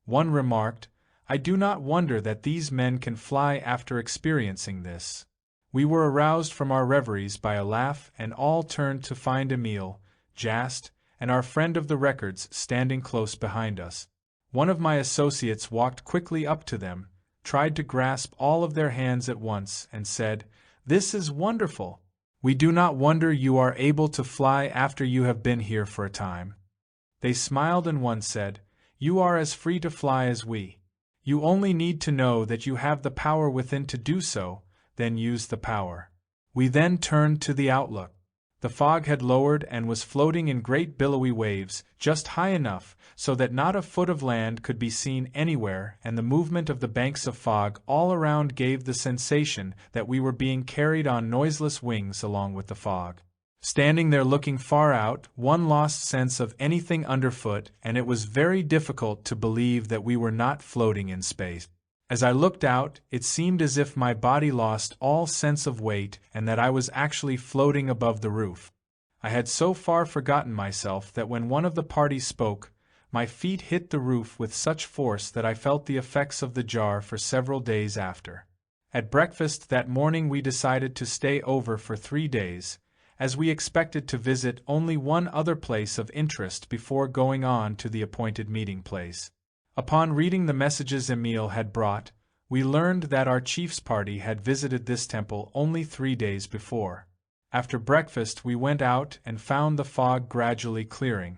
One remarked, "I do not wonder that these men can fly after experiencing this." We were aroused from our reveries by a laugh, and all turned to find Emile, Jast, and our friend of the records standing close behind us. One of my associates walked quickly up to them, tried to grasp all of their hands at once, and said, "This is wonderful! We do not wonder you are able to fly after you have been here for a time." They smiled, and one said, "You are as free to fly as we. You only need to know that you have the power within to do so, then use the power." We then turned to the outlook. The fog had lowered and was floating in great billowy waves, just high enough so that not a foot of land could be seen anywhere, and the movement of the banks of fog all around gave the sensation that we were being carried on noiseless wings along with the fog. Standing there looking far out, one lost sense of anything underfoot, and it was very difficult to believe that we were not floating in space. As I looked out, it seemed as if my body lost all sense of weight and that I was actually floating above the roof. I had so far forgotten myself that when one of the party spoke, my feet hit the roof with such force that I felt the effects of the jar for several days after. At breakfast that morning we decided to stay over for 3 days, as we expected to visit only one other place of interest before going on to the appointed meeting place. Upon reading the messages Emile had brought, we learned that our chief's party had visited this temple only 3 days before. After breakfast we went out and found the fog gradually clearing.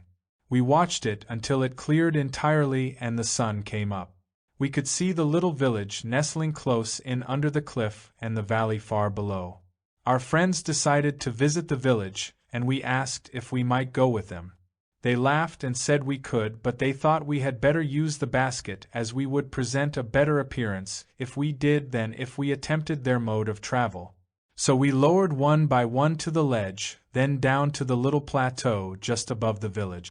We watched it until it cleared entirely and the sun came up. We could see the little village nestling close in under the cliff and the valley far below. Our friends decided to visit the village, and we asked if we might go with them. They laughed and said we could, but they thought we had better use the basket, as we would present a better appearance if we did than if we attempted their mode of travel. So we lowered one by one to the ledge, then down to the little plateau just above the village.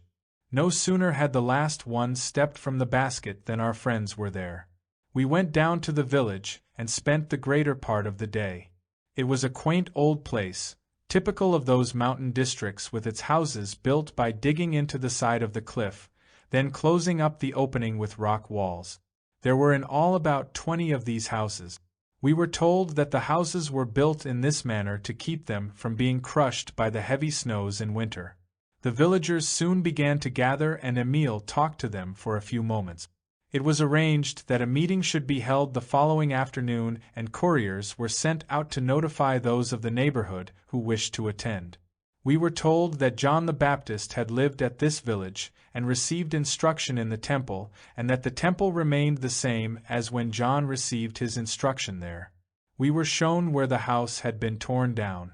No sooner had the last one stepped from the basket than our friends were there. We went down to the village, and spent the greater part of the day. It was a quaint old place, typical of those mountain districts, with its houses built by digging into the side of the cliff, then closing up the opening with rock walls. There were in all about 20 of these houses. We were told that the houses were built in this manner to keep them from being crushed by the heavy snows in winter. The villagers soon began to gather, and Emile talked to them for a few moments. It was arranged that a meeting should be held the following afternoon, and couriers were sent out to notify those of the neighborhood who wished to attend. We were told that John the Baptist had lived at this village and received instruction in the temple, and that the temple remained the same as when John received his instruction there. We were shown where the house had been torn down.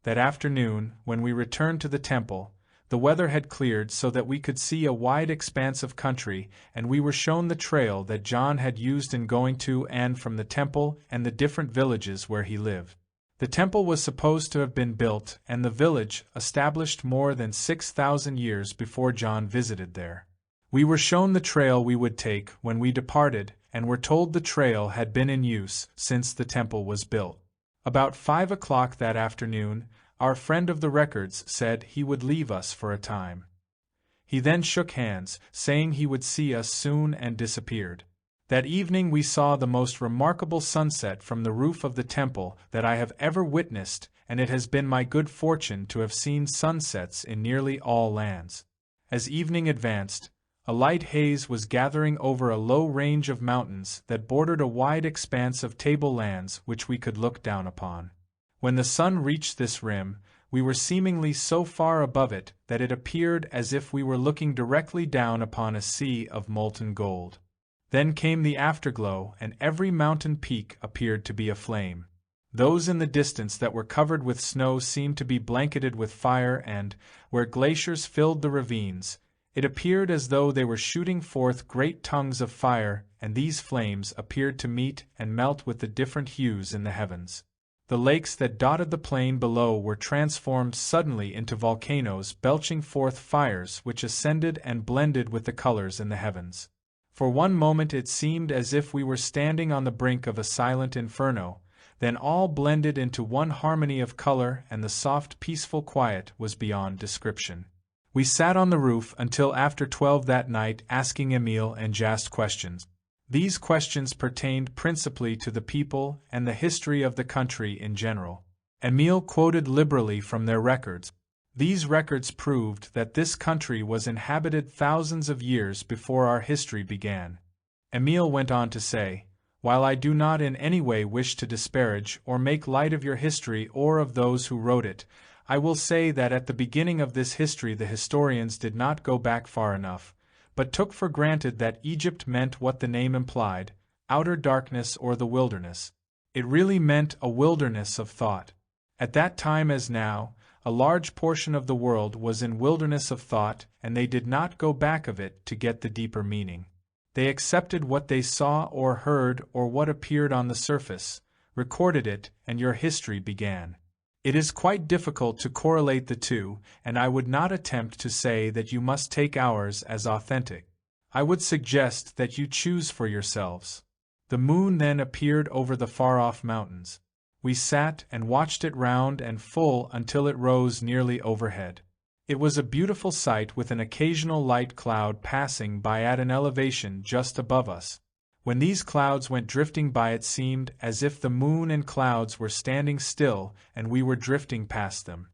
That afternoon, when we returned to the temple, the weather had cleared so that we could see a wide expanse of country, and we were shown the trail that John had used in going to and from the temple and the different villages where he lived. The temple was supposed to have been built and the village established more than 6,000 years before John visited there. We were shown the trail we would take when we departed, and were told the trail had been in use since the temple was built. About 5 o'clock that afternoon, our friend of the records said he would leave us for a time. He then shook hands, saying he would see us soon, and disappeared. That evening we saw the most remarkable sunset from the roof of the temple that I have ever witnessed, and it has been my good fortune to have seen sunsets in nearly all lands. As evening advanced, a light haze was gathering over a low range of mountains that bordered a wide expanse of tablelands which we could look down upon. When the sun reached this rim, we were seemingly so far above it that it appeared as if we were looking directly down upon a sea of molten gold. Then came the afterglow, and every mountain peak appeared to be aflame. Those in the distance that were covered with snow seemed to be blanketed with fire, and, where glaciers filled the ravines, it appeared as though they were shooting forth great tongues of fire, and these flames appeared to meet and melt with the different hues in the heavens. The lakes that dotted the plain below were transformed suddenly into volcanoes belching forth fires which ascended and blended with the colors in the heavens. For one moment it seemed as if we were standing on the brink of a silent inferno, then all blended into one harmony of color, and the soft peaceful quiet was beyond description. We sat on the roof until after 12 that night, asking Emile and Jast questions. These questions pertained principally to the people and the history of the country in general. Emile quoted liberally from their records. These records proved that this country was inhabited thousands of years before our history began. Emile went on to say, "While I do not in any way wish to disparage or make light of your history or of those who wrote it, I will say that at the beginning of this history the historians did not go back far enough, but took for granted that Egypt meant what the name implied, outer darkness or the wilderness. It really meant a wilderness of thought. At that time as now, a large portion of the world was in wilderness of thought, and they did not go back of it to get the deeper meaning. They accepted what they saw or heard or what appeared on the surface, recorded it, and your history began. It is quite difficult to correlate the two, and I would not attempt to say that you must take ours as authentic. I would suggest that you choose for yourselves." The moon then appeared over the far-off mountains. We sat and watched it round and full until it rose nearly overhead. It was a beautiful sight, with an occasional light cloud passing by at an elevation just above us. When these clouds went drifting by, it seemed as if the moon and clouds were standing still and we were drifting past them.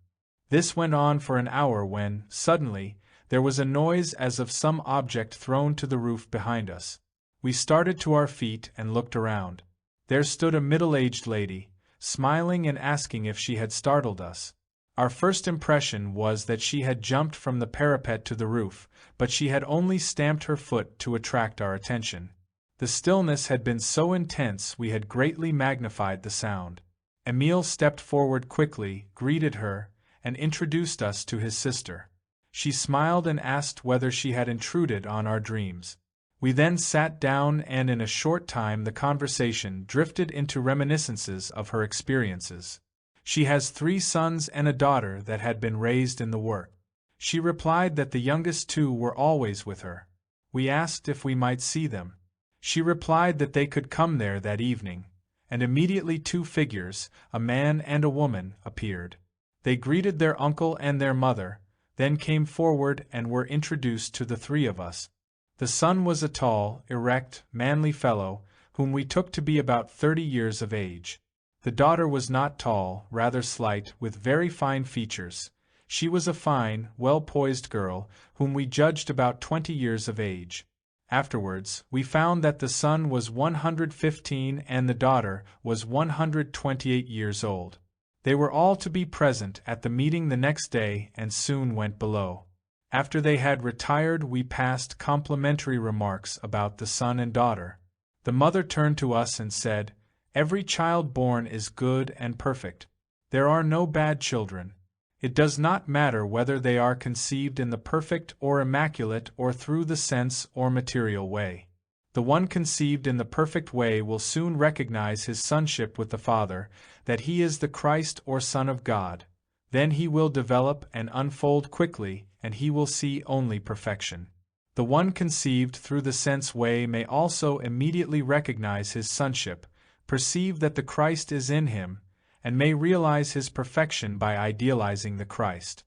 This went on for an hour when, suddenly, there was a noise as of some object thrown to the roof behind us. We started to our feet and looked around. There stood a middle-aged lady, smiling and asking if she had startled us. Our first impression was that she had jumped from the parapet to the roof, but she had only stamped her foot to attract our attention. The stillness had been so intense we had greatly magnified the sound. Emile stepped forward quickly, greeted her, and introduced us to his sister. She smiled and asked whether she had intruded on our dreams. We then sat down, and in a short time the conversation drifted into reminiscences of her experiences. She has 3 sons and a daughter that had been raised in the work. She replied that the youngest 2 were always with her. We asked if we might see them. She replied that they could come there that evening, and immediately 2 figures, a man and a woman, appeared. They greeted their uncle and their mother, then came forward and were introduced to the 3 of us. The son was a tall, erect, manly fellow, whom we took to be about 30 years of age. The daughter was not tall, rather slight, with very fine features. She was a fine, well-poised girl, whom we judged about 20 years of age. Afterwards, we found that the son was 115 and the daughter was 128 years old. They were all to be present at the meeting the next day and soon went below. After they had retired, we passed complimentary remarks about the son and daughter. The mother turned to us and said, "Every child born is good and perfect. There are no bad children. It does not matter whether they are conceived in the perfect or immaculate or through the sense or material way. The one conceived in the perfect way will soon recognize his sonship with the Father, that he is the Christ or Son of God. Then he will develop and unfold quickly, and he will see only perfection. The one conceived through the sense way may also immediately recognize his sonship, perceive that the Christ is in him, and may realize his perfection by idealizing the Christ.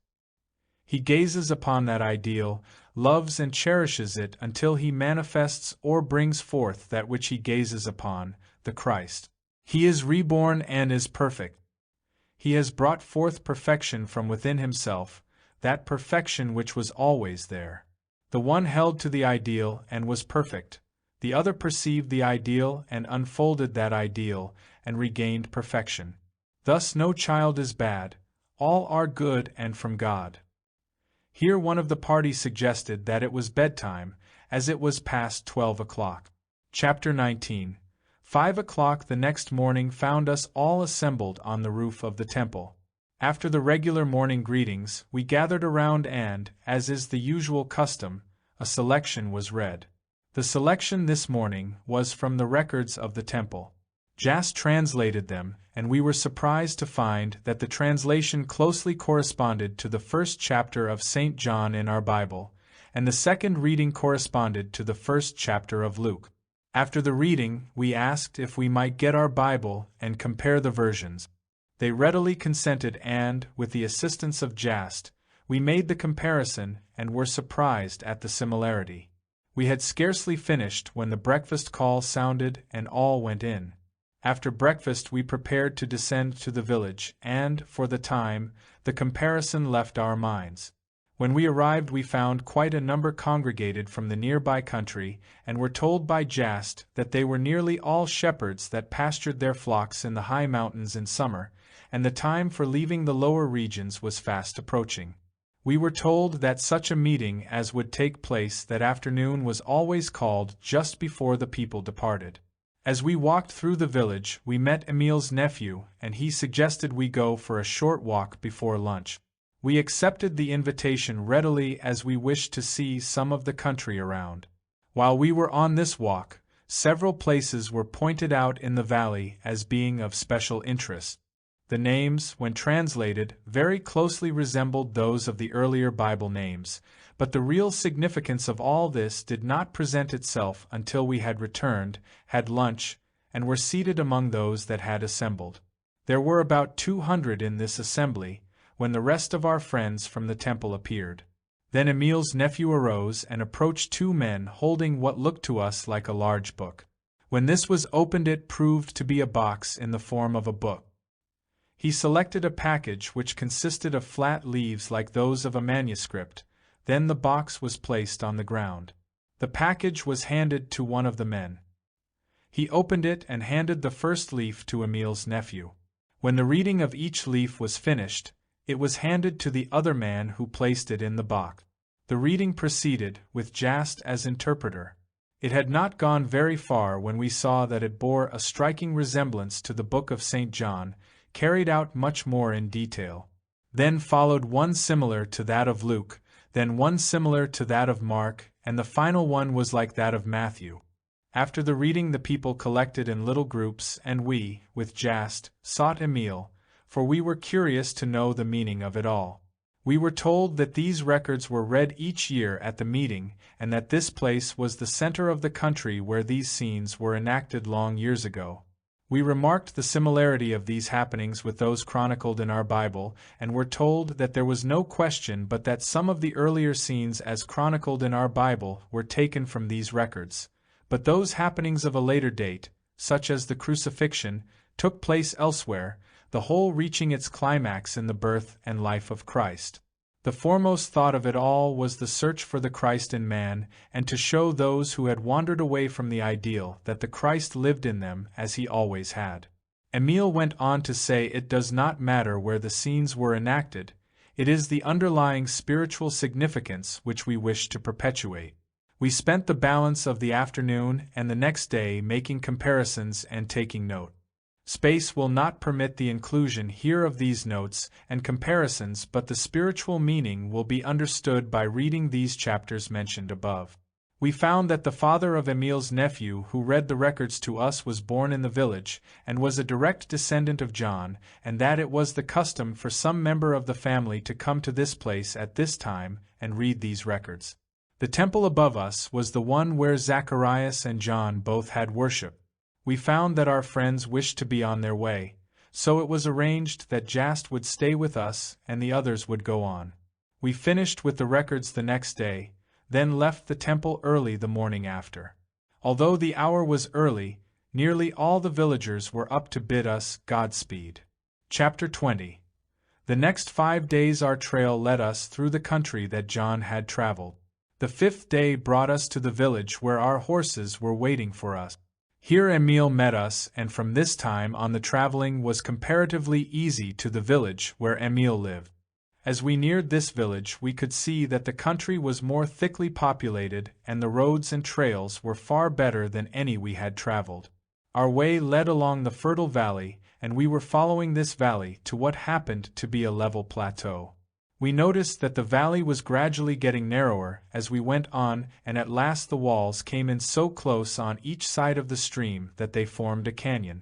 He gazes upon that ideal, loves and cherishes it until he manifests or brings forth that which he gazes upon, the Christ. He is reborn and is perfect. He has brought forth perfection from within himself, that perfection which was always there. The one held to the ideal and was perfect, the other perceived the ideal and unfolded that ideal and regained perfection. Thus no child is bad, all are good and from God. Here one of the party suggested that it was bedtime, as it was past 12 o'clock. Chapter 19. 5 o'clock the next morning found us all assembled on the roof of the temple. After the regular morning greetings, we gathered around and, as is the usual custom, a selection was read. The selection this morning was from the records of the temple. Jas translated them, and we were surprised to find that the translation closely corresponded to the first chapter of St. John in our Bible, and the second reading corresponded to the first chapter of Luke. After the reading, we asked if we might get our Bible and compare the versions. They readily consented and, with the assistance of Jas, we made the comparison and were surprised at the similarity. We had scarcely finished when the breakfast call sounded and all went in. After breakfast we prepared to descend to the village, and, for the time, the comparison left our minds. When we arrived we found quite a number congregated from the nearby country, and were told by Jas that they were nearly all shepherds that pastured their flocks in the high mountains in summer, and the time for leaving the lower regions was fast approaching. We were told that such a meeting as would take place that afternoon was always called just before the people departed. As we walked through the village, we met Emile's nephew, and he suggested we go for a short walk before lunch. We accepted the invitation readily as we wished to see some of the country around. While we were on this walk, several places were pointed out in the valley as being of special interest. The names, when translated, very closely resembled those of the earlier Bible names, but the real significance of all this did not present itself until we had returned, had lunch, and were seated among those that had assembled. There were about 200 in this assembly, when the rest of our friends from the temple appeared. Then Emile's nephew arose and approached two men holding what looked to us like a large book. When this was opened it proved to be a box in the form of a book. He selected a package which consisted of flat leaves like those of a manuscript, then the box was placed on the ground. The package was handed to one of the men. He opened it and handed the first leaf to Emile's nephew. When the reading of each leaf was finished, it was handed to the other man who placed it in the box. The reading proceeded, with Jas as interpreter. It had not gone very far when we saw that it bore a striking resemblance to the book of St. John, carried out much more in detail. Then followed one similar to that of Luke, then one similar to that of Mark, and the final one was like that of Matthew. After the reading the people collected in little groups, and we, with Jas, sought Emile, for we were curious to know the meaning of it all. We were told that these records were read each year at the meeting, and that this place was the center of the country where these scenes were enacted long years ago. We remarked the similarity of these happenings with those chronicled in our Bible, and were told that there was no question but that some of the earlier scenes as chronicled in our Bible were taken from these records, but those happenings of a later date, such as the crucifixion, took place elsewhere, the whole reaching its climax in the birth and life of Christ. The foremost thought of it all was the search for the Christ in man, and to show those who had wandered away from the ideal that the Christ lived in them as he always had. Emile went on to say it does not matter where the scenes were enacted, it is the underlying spiritual significance which we wish to perpetuate. We spent the balance of the afternoon and the next day making comparisons and taking note. Space will not permit the inclusion here of these notes and comparisons, but the spiritual meaning will be understood by reading these chapters mentioned above. We found that the father of Emile's nephew who read the records to us was born in the village, and was a direct descendant of John, and that it was the custom for some member of the family to come to this place at this time and read these records. The temple above us was the one where Zacharias and John both had worship. We found that our friends wished to be on their way, so it was arranged that Jas would stay with us and the others would go on. We finished with the records the next day, then left the temple early the morning after. Although the hour was early, nearly all the villagers were up to bid us Godspeed. Chapter 20. The next 5 days our trail led us through the country that John had traveled. The 5th day brought us to the village where our horses were waiting for us. Here Emile met us, and from this time on the traveling was comparatively easy to the village where Emile lived. As we neared this village we could see that the country was more thickly populated and the roads and trails were far better than any we had traveled. Our way led along the fertile valley, and we were following this valley to what happened to be a level plateau. We noticed that the valley was gradually getting narrower as we went on, and at last the walls came in so close on each side of the stream that they formed a canyon.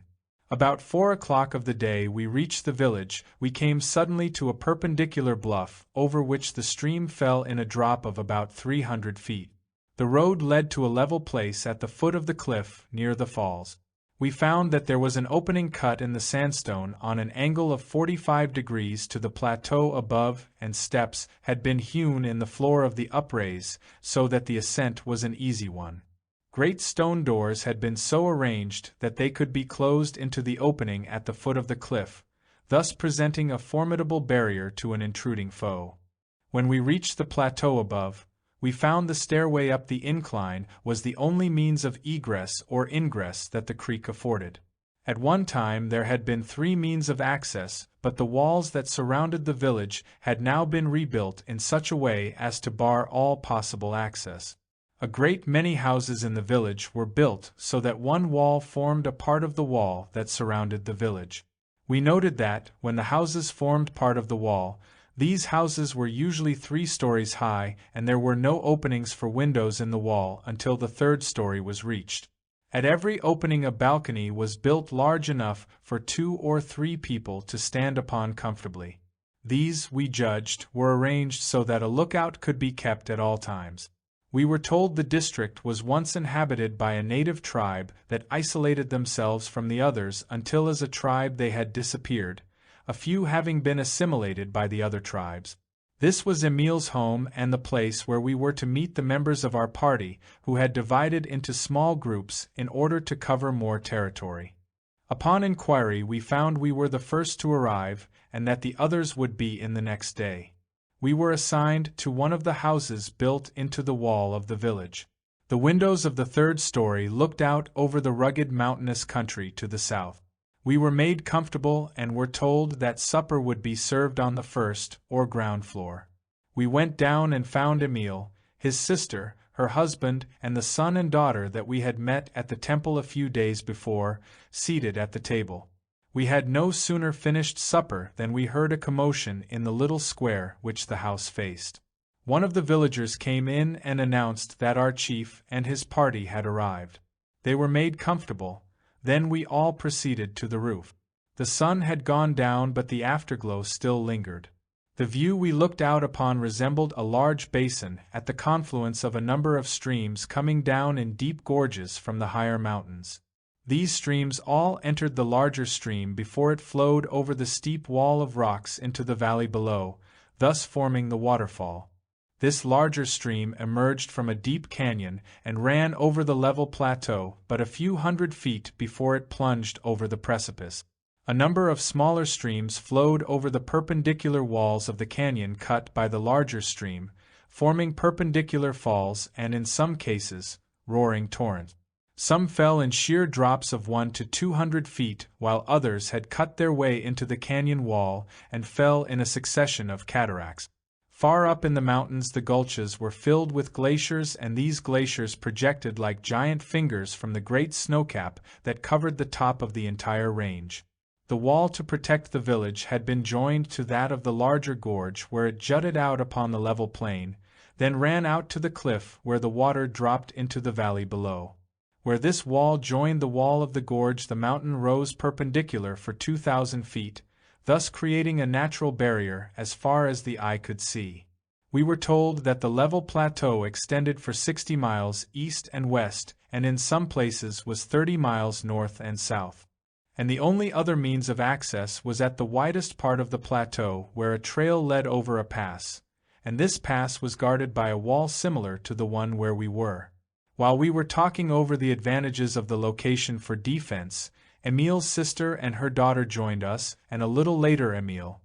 About 4 o'clock of the day we reached the village. We came suddenly to a perpendicular bluff, over which the stream fell in a drop of about 300 feet. The road led to a level place at the foot of the cliff, near the falls. We found that there was an opening cut in the sandstone on an angle of 45 degrees to the plateau above, and steps had been hewn in the floor of the upraise, so that the ascent was an easy one. Great stone doors had been so arranged that they could be closed into the opening at the foot of the cliff, thus presenting a formidable barrier to an intruding foe. When we reached the plateau above, we found the stairway up the incline was the only means of egress or ingress that the creek afforded. At one time there had been 3 means of access, but the walls that surrounded the village had now been rebuilt in such a way as to bar all possible access. A great many houses in the village were built so that one wall formed a part of the wall that surrounded the village. We noted that, when the houses formed part of the wall, these houses were usually 3 stories high, and there were no openings for windows in the wall until the 3rd story was reached. At every opening a balcony was built large enough for 2 or 3 people to stand upon comfortably. These, we judged, were arranged so that a lookout could be kept at all times. We were told the district was once inhabited by a native tribe that isolated themselves from the others until as a tribe they had disappeared, a few having been assimilated by the other tribes. This was Emile's home and the place where we were to meet the members of our party, who had divided into small groups in order to cover more territory. Upon inquiry we found we were the first to arrive, and that the others would be in the next day. We were assigned to one of the houses built into the wall of the village. The windows of the 3rd story looked out over the rugged mountainous country to the south. We were made comfortable and were told that supper would be served on the 1st or ground floor. We went down and found Emile, his sister, her husband, and the son and daughter that we had met at the temple a few days before, seated at the table. We had no sooner finished supper than we heard a commotion in the little square which the house faced. One of the villagers came in and announced that our chief and his party had arrived. They were made comfortable. Then we all proceeded to the roof. The sun had gone down, but the afterglow still lingered. The view we looked out upon resembled a large basin at the confluence of a number of streams coming down in deep gorges from the higher mountains. These streams all entered the larger stream before it flowed over the steep wall of rocks into the valley below, thus forming the waterfall. This larger stream emerged from a deep canyon and ran over the level plateau but a few hundred feet before it plunged over the precipice. A number of smaller streams flowed over the perpendicular walls of the canyon cut by the larger stream, forming perpendicular falls and, in some cases, roaring torrents. Some fell in sheer drops of 1 to 200 feet, while others had cut their way into the canyon wall and fell in a succession of cataracts. Far up in the mountains the gulches were filled with glaciers, and these glaciers projected like giant fingers from the great snowcap that covered the top of the entire range. The wall to protect the village had been joined to that of the larger gorge where it jutted out upon the level plain, then ran out to the cliff where the water dropped into the valley below. Where this wall joined the wall of the gorge the mountain rose perpendicular for 2,000 feet, thus creating a natural barrier as far as the eye could see. We were told that the level plateau extended for 60 miles east and west, and in some places was 30 miles north and south. And the only other means of access was at the widest part of the plateau, where a trail led over a pass, and this pass was guarded by a wall similar to the one where we were. While we were talking over the advantages of the location for defense, Emile's sister and her daughter joined us, and a little later Emile,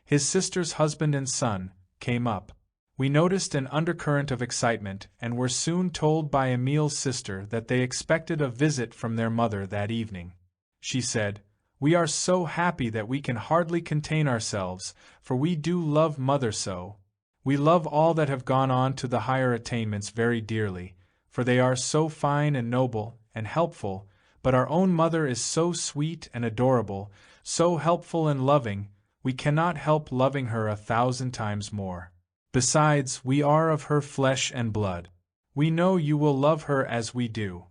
his sister's husband and son, came up. We noticed an undercurrent of excitement and were soon told by Emile's sister that they expected a visit from their mother that evening. She said, "We are so happy that we can hardly contain ourselves, for we do love Mother so. We love all that have gone on to the higher attainments very dearly, for they are so fine and noble and helpful, but our own Mother is so sweet and adorable, so helpful and loving, we cannot help loving her 1,000 times more. Besides, we are of her flesh and blood. We know you will love her as we do."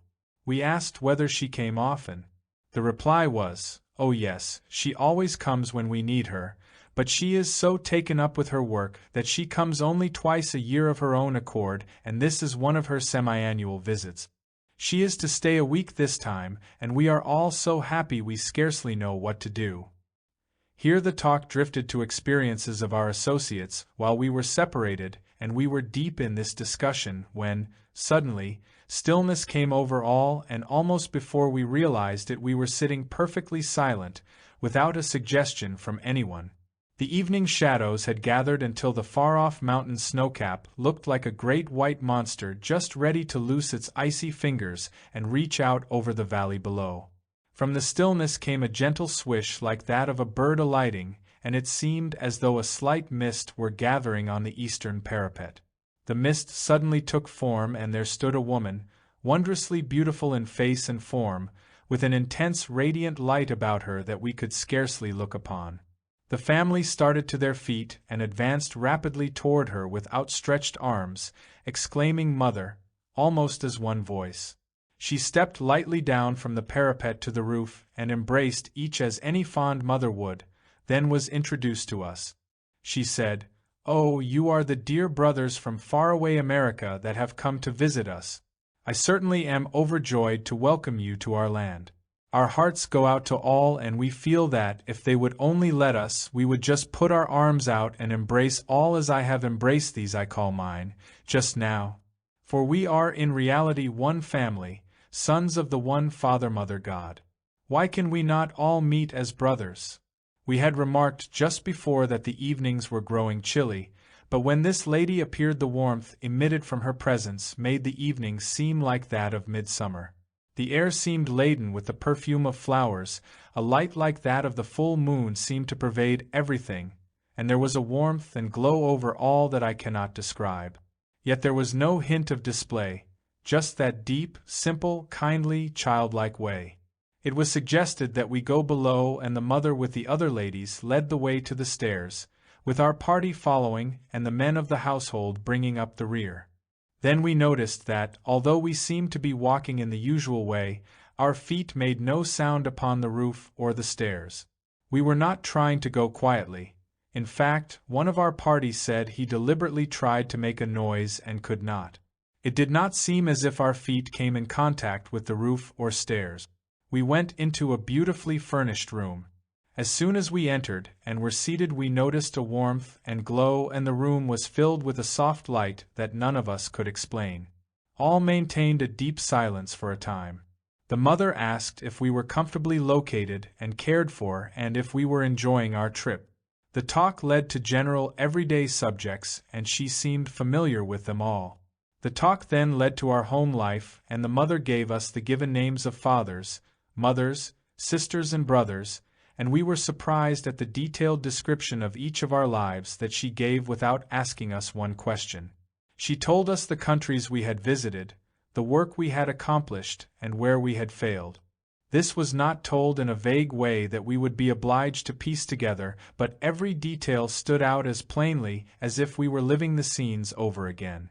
We asked whether she came often. The reply was, "Oh yes, she always comes when we need her, but she is so taken up with her work that she comes only twice a year of her own accord, and this is one of her semi-annual visits. She is to stay a week this time, and we are all so happy we scarcely know what to do." Here the talk drifted to experiences of our associates while we were separated, and we were deep in this discussion when, suddenly, stillness came over all, and almost before we realized it we were sitting perfectly silent, without a suggestion from anyone. The evening shadows had gathered until the far-off mountain snowcap looked like a great white monster just ready to loose its icy fingers and reach out over the valley below. From the stillness came a gentle swish like that of a bird alighting, and it seemed as though a slight mist were gathering on the eastern parapet. The mist suddenly took form, and there stood a woman, wondrously beautiful in face and form, with an intense radiant light about her that we could scarcely look upon. The family started to their feet and advanced rapidly toward her with outstretched arms, exclaiming "Mother," almost as one voice. She stepped lightly down from the parapet to the roof and embraced each as any fond mother would, then was introduced to us. She said, "Oh, you are the dear brothers from far-away America that have come to visit us. I certainly am overjoyed to welcome you to our land. Our hearts go out to all, and we feel that, if they would only let us, we would just put our arms out and embrace all as I have embraced these I call mine, just now. For we are in reality one family, sons of the one Father-Mother God. Why can we not all meet as brothers?" We had remarked just before that the evenings were growing chilly, but when this lady appeared the warmth emitted from her presence made the evenings seem like that of midsummer. The air seemed laden with the perfume of flowers, a light like that of the full moon seemed to pervade everything, and there was a warmth and glow over all that I cannot describe. Yet there was no hint of display, just that deep, simple, kindly, childlike way. It was suggested that we go below, and the mother with the other ladies led the way to the stairs, with our party following and the men of the household bringing up the rear. Then we noticed that, although we seemed to be walking in the usual way, our feet made no sound upon the roof or the stairs. We were not trying to go quietly. In fact, one of our party said he deliberately tried to make a noise and could not. It did not seem as if our feet came in contact with the roof or stairs. We went into a beautifully furnished room. As soon as we entered and were seated we noticed a warmth and glow, and the room was filled with a soft light that none of us could explain. All maintained a deep silence for a time. The mother asked if we were comfortably located and cared for and if we were enjoying our trip. The talk led to general everyday subjects, and she seemed familiar with them all. The talk then led to our home life, and the mother gave us the given names of fathers, mothers, sisters and brothers, and we were surprised at the detailed description of each of our lives that she gave without asking us one question. She told us the countries we had visited, the work we had accomplished, and where we had failed. This was not told in a vague way that we would be obliged to piece together, but every detail stood out as plainly as if we were living the scenes over again.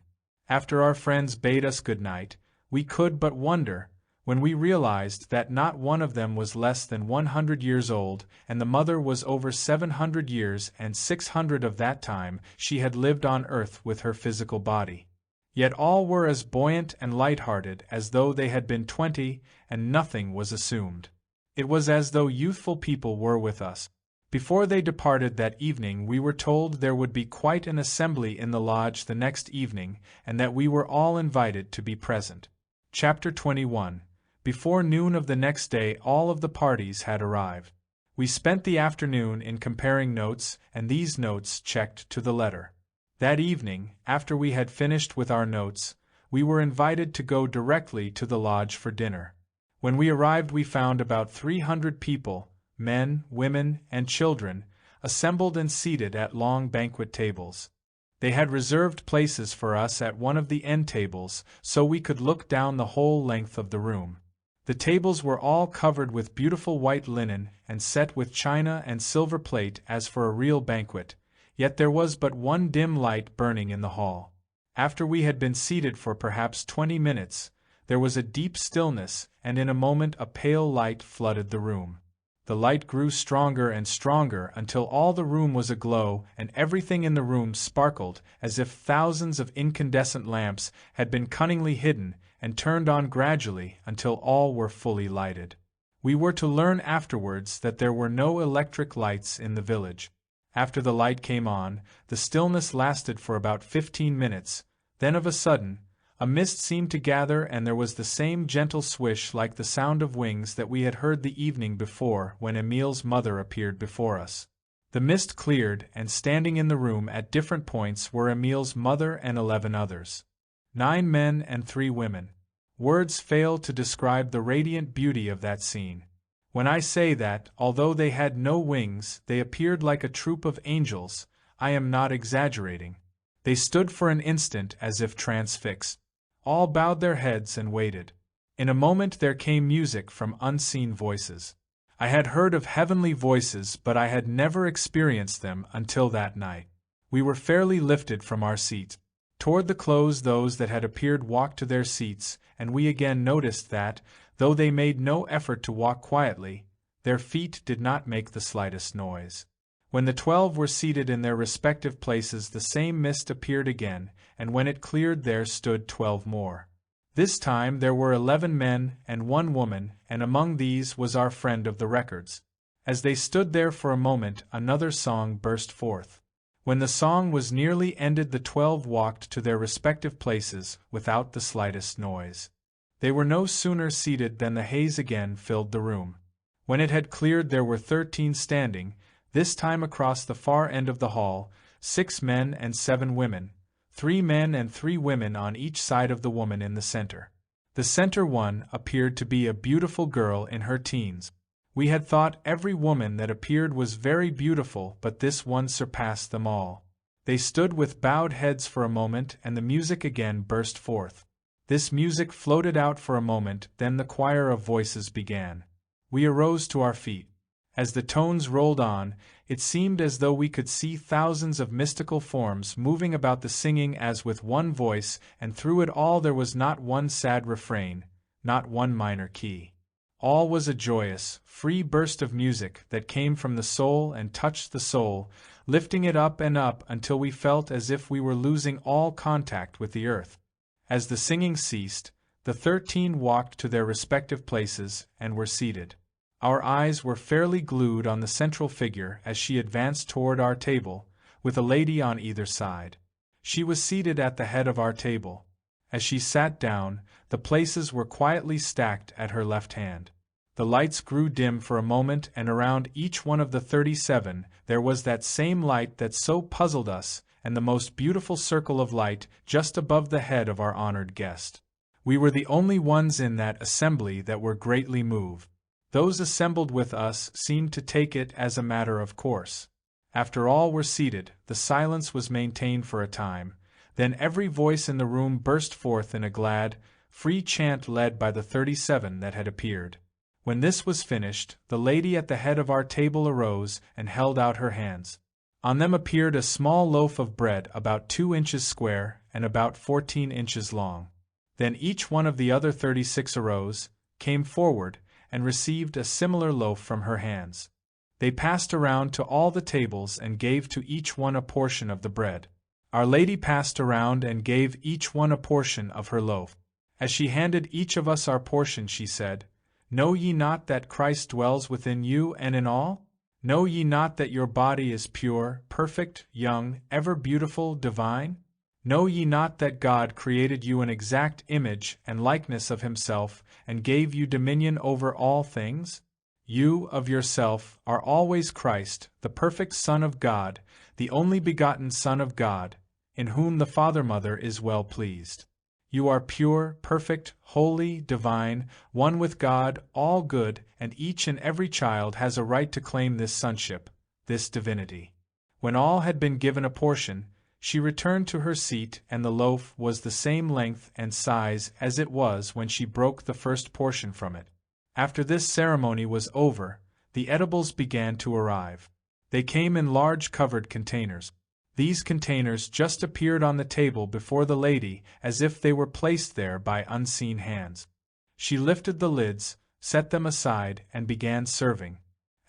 After our friends bade us good night, we could but wonder, when we realized that not one of them was less than 100 years old, and the mother was over 700 years, and 600 of that time she had lived on earth with her physical body. Yet all were as buoyant and light-hearted as though they had been 20, and nothing was assumed. It was as though youthful people were with us. Before they departed that evening we were told there would be quite an assembly in the lodge the next evening, and that we were all invited to be present. Chapter 21. Before noon of the next day all of the parties had arrived. We spent the afternoon in comparing notes, and these notes checked to the letter. That evening, after we had finished with our notes, we were invited to go directly to the lodge for dinner. When we arrived we found about 300 people, men, women, and children, assembled and seated at long banquet tables. They had reserved places for us at one of the end tables so we could look down the whole length of the room. The tables were all covered with beautiful white linen and set with china and silver plate as for a real banquet, yet there was but one dim light burning in the hall. After we had been seated for perhaps 20 minutes, there was a deep stillness, and in a moment a pale light flooded the room. The light grew stronger and stronger until all the room was aglow and everything in the room sparkled as if thousands of incandescent lamps had been cunningly hidden and turned on gradually until all were fully lighted. We were to learn afterwards that there were no electric lights in the village. After the light came on, the stillness lasted for about 15 minutes, then of a sudden, a mist seemed to gather and there was the same gentle swish like the sound of wings that we had heard the evening before when Emile's mother appeared before us. The mist cleared, and standing in the room at different points were Emile's mother and 11 others. 9 men and 3 women. Words fail to describe the radiant beauty of that scene. When I say that, although they had no wings, they appeared like a troop of angels, I am not exaggerating. They stood for an instant as if transfixed. All bowed their heads and waited. In a moment there came music from unseen voices. I had heard of heavenly voices, but I had never experienced them until that night. We were fairly lifted from our seats. Toward the close those that had appeared walked to their seats, and we again noticed that, though they made no effort to walk quietly, their feet did not make the slightest noise. When the 12 were seated in their respective places the same mist appeared again, and when it cleared there stood 12 more. This time there were 11 men and 1 woman, and among these was our friend of the records. As they stood there for a moment another song burst forth. When the song was nearly ended the 12 walked to their respective places without the slightest noise. They were no sooner seated than the haze again filled the room. When it had cleared there were 13 standing, this time across the far end of the hall, 6 men and 7 women, 3 men and 3 women on each side of the woman in the center. The center one appeared to be a beautiful girl in her teens. We had thought every woman that appeared was very beautiful, but this one surpassed them all. They stood with bowed heads for a moment, and the music again burst forth. This music floated out for a moment, then the choir of voices began. We arose to our feet. As the tones rolled on, it seemed as though we could see thousands of mystical forms moving about the singing as with one voice, and through it all there was not one sad refrain, not one minor key. All was a joyous, free burst of music that came from the soul and touched the soul, lifting it up and up until we felt as if we were losing all contact with the earth. As the singing ceased, the 13 walked to their respective places and were seated. Our eyes were fairly glued on the central figure as she advanced toward our table, with a lady on either side. She was seated at the head of our table. As she sat down, the places were quietly stacked at her left hand. The lights grew dim for a moment, and around each one of the 37 there was that same light that so puzzled us, and the most beautiful circle of light just above the head of our honored guest. We were the only ones in that assembly that were greatly moved. Those assembled with us seemed to take it as a matter of course. After all were seated, the silence was maintained for a time. Then every voice in the room burst forth in a glad, free chant led by the 37 that had appeared. When this was finished, the lady at the head of our table arose and held out her hands. On them appeared a small loaf of bread about 2 inches square and about 14 inches long. Then each one of the other 36 arose, came forward, and received a similar loaf from her hands. They passed around to all the tables and gave to each one a portion of the bread. Our Lady passed around and gave each one a portion of her loaf. As she handed each of us our portion she said, "Know ye not that Christ dwells within you and in all? Know ye not that your body is pure, perfect, young, ever beautiful, divine? Know ye not that God created you an exact image and likeness of himself, and gave you dominion over all things? You, of yourself, are always Christ, the perfect Son of God, the only begotten Son of God, in whom the Father-Mother is well pleased. You are pure, perfect, holy, divine, one with God, all good, and each and every child has a right to claim this sonship, this divinity. When all had been given a portion, she returned to her seat, and the loaf was the same length and size as it was when she broke the first portion from it. After this ceremony was over, the edibles began to arrive. They came in large covered containers. These containers just appeared on the table before the lady as if they were placed there by unseen hands. She lifted the lids, set them aside, and began serving.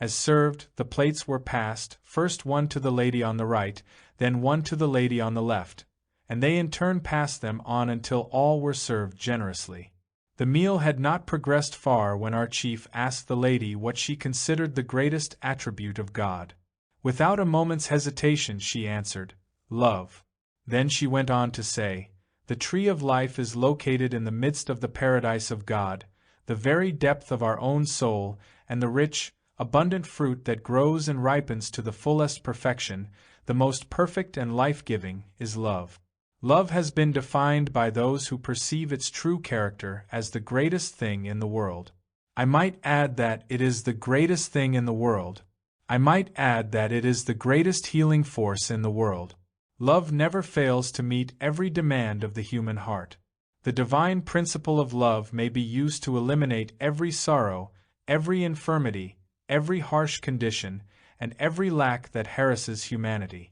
As served, the plates were passed, first one to the lady on the right, then one to the lady on the left, and they in turn passed them on until all were served generously. The meal had not progressed far when our chief asked the lady what she considered the greatest attribute of God. Without a moment's hesitation she answered, "Love." Then she went on to say, "The tree of life is located in the midst of the paradise of God, the very depth of our own soul, and the rich, abundant fruit that grows and ripens to the fullest perfection, the most perfect and life-giving, is love. Love has been defined by those who perceive its true character as the greatest thing in the world. I might add that it is the greatest thing in the world. I might add that it is the greatest healing force in the world. Love never fails to meet every demand of the human heart. The divine principle of love may be used to eliminate every sorrow, every infirmity, every harsh condition, and every lack that harasses humanity.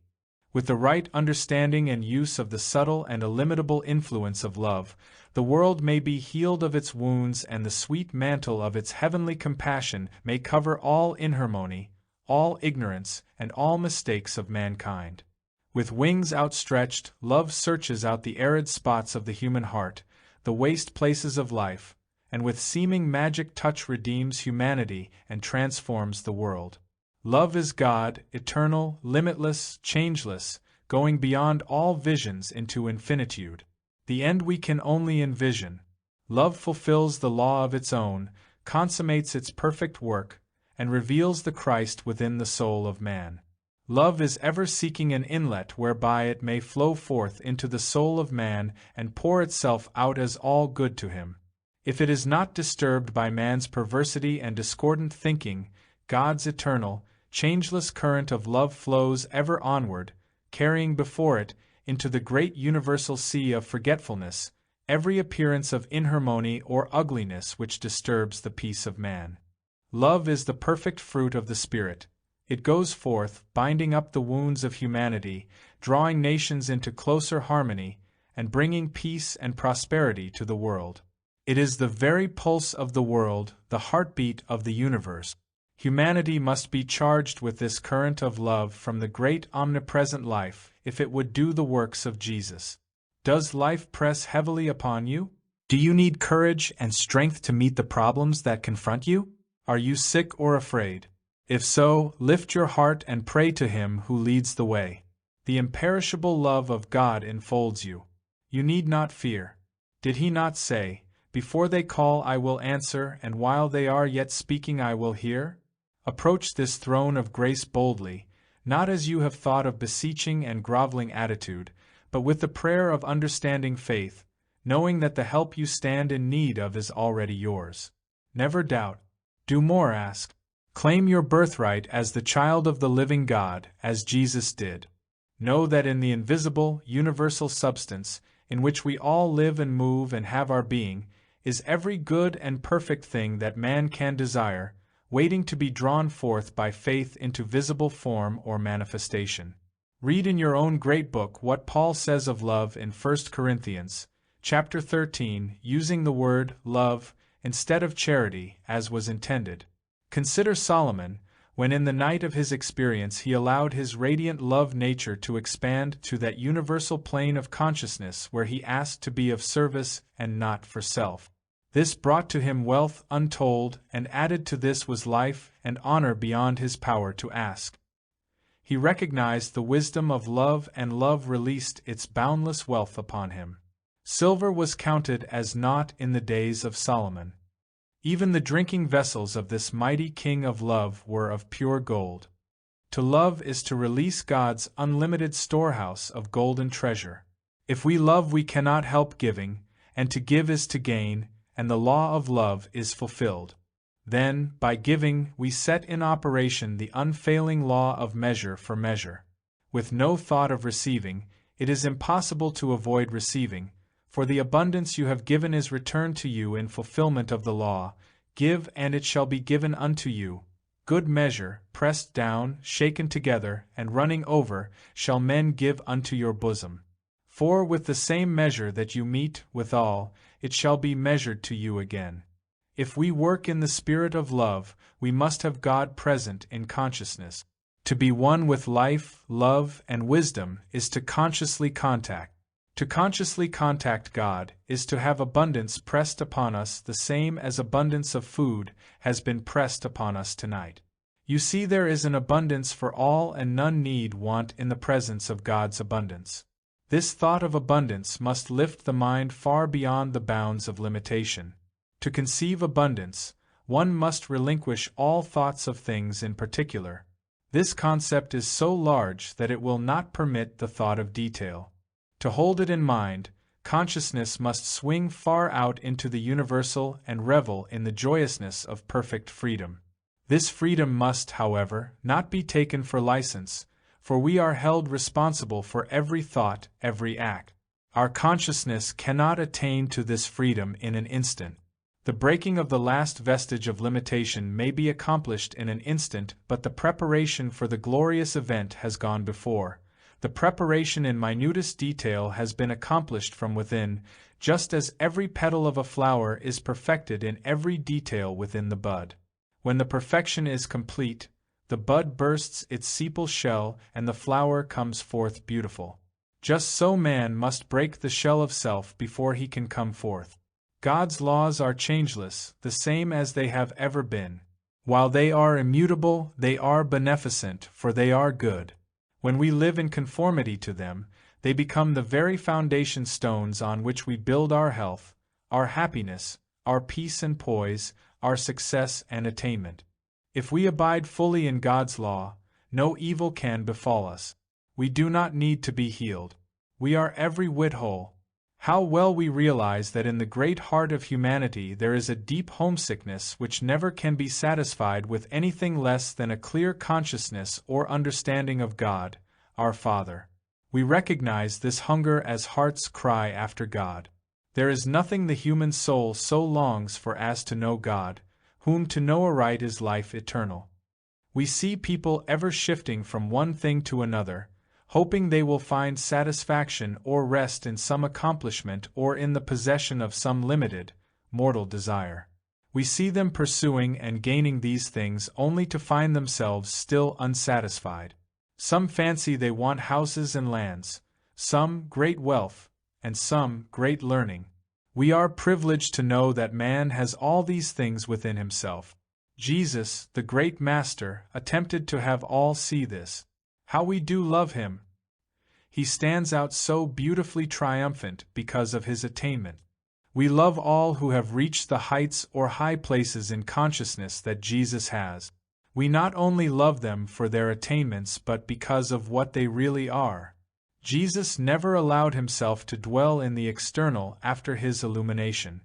With the right understanding and use of the subtle and illimitable influence of love, the world may be healed of its wounds, and the sweet mantle of its heavenly compassion may cover all inharmony, all ignorance, and all mistakes of mankind. With wings outstretched, love searches out the arid spots of the human heart, the waste places of life, and with seeming magic touch redeems humanity and transforms the world. Love is God, eternal, limitless, changeless, going beyond all visions into infinitude. The end we can only envision. Love fulfills the law of its own, consummates its perfect work, and reveals the Christ within the soul of man. Love is ever seeking an inlet whereby it may flow forth into the soul of man and pour itself out as all good to him. If it is not disturbed by man's perversity and discordant thinking, God's eternal, changeless current of love flows ever onward, carrying before it, into the great universal sea of forgetfulness, every appearance of inharmony or ugliness which disturbs the peace of man. Love is the perfect fruit of the Spirit. It goes forth, binding up the wounds of humanity, drawing nations into closer harmony, and bringing peace and prosperity to the world. It is the very pulse of the world, the heartbeat of the universe. Humanity must be charged with this current of love from the great omnipresent life, if it would do the works of Jesus. Does life press heavily upon you? Do you need courage and strength to meet the problems that confront you? Are you sick or afraid? If so, lift your heart and pray to Him who leads the way. The imperishable love of God enfolds you. You need not fear. Did He not say, "Before they call I will answer, and while they are yet speaking I will hear"? Approach this throne of grace boldly, not as you have thought of beseeching and groveling attitude, but with the prayer of understanding faith, knowing that the help you stand in need of is already yours. Never doubt. Do more, ask. Claim your birthright as the child of the living God, as Jesus did. Know that in the invisible, universal substance, in which we all live and move and have our being, is every good and perfect thing that man can desire, waiting to be drawn forth by faith into visible form or manifestation. Read in your own great book what Paul says of love in 1 Corinthians, chapter 13, using the word love instead of charity, as was intended. Consider Solomon, when in the night of his experience he allowed his radiant love nature to expand to that universal plane of consciousness where he asked to be of service and not for self. This brought to him wealth untold, and added to this was life and honor beyond his power to ask. He recognized the wisdom of love, and love released its boundless wealth upon him. Silver was counted as naught in the days of Solomon. Even the drinking vessels of this mighty king of love were of pure gold. To love is to release God's unlimited storehouse of golden treasure. If we love, we cannot help giving, and to give is to gain, and the law of love is fulfilled. Then, by giving, we set in operation the unfailing law of measure for measure. With no thought of receiving, it is impossible to avoid receiving, for the abundance you have given is returned to you in fulfillment of the law. Give, and it shall be given unto you. Good measure, pressed down, shaken together, and running over, shall men give unto your bosom. For with the same measure that you mete withal, it shall be measured to you again. If we work in the spirit of love, we must have God present in consciousness. To be one with life, love, and wisdom is to consciously contact. To consciously contact God is to have abundance pressed upon us, the same as abundance of food has been pressed upon us tonight. You see, there is an abundance for all, and none need want in the presence of God's abundance. This thought of abundance must lift the mind far beyond the bounds of limitation. To conceive abundance, one must relinquish all thoughts of things in particular. This concept is so large that it will not permit the thought of detail. To hold it in mind, consciousness must swing far out into the universal and revel in the joyousness of perfect freedom. This freedom must, however, not be taken for license, for we are held responsible for every thought, every act. Our consciousness cannot attain to this freedom in an instant. The breaking of the last vestige of limitation may be accomplished in an instant, but the preparation for the glorious event has gone before. The preparation in minutest detail has been accomplished from within, just as every petal of a flower is perfected in every detail within the bud. When the perfection is complete, the bud bursts its sepal shell and the flower comes forth beautiful. Just so man must break the shell of self before he can come forth. God's laws are changeless, the same as they have ever been. While they are immutable, they are beneficent, for they are good. When we live in conformity to them, they become the very foundation stones on which we build our health, our happiness, our peace and poise, our success and attainment. If we abide fully in God's law, no evil can befall us. We do not need to be healed. We are every whit whole. How well we realize that in the great heart of humanity there is a deep homesickness which never can be satisfied with anything less than a clear consciousness or understanding of God, our Father. We recognize this hunger as heart's cry after God. There is nothing the human soul so longs for as to know God, whom to know aright is life eternal. We see people ever shifting from one thing to another, hoping they will find satisfaction or rest in some accomplishment or in the possession of some limited, mortal desire. We see them pursuing and gaining these things only to find themselves still unsatisfied. Some fancy they want houses and lands, some great wealth, and some great learning. We are privileged to know that man has all these things within himself. Jesus, the great Master, attempted to have all see this. How we do love him! He stands out so beautifully triumphant because of his attainment. We love all who have reached the heights or high places in consciousness that Jesus has. We not only love them for their attainments but because of what they really are. Jesus never allowed himself to dwell in the external after his illumination.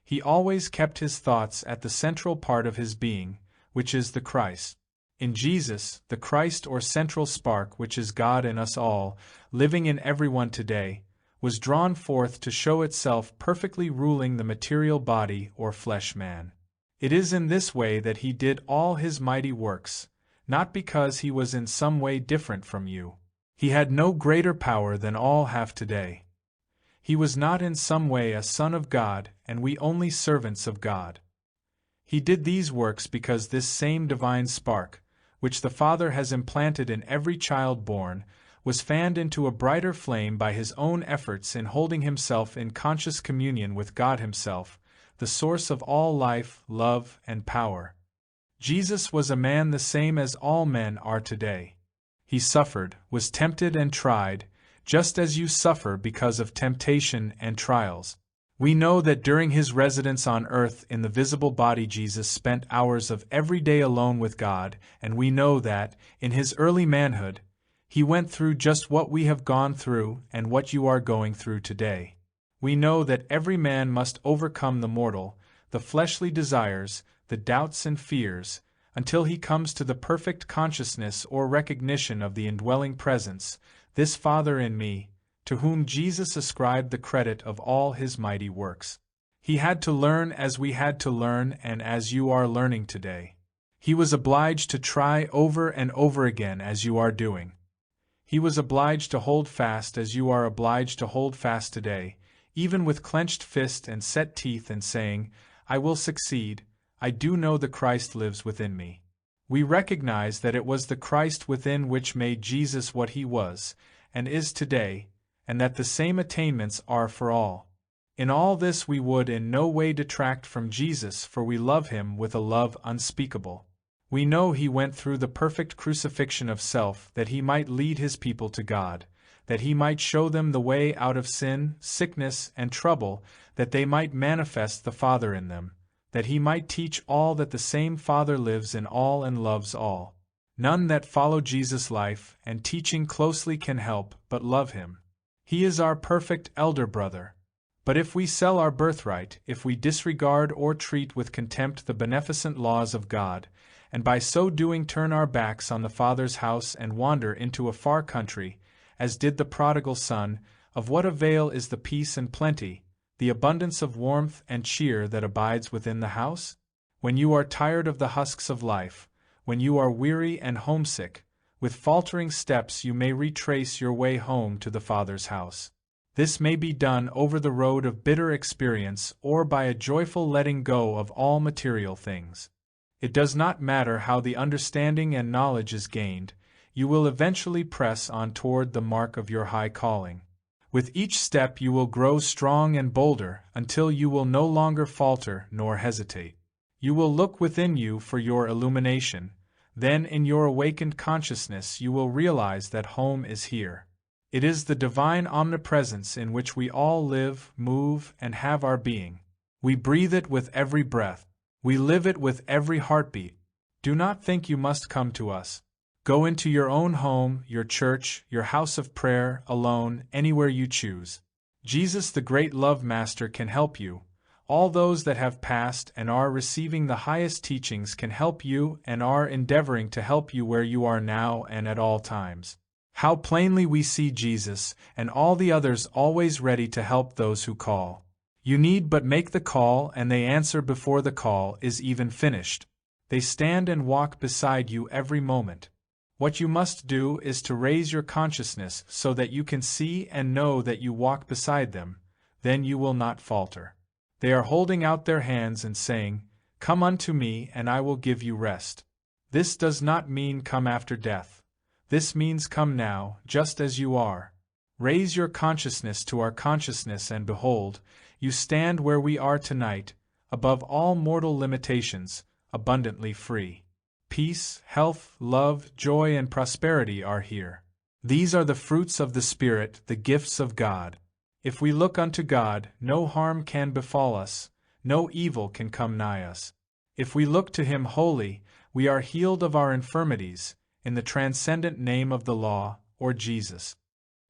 He always kept his thoughts at the central part of his being, which is the Christ. In Jesus, the Christ or central spark which is God in us all, living in everyone today, was drawn forth to show itself perfectly ruling the material body or flesh man. It is in this way that he did all his mighty works, not because he was in some way different from you. He had no greater power than all have today. He was not in some way a son of God, and we only servants of God. He did these works because this same divine spark, which the Father has implanted in every child born, was fanned into a brighter flame by his own efforts in holding himself in conscious communion with God himself, the source of all life, love, and power. Jesus was a man the same as all men are today. He suffered, was tempted and tried, just as you suffer because of temptation and trials. We know that during his residence on earth in the visible body Jesus spent hours of every day alone with God, and we know that, in his early manhood, he went through just what we have gone through and what you are going through today. We know that every man must overcome the mortal, the fleshly desires, the doubts and fears, until he comes to the perfect consciousness or recognition of the indwelling presence, this Father in me, to whom Jesus ascribed the credit of all his mighty works. He had to learn as we had to learn and as you are learning today. He was obliged to try over and over again as you are doing. He was obliged to hold fast as you are obliged to hold fast today, even with clenched fist and set teeth and saying, I will succeed, I do know the Christ lives within me. We recognize that it was the Christ within which made Jesus what he was, and is today, and that the same attainments are for all. In all this we would in no way detract from Jesus, for we love him with a love unspeakable. We know he went through the perfect crucifixion of self that he might lead his people to God, that he might show them the way out of sin, sickness, and trouble, that they might manifest the Father in them, that he might teach all that the same Father lives in all and loves all. None that follow Jesus' life and teaching closely can help but love him. He is our perfect elder brother. But if we sell our birthright, if we disregard or treat with contempt the beneficent laws of God, and by so doing turn our backs on the Father's house and wander into a far country, as did the prodigal son, of what avail is the peace and plenty, the abundance of warmth and cheer that abides within the house? When you are tired of the husks of life, when you are weary and homesick, with faltering steps you may retrace your way home to the Father's house. This may be done over the road of bitter experience or by a joyful letting go of all material things. It does not matter how the understanding and knowledge is gained, you will eventually press on toward the mark of your high calling. With each step you will grow strong and bolder until you will no longer falter nor hesitate. You will look within you for your illumination, then in your awakened consciousness you will realize that home is here. It is the divine omnipresence in which we all live, move, and have our being. We breathe it with every breath. We live it with every heartbeat. Do not think you must come to us. Go into your own home, your church, your house of prayer, alone, anywhere you choose. Jesus, the great love master, can help you. All those that have passed and are receiving the highest teachings can help you and are endeavoring to help you where you are now and at all times. How plainly we see Jesus and all the others always ready to help those who call. You need but make the call and they answer before the call is even finished. They stand and walk beside you every moment. What you must do is to raise your consciousness so that you can see and know that you walk beside them, then you will not falter. They are holding out their hands and saying, Come unto me and I will give you rest. This does not mean come after death. This means come now, just as you are. Raise your consciousness to our consciousness and behold, you stand where we are tonight, above all mortal limitations, abundantly free. Peace, health, love, joy, and prosperity are here. These are the fruits of the Spirit, the gifts of God. If we look unto God, no harm can befall us, no evil can come nigh us. If we look to Him wholly, we are healed of our infirmities, in the transcendent name of the law, or Jesus.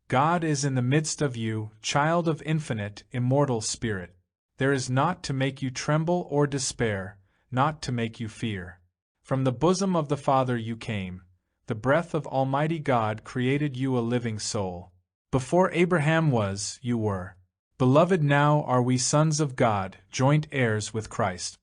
God is in the midst of you, child of infinite, immortal Spirit. There is naught to make you tremble or despair, naught to make you fear. From the bosom of the Father you came. The breath of Almighty God created you a living soul. Before Abraham was, you were. Beloved, now are we sons of God, joint heirs with Christ.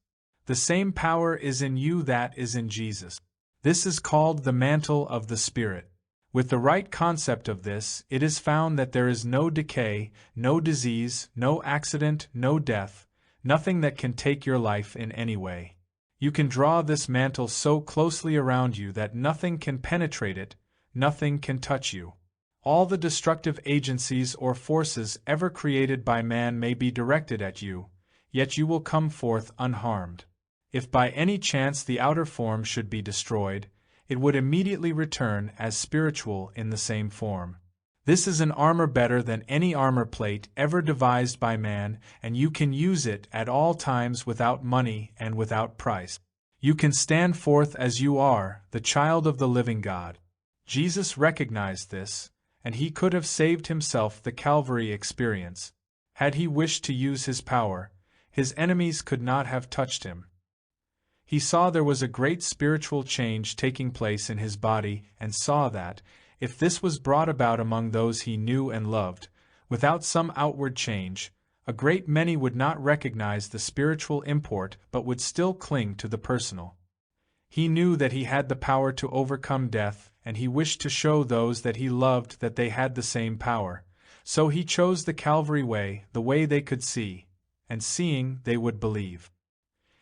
The same power is in you that is in Jesus. This is called the mantle of the Spirit. With the right concept of this, it is found that there is no decay, no disease, no accident, no death, nothing that can take your life in any way. You can draw this mantle so closely around you that nothing can penetrate it, nothing can touch you. All the destructive agencies or forces ever created by man may be directed at you, yet you will come forth unharmed. If by any chance the outer form should be destroyed, it would immediately return as spiritual in the same form. This is an armor better than any armor plate ever devised by man, and you can use it at all times without money and without price. You can stand forth as you are, the child of the living God. Jesus recognized this, and he could have saved himself the Calvary experience. Had he wished to use his power, his enemies could not have touched him. He saw there was a great spiritual change taking place in his body and saw that, if this was brought about among those he knew and loved, without some outward change, a great many would not recognize the spiritual import but would still cling to the personal. He knew that he had the power to overcome death, and he wished to show those that he loved that they had the same power. So he chose the Calvary way, the way they could see, and seeing they would believe.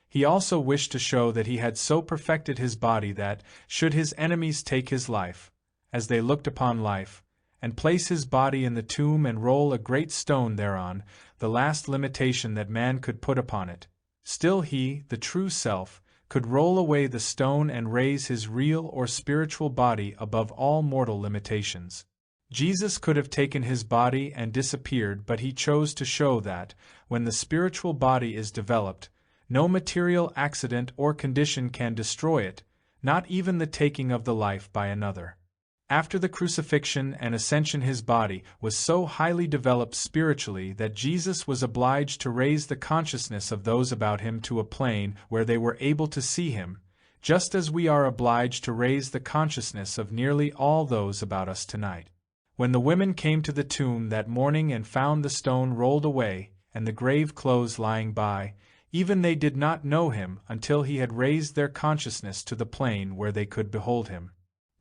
He also wished to show that he had so perfected his body that, should his enemies take his life, as they looked upon life, and place his body in the tomb and roll a great stone thereon, the last limitation that man could put upon it, still he, the true self, could roll away the stone and raise his real or spiritual body above all mortal limitations. Jesus could have taken his body and disappeared, but he chose to show that, when the spiritual body is developed, no material accident or condition can destroy it, not even the taking of the life by another. After the crucifixion and ascension his body was so highly developed spiritually that Jesus was obliged to raise the consciousness of those about him to a plane where they were able to see him, just as we are obliged to raise the consciousness of nearly all those about us tonight. When the women came to the tomb that morning and found the stone rolled away and the grave clothes lying by, even they did not know him until he had raised their consciousness to the plane where they could behold him.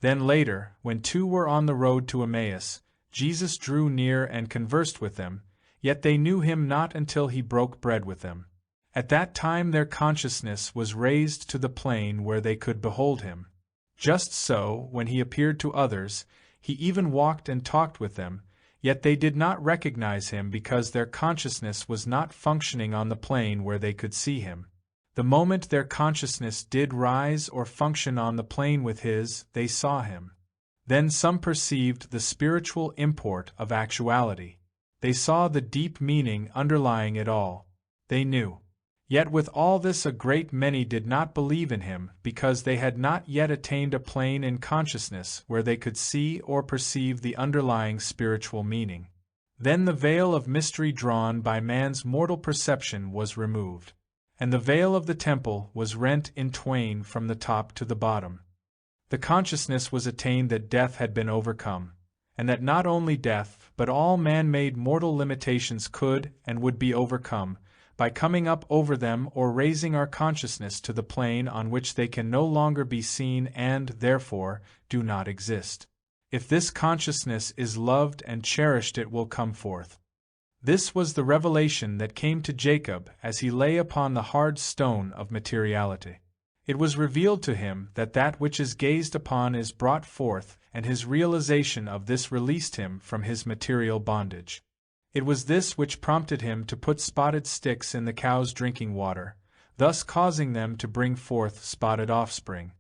Then later, when two were on the road to Emmaus, Jesus drew near and conversed with them, yet they knew him not until he broke bread with them. At that time their consciousness was raised to the plane where they could behold him. Just so, when he appeared to others, he even walked and talked with them, yet they did not recognize him because their consciousness was not functioning on the plane where they could see him. The moment their consciousness did rise or function on the plane with his, they saw him. Then some perceived the spiritual import of actuality. They saw the deep meaning underlying it all. They knew. Yet with all this a great many did not believe in him because they had not yet attained a plane in consciousness where they could see or perceive the underlying spiritual meaning. Then the veil of mystery drawn by man's mortal perception was removed, and the veil of the temple was rent in twain from the top to the bottom. The consciousness was attained that death had been overcome, and that not only death but all man-made mortal limitations could and would be overcome, by coming up over them or raising our consciousness to the plane on which they can no longer be seen and, therefore, do not exist. If this consciousness is loved and cherished, it will come forth. This was the revelation that came to Jacob as he lay upon the hard stone of materiality. It was revealed to him that that which is gazed upon is brought forth, and his realization of this released him from his material bondage. It was this which prompted him to put spotted sticks in the cows' drinking water, thus causing them to bring forth spotted offspring.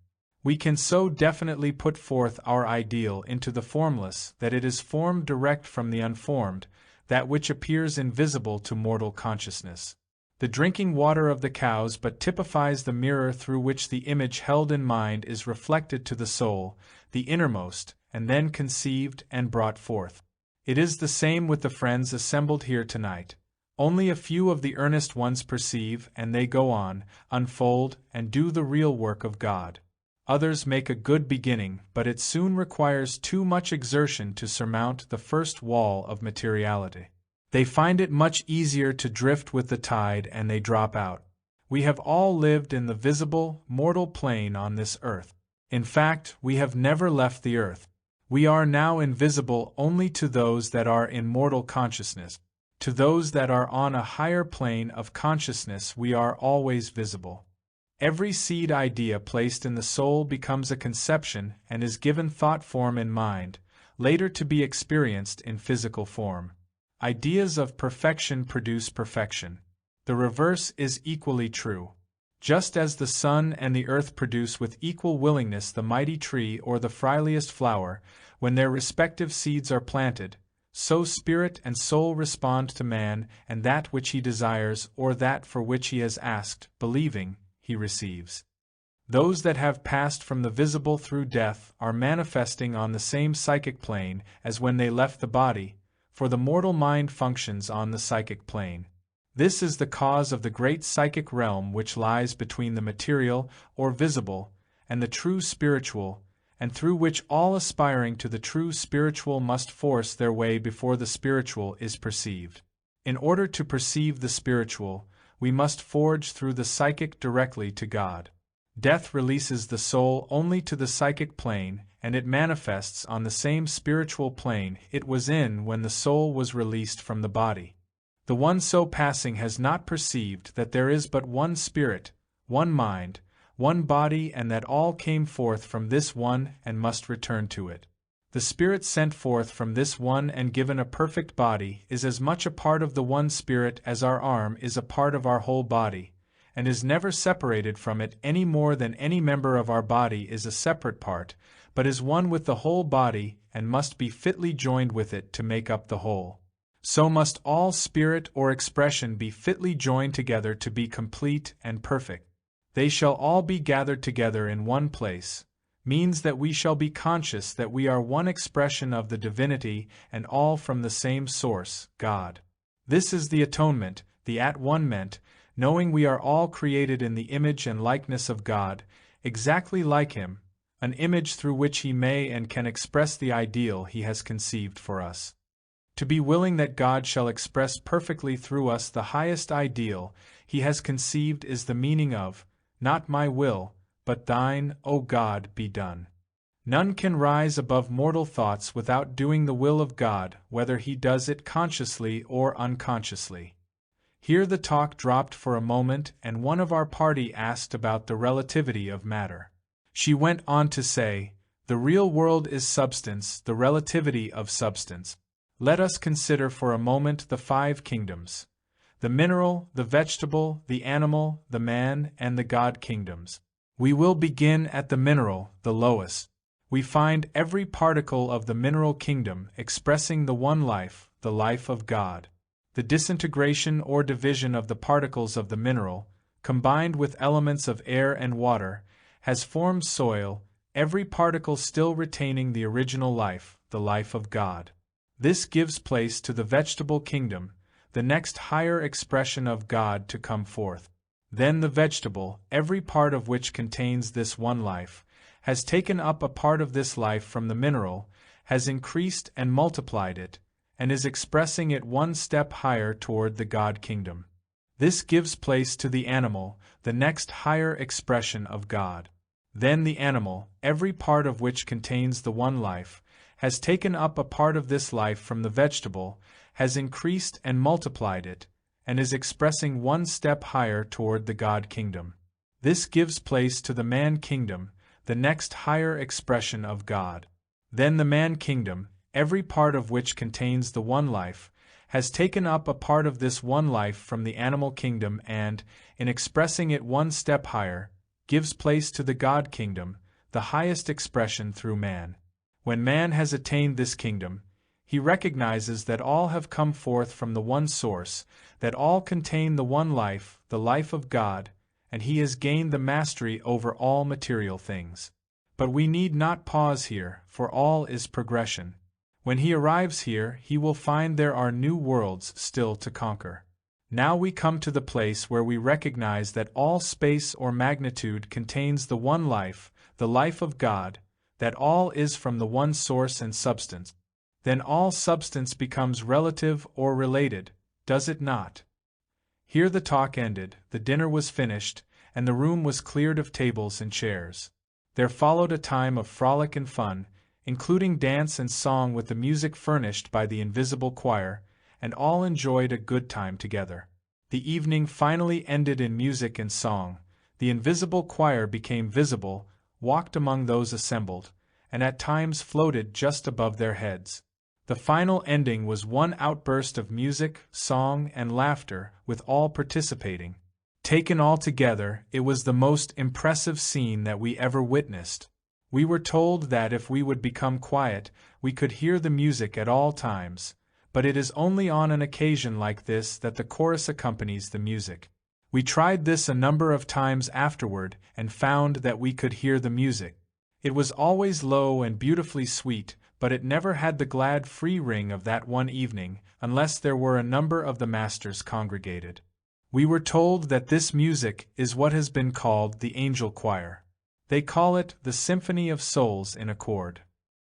We can so definitely put forth our ideal into the formless that it is formed direct from the unformed, that which appears invisible to mortal consciousness. The drinking water of the cows but typifies the mirror through which the image held in mind is reflected to the soul, the innermost, and then conceived and brought forth. It is the same with the friends assembled here tonight. Only a few of the earnest ones perceive, and they go on, unfold, and do the real work of God. Others make a good beginning, but it soon requires too much exertion to surmount the first wall of materiality. They find it much easier to drift with the tide, and they drop out. We have all lived in the visible, mortal plane on this earth. In fact, we have never left the earth. We are now invisible only to those that are in mortal consciousness. To those that are on a higher plane of consciousness we are always visible. Every seed idea placed in the soul becomes a conception and is given thought form in mind, later to be experienced in physical form. Ideas of perfection produce perfection. The reverse is equally true. Just as the sun and the earth produce with equal willingness the mighty tree or the frailest flower, when their respective seeds are planted, so spirit and soul respond to man, and that which he desires or that for which he has asked, believing, he receives. Those that have passed from the visible through death are manifesting on the same psychic plane as when they left the body, for the mortal mind functions on the psychic plane. This is the cause of the great psychic realm which lies between the material, or visible, and the true spiritual, and through which all aspiring to the true spiritual must force their way before the spiritual is perceived. In order to perceive the spiritual, we must forge through the psychic directly to God. Death releases the soul only to the psychic plane, and it manifests on the same spiritual plane it was in when the soul was released from the body. The one so passing has not perceived that there is but one spirit, one mind, one body, and that all came forth from this one and must return to it. The spirit sent forth from this one and given a perfect body is as much a part of the one spirit as our arm is a part of our whole body, and is never separated from it any more than any member of our body is a separate part, but is one with the whole body and must be fitly joined with it to make up the whole. So must all spirit or expression be fitly joined together to be complete and perfect. They shall all be gathered together in one place, means that we shall be conscious that we are one expression of the divinity and all from the same source, God. This is the atonement, the at-one-ment, knowing we are all created in the image and likeness of God, exactly like Him, an image through which He may and can express the ideal He has conceived for us. To be willing that God shall express perfectly through us the highest ideal He has conceived is the meaning of, not my will, but thine, O God, be done. None can rise above mortal thoughts without doing the will of God, whether he does it consciously or unconsciously. Here the talk dropped for a moment, and one of our party asked about the relativity of matter. She went on to say, the real world is substance, the relativity of substance. Let us consider for a moment the 5 kingdoms: the mineral, the vegetable, the animal, the man, and the God kingdoms. We will begin at the mineral, the lowest. We find every particle of the mineral kingdom expressing the one life, the life of God. The disintegration or division of the particles of the mineral, combined with elements of air and water, has formed soil, every particle still retaining the original life, the life of God. This gives place to the vegetable kingdom, the next higher expression of God to come forth. Then the vegetable, every part of which contains this one life, has taken up a part of this life from the mineral, has increased and multiplied it, and is expressing it one step higher toward the God kingdom. This gives place to the animal, the next higher expression of God. Then the animal, every part of which contains the one life, has taken up a part of this life from the vegetable, has increased and multiplied it, and is expressing one step higher toward the God kingdom. This gives place to the man kingdom, the next higher expression of God. Then the man kingdom, every part of which contains the one life, has taken up a part of this one life from the animal kingdom and, in expressing it one step higher, gives place to the God kingdom, the highest expression through man. When man has attained this kingdom, he recognizes that all have come forth from the one source, that all contain the one life, the life of God, and he has gained the mastery over all material things. But we need not pause here, for all is progression. When he arrives here, he will find there are new worlds still to conquer. Now we come to the place where we recognize that all space or magnitude contains the one life, the life of God, that all is from the one source and substance. Then all substance becomes relative or related, does it not? Here the talk ended, the dinner was finished, and the room was cleared of tables and chairs. There followed a time of frolic and fun, including dance and song with the music furnished by the invisible choir, and all enjoyed a good time together. The evening finally ended in music and song. The invisible choir became visible, walked among those assembled, and at times floated just above their heads. The final ending was one outburst of music, song, and laughter, with all participating. Taken all together, it was the most impressive scene that we ever witnessed. We were told that if we would become quiet, we could hear the music at all times, but it is only on an occasion like this that the chorus accompanies the music. We tried this a number of times afterward and found that we could hear the music. It was always low and beautifully sweet, but it never had the glad free ring of that one evening, unless there were a number of the masters congregated. We were told that this music is what has been called the angel choir. They call it the Symphony of Souls in Accord.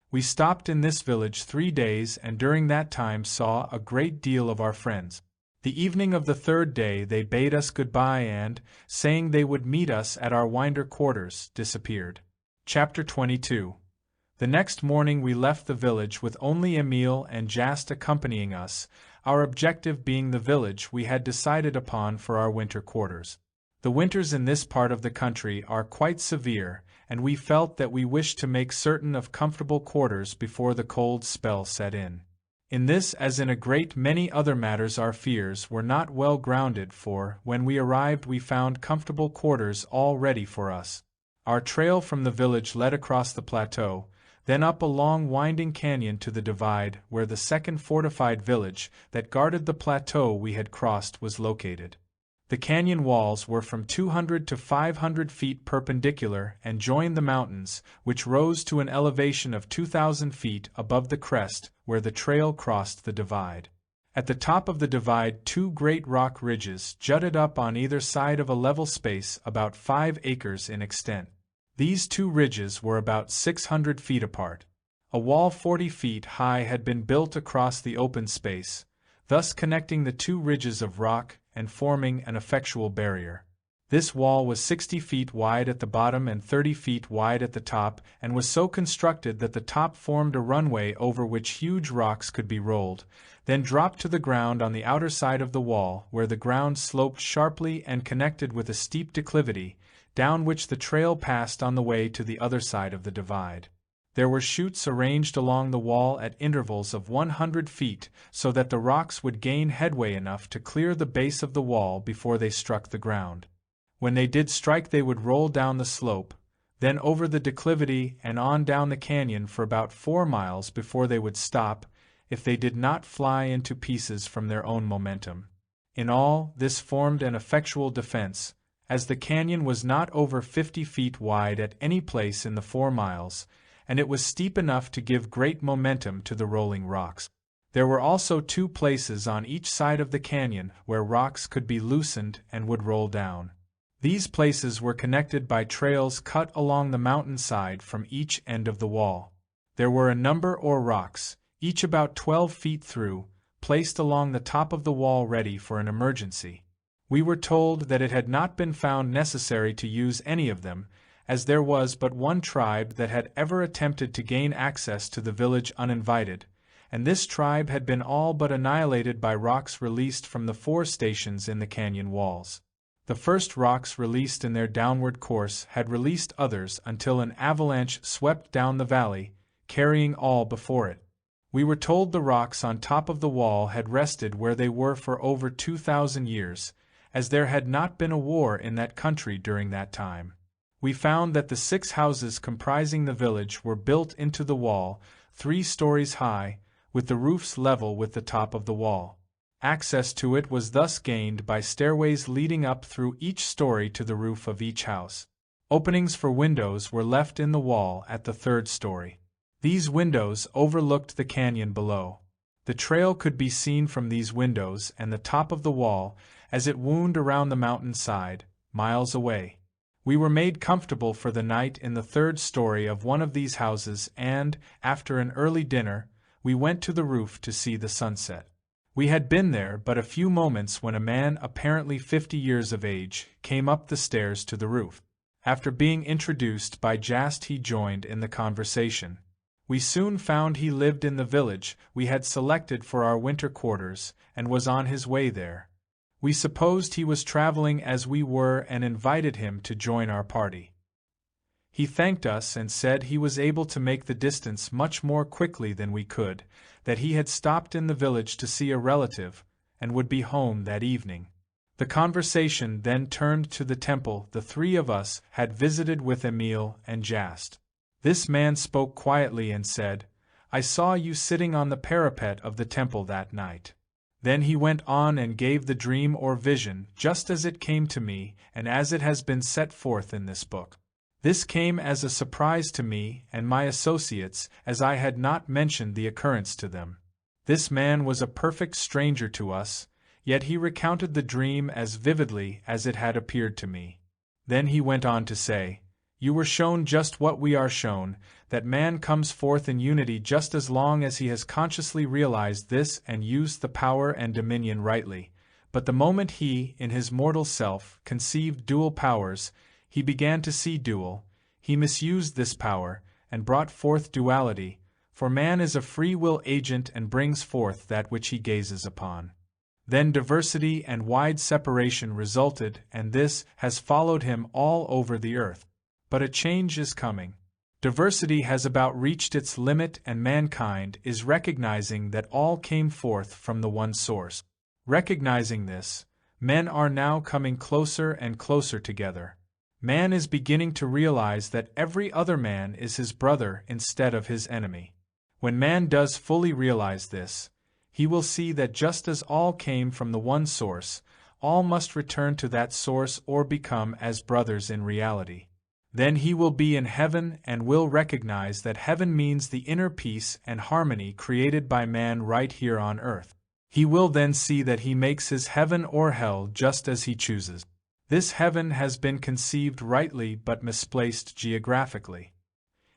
We stopped in this village 3 days and during that time saw a great deal of our friends. The evening of the 3rd day they bade us goodbye and, saying they would meet us at our winter quarters, disappeared. Chapter 22. The next morning we left the village with only Emile and Jast accompanying us, our objective being the village we had decided upon for our winter quarters. The winters in this part of the country are quite severe, and we felt that we wished to make certain of comfortable quarters before the cold spell set in. In this as in a great many other matters our fears were not well grounded, for when we arrived we found comfortable quarters all ready for us. Our trail from the village led across the plateau, then up a long winding canyon to the divide where the second fortified village that guarded the plateau we had crossed was located. The canyon walls were from 200 to 500 feet perpendicular and joined the mountains, which rose to an elevation of 2,000 feet above the crest where the trail crossed the divide. At the top of the divide 2 great rock ridges jutted up on either side of a level space about 5 acres in extent. These 2 ridges were about 600 feet apart. A wall 40 feet high had been built across the open space, thus connecting the 2 ridges of rock and forming an effectual barrier. This wall was 60 feet wide at the bottom and 30 feet wide at the top, and was so constructed that the top formed a runway over which huge rocks could be rolled, then dropped to the ground on the outer side of the wall, where the ground sloped sharply and connected with a steep declivity, down which the trail passed on the way to the other side of the divide. There were chutes arranged along the wall at intervals of 100 feet, so that the rocks would gain headway enough to clear the base of the wall before they struck the ground. When they did strike they would roll down the slope, then over the declivity and on down the canyon for about 4 miles before they would stop, if they did not fly into pieces from their own momentum. In all, this formed an effectual defense, as the canyon was not over 50 feet wide at any place in the 4 miles, and it was steep enough to give great momentum to the rolling rocks. There were also 2 places on each side of the canyon where rocks could be loosened and would roll down. These places were connected by trails cut along the mountain side from each end of the wall. There were a number of rocks, each about 12 feet through, placed along the top of the wall ready for an emergency. We were told that it had not been found necessary to use any of them, as there was but one tribe that had ever attempted to gain access to the village uninvited, and this tribe had been all but annihilated by rocks released from the 4 stations in the canyon walls. The first rocks released in their downward course had released others until an avalanche swept down the valley, carrying all before it. We were told the rocks on top of the wall had rested where they were for over 2,000 years, as there had not been a war in that country during that time. We found that the 6 houses comprising the village were built into the wall, 3 stories high, with the roofs level with the top of the wall. Access to it was thus gained by stairways leading up through each story to the roof of each house. Openings for windows were left in the wall at the 3rd story. These windows overlooked the canyon below. The trail could be seen from these windows and the top of the wall as it wound around the mountain side, miles away. We were made comfortable for the night in the 3rd story of one of these houses and, after an early dinner, we went to the roof to see the sunset. We had been there but a few moments when a man apparently 50 years of age came up the stairs to the roof. After being introduced by Jast he joined in the conversation. We soon found he lived in the village we had selected for our winter quarters and was on his way there. We supposed he was traveling as we were and invited him to join our party. He thanked us and said he was able to make the distance much more quickly than we could, that he had stopped in the village to see a relative, and would be home that evening. The conversation then turned to the temple the three of us had visited with Emile and Jast. This man spoke quietly and said, "I saw you sitting on the parapet of the temple that night." Then he went on and gave the dream or vision just as it came to me and as it has been set forth in this book. This came as a surprise to me and my associates, as I had not mentioned the occurrence to them. This man was a perfect stranger to us, yet he recounted the dream as vividly as it had appeared to me. Then he went on to say, "You were shown just what we are shown, that man comes forth in unity just as long as he has consciously realized this and used the power and dominion rightly. But the moment he, in his mortal self, conceived dual powers, he began to see dual, he misused this power, and brought forth duality, for man is a free will agent and brings forth that which he gazes upon. Then diversity and wide separation resulted, and this has followed him all over the earth. But a change is coming. Diversity has about reached its limit, and mankind is recognizing that all came forth from the one source. Recognizing this, men are now coming closer and closer together. Man is beginning to realize that every other man is his brother instead of his enemy. When man does fully realize this, he will see that just as all came from the one source, all must return to that source or become as brothers in reality. Then he will be in heaven and will recognize that heaven means the inner peace and harmony created by man right here on earth. He will then see that he makes his heaven or hell just as he chooses. This heaven has been conceived rightly but misplaced geographically.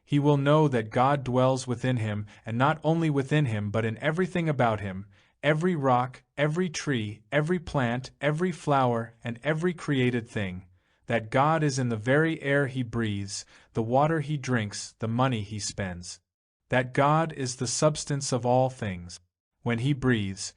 He will know that God dwells within him, and not only within him but in everything about him, every rock, every tree, every plant, every flower, and every created thing, that God is in the very air he breathes, the water he drinks, the money he spends. That God is the substance of all things. When he breathes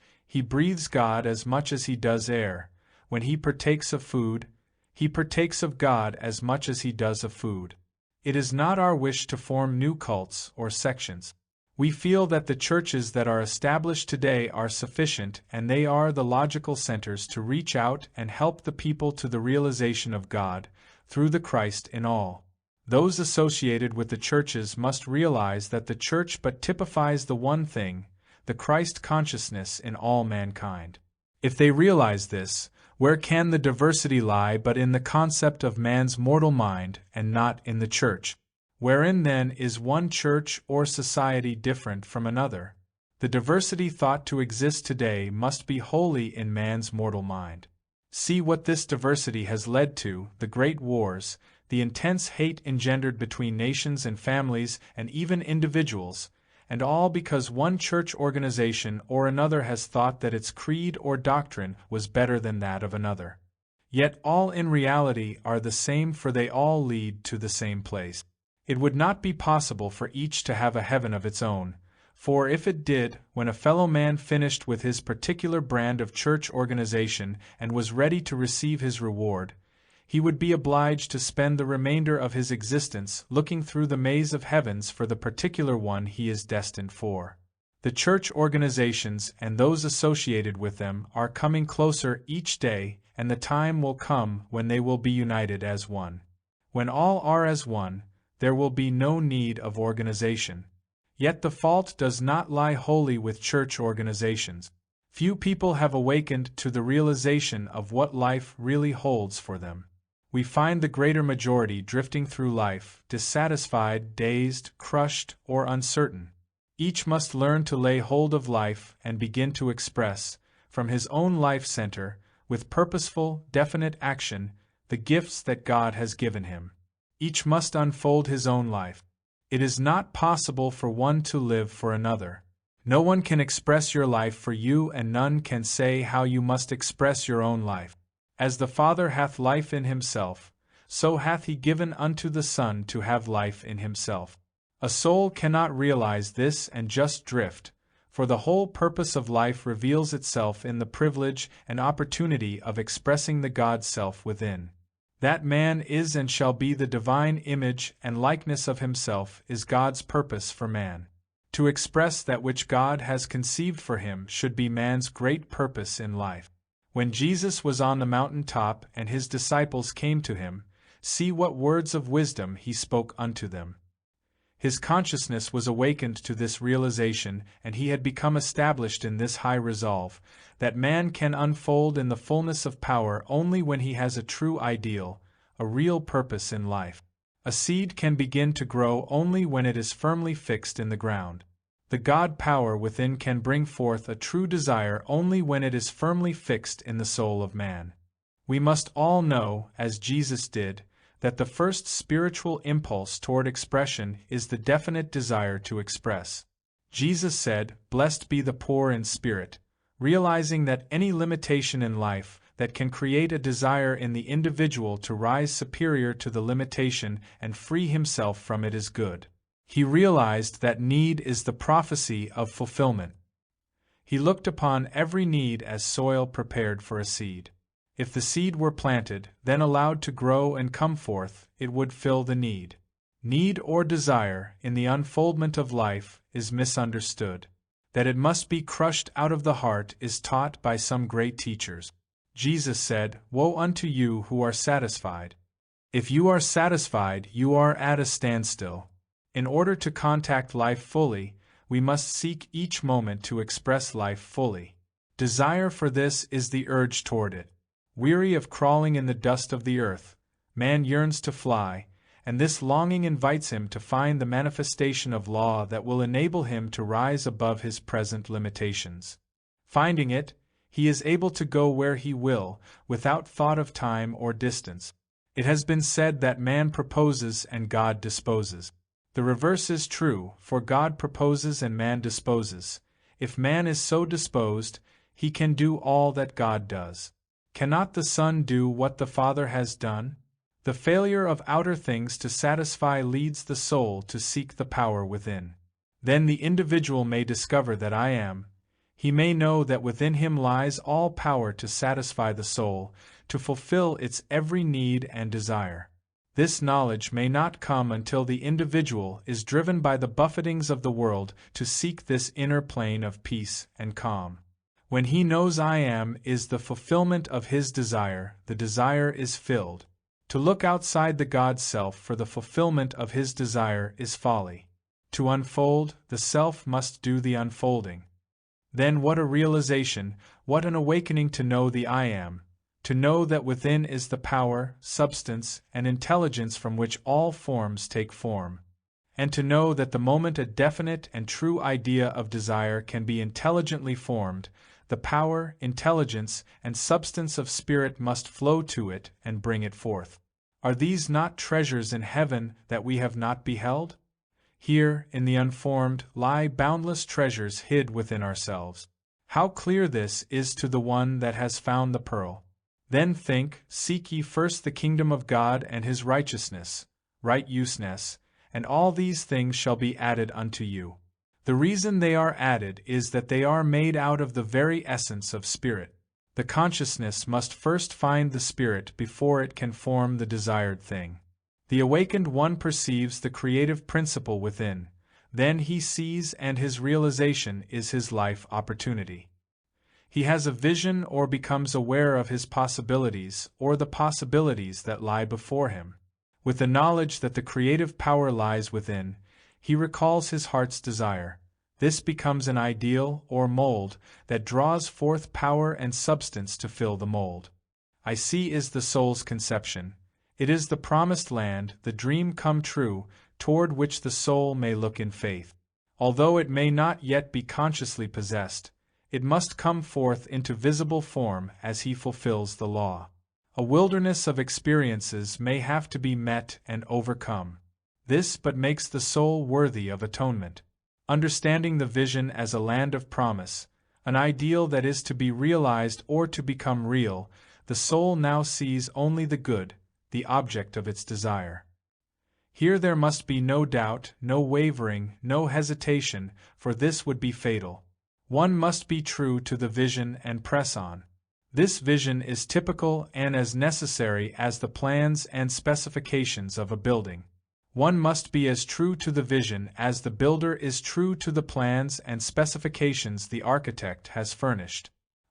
God as much as he does air. When he partakes of food, he partakes of God as much as he does of food. It is not our wish to form new cults or sections. We feel that the churches that are established today are sufficient, and they are the logical centers to reach out and help the people to the realization of God, through the Christ in all. Those associated with the churches must realize that the church but typifies the one thing, the Christ consciousness in all mankind. If they realize this, where can the diversity lie but in the concept of man's mortal mind and not in the church? Wherein then is one church or society different from another? The diversity thought to exist today must be wholly in man's mortal mind. See what this diversity has led to: the great wars, the intense hate engendered between nations and families and even individuals, and all because one church organization or another has thought that its creed or doctrine was better than that of another. Yet all in reality are the same, for they all lead to the same place. It would not be possible for each to have a heaven of its own, for if it did, when a fellow man finished with his particular brand of church organization and was ready to receive his reward, he would be obliged to spend the remainder of his existence looking through the maze of heavens for the particular one he is destined for. The church organizations and those associated with them are coming closer each day, and the time will come when they will be united as one. When all are as one, there will be no need of organization. Yet the fault does not lie wholly with church organizations. Few people have awakened to the realization of what life really holds for them. We find the greater majority drifting through life, dissatisfied, dazed, crushed, or uncertain. Each must learn to lay hold of life and begin to express, from his own life center, with purposeful, definite action, the gifts that God has given him. Each must unfold his own life. It is not possible for one to live for another. No one can express your life for you, and none can say how you must express your own life. As the Father hath life in himself, so hath he given unto the Son to have life in himself. A soul cannot realize this and just drift, for the whole purpose of life reveals itself in the privilege and opportunity of expressing the God-self within. That man is and shall be the divine image and likeness of himself is God's purpose for man. To express that which God has conceived for him should be man's great purpose in life. When Jesus was on the mountain top and his disciples came to him, see what words of wisdom he spoke unto them. His consciousness was awakened to this realization, and he had become established in this high resolve, that man can unfold in the fullness of power only when he has a true ideal, a real purpose in life. A seed can begin to grow only when it is firmly fixed in the ground. The God power within can bring forth a true desire only when it is firmly fixed in the soul of man. We must all know, as Jesus did, that the first spiritual impulse toward expression is the definite desire to express. Jesus said, "Blessed be the poor in spirit," realizing that any limitation in life that can create a desire in the individual to rise superior to the limitation and free himself from it is good. He realized that need is the prophecy of fulfillment. He looked upon every need as soil prepared for a seed. If the seed were planted, then allowed to grow and come forth, it would fill the need. Need or desire, in the unfoldment of life, is misunderstood. That it must be crushed out of the heart is taught by some great teachers. Jesus said, "Woe unto you who are satisfied." If you are satisfied, you are at a standstill. In order to contact life fully, we must seek each moment to express life fully. Desire for this is the urge toward it. Weary of crawling in the dust of the earth, man yearns to fly, and this longing invites him to find the manifestation of law that will enable him to rise above his present limitations. Finding it, he is able to go where he will, without thought of time or distance. It has been said that man proposes and God disposes. The reverse is true, for God proposes and man disposes. If man is so disposed, he can do all that God does. Cannot the Son do what the Father has done? The failure of outer things to satisfy leads the soul to seek the power within. Then the individual may discover that I am. He may know that within him lies all power to satisfy the soul, to fulfill its every need and desire. This knowledge may not come until the individual is driven by the buffetings of the world to seek this inner plane of peace and calm. When he knows I am is the fulfillment of his desire, the desire is filled. To look outside the God self for the fulfillment of his desire is folly. To unfold, the self must do the unfolding. Then what a realization, what an awakening to know the I am, to know that within is the power, substance, and intelligence from which all forms take form. And to know that the moment a definite and true idea of desire can be intelligently formed, the power, intelligence, and substance of spirit must flow to it and bring it forth. Are these not treasures in heaven that we have not beheld? Here, in the unformed, lie boundless treasures hid within ourselves. How clear this is to the one that has found the pearl. Then think, seek ye first the kingdom of God and his righteousness, righteousness, and all these things shall be added unto you. The reason they are added is that they are made out of the very essence of spirit. The consciousness must first find the spirit before it can form the desired thing. The awakened one perceives the creative principle within, then he sees, and his realization is his life opportunity. He has a vision or becomes aware of his possibilities or the possibilities that lie before him. With the knowledge that the creative power lies within, he recalls his heart's desire. This becomes an ideal or mold that draws forth power and substance to fill the mold. I see is the soul's conception. It is the promised land, the dream come true, toward which the soul may look in faith. Although it may not yet be consciously possessed, it must come forth into visible form as he fulfills the law. A wilderness of experiences may have to be met and overcome. This but makes the soul worthy of atonement. Understanding the vision as a land of promise, an ideal that is to be realized or to become real, the soul now sees only the good, the object of its desire. Here there must be no doubt, no wavering, no hesitation, for this would be fatal. One must be true to the vision and press on. This vision is typical and as necessary as the plans and specifications of a building. One must be as true to the vision as the builder is true to the plans and specifications the architect has furnished.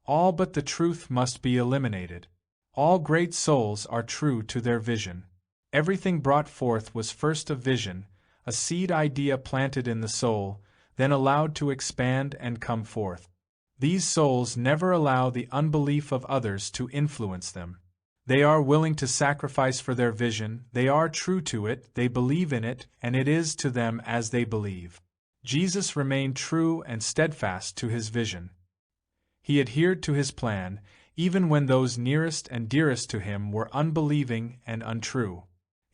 All but the truth must be eliminated. All great souls are true to their vision. Everything brought forth was first a vision, a seed idea planted in the soul, then allowed to expand and come forth. These souls never allow the unbelief of others to influence them. They are willing to sacrifice for their vision, they are true to it, they believe in it, and it is to them as they believe. Jesus remained true and steadfast to his vision. He adhered to his plan, even when those nearest and dearest to him were unbelieving and untrue.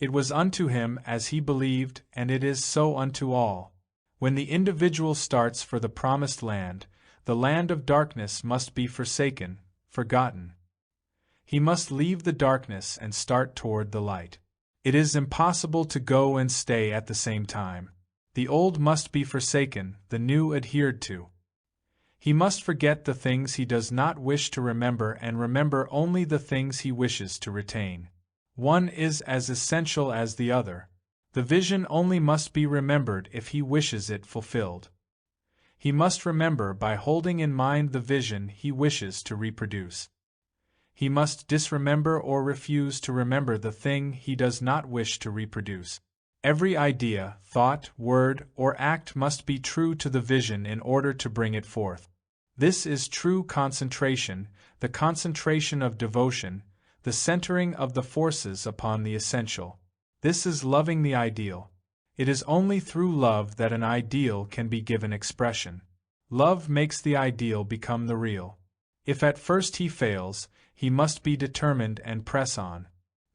It was unto him as he believed, and it is so unto all. When the individual starts for the promised land, the land of darkness must be forsaken, forgotten. He must leave the darkness and start toward the light. It is impossible to go and stay at the same time. The old must be forsaken, the new adhered to. He must forget the things he does not wish to remember and remember only the things he wishes to retain. One is as essential as the other. The vision only must be remembered if he wishes it fulfilled. He must remember by holding in mind the vision he wishes to reproduce. He must disremember or refuse to remember the thing he does not wish to reproduce. Every idea, thought, word, or act must be true to the vision in order to bring it forth. This is true concentration, the concentration of devotion, the centering of the forces upon the essential. This is loving the ideal. It is only through love that an ideal can be given expression. Love makes the ideal become the real. If at first he fails, he must be determined and press on.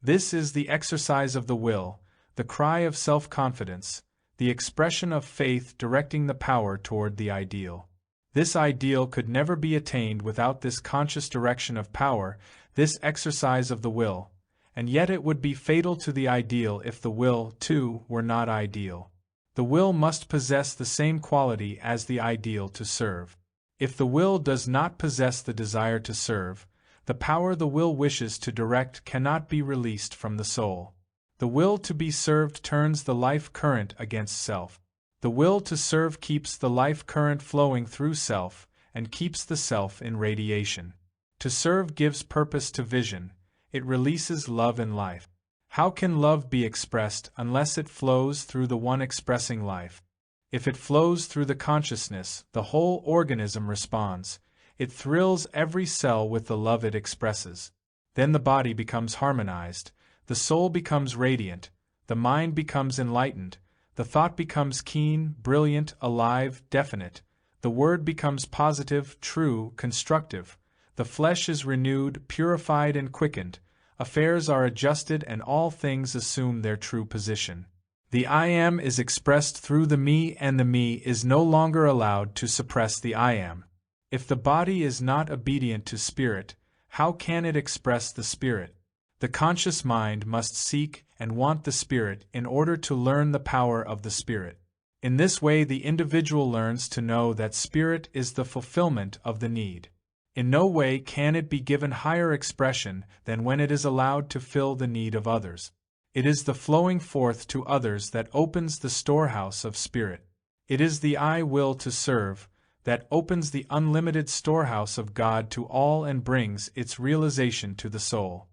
This is the exercise of the will, the cry of self-confidence, the expression of faith directing the power toward the ideal. This ideal could never be attained without this conscious direction of power, this exercise of the will, and yet it would be fatal to the ideal if the will, too, were not ideal. The will must possess the same quality as the ideal to serve. If the will does not possess the desire to serve, the power the will wishes to direct cannot be released from the soul. The will to be served turns the life current against self. The will to serve keeps the life current flowing through self, and keeps the self in radiation. To serve gives purpose to vision, it releases love and life. How can love be expressed unless it flows through the one expressing life? If it flows through the consciousness, the whole organism responds. It thrills every cell with the love it expresses. Then the body becomes harmonized, the soul becomes radiant, the mind becomes enlightened, the thought becomes keen, brilliant, alive, definite, the word becomes positive, true, constructive, the flesh is renewed, purified and quickened, affairs are adjusted and all things assume their true position. The I am is expressed through the me and the me is no longer allowed to suppress the I am. If the body is not obedient to spirit, how can it express the spirit? The conscious mind must seek and want the spirit in order to learn the power of the spirit. In this way the individual learns to know that spirit is the fulfillment of the need. In no way can it be given higher expression than when it is allowed to fill the need of others. It is the flowing forth to others that opens the storehouse of spirit. It is the I will to serve that opens the unlimited storehouse of God to all and brings its realization to the soul.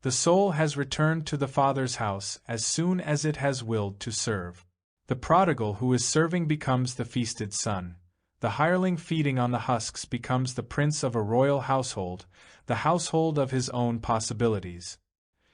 The soul has returned to the Father's house as soon as it has willed to serve. The prodigal who is serving becomes the feasted son. The hireling feeding on the husks becomes the prince of a royal household, the household of his own possibilities.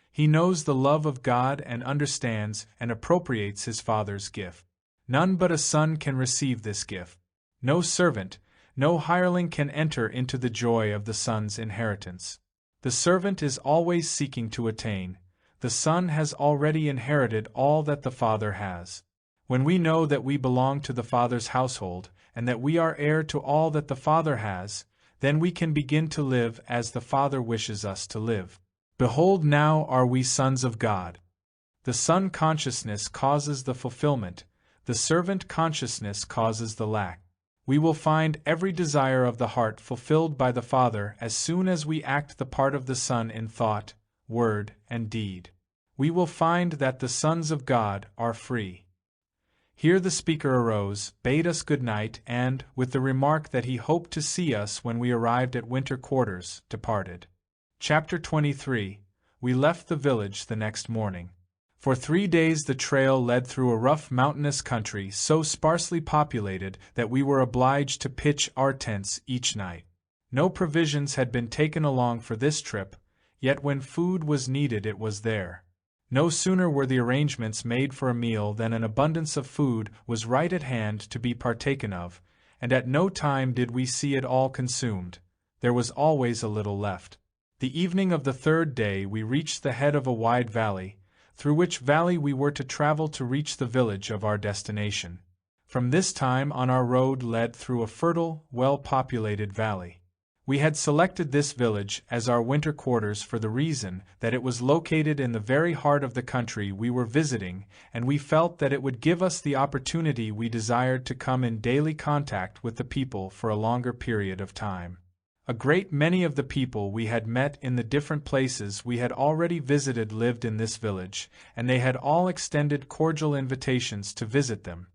He knows the love of God and understands and appropriates his Father's gift. None but a son can receive this gift. No servant, no hireling can enter into the joy of the son's inheritance. The servant is always seeking to attain. The son has already inherited all that the Father has. When we know that we belong to the Father's household, and that we are heir to all that the Father has, then we can begin to live as the Father wishes us to live. Behold, now are we sons of God. The son consciousness causes the fulfillment, the servant consciousness causes the lack. We will find every desire of the heart fulfilled by the Father as soon as we act the part of the Son in thought, word, and deed. We will find that the sons of God are free. Here the speaker arose, bade us good night, and, with the remark that he hoped to see us when we arrived at winter quarters, departed. Chapter 23. We left the village the next morning. For 3 days the trail led through a rough mountainous country so sparsely populated that we were obliged to pitch our tents each night. No provisions had been taken along for this trip, yet when food was needed it was there. No sooner were the arrangements made for a meal than an abundance of food was right at hand to be partaken of, and at no time did we see it all consumed. There was always a little left. The evening of the 3rd day we reached the head of a wide valley, through which valley we were to travel to reach the village of our destination. From this time on our road led through a fertile, well-populated valley. We had selected this village as our winter quarters for the reason that it was located in the very heart of the country we were visiting, and we felt that it would give us the opportunity we desired to come in daily contact with the people for a longer period of time. A great many of the people we had met in the different places we had already visited lived in this village, and they had all extended cordial invitations to visit them.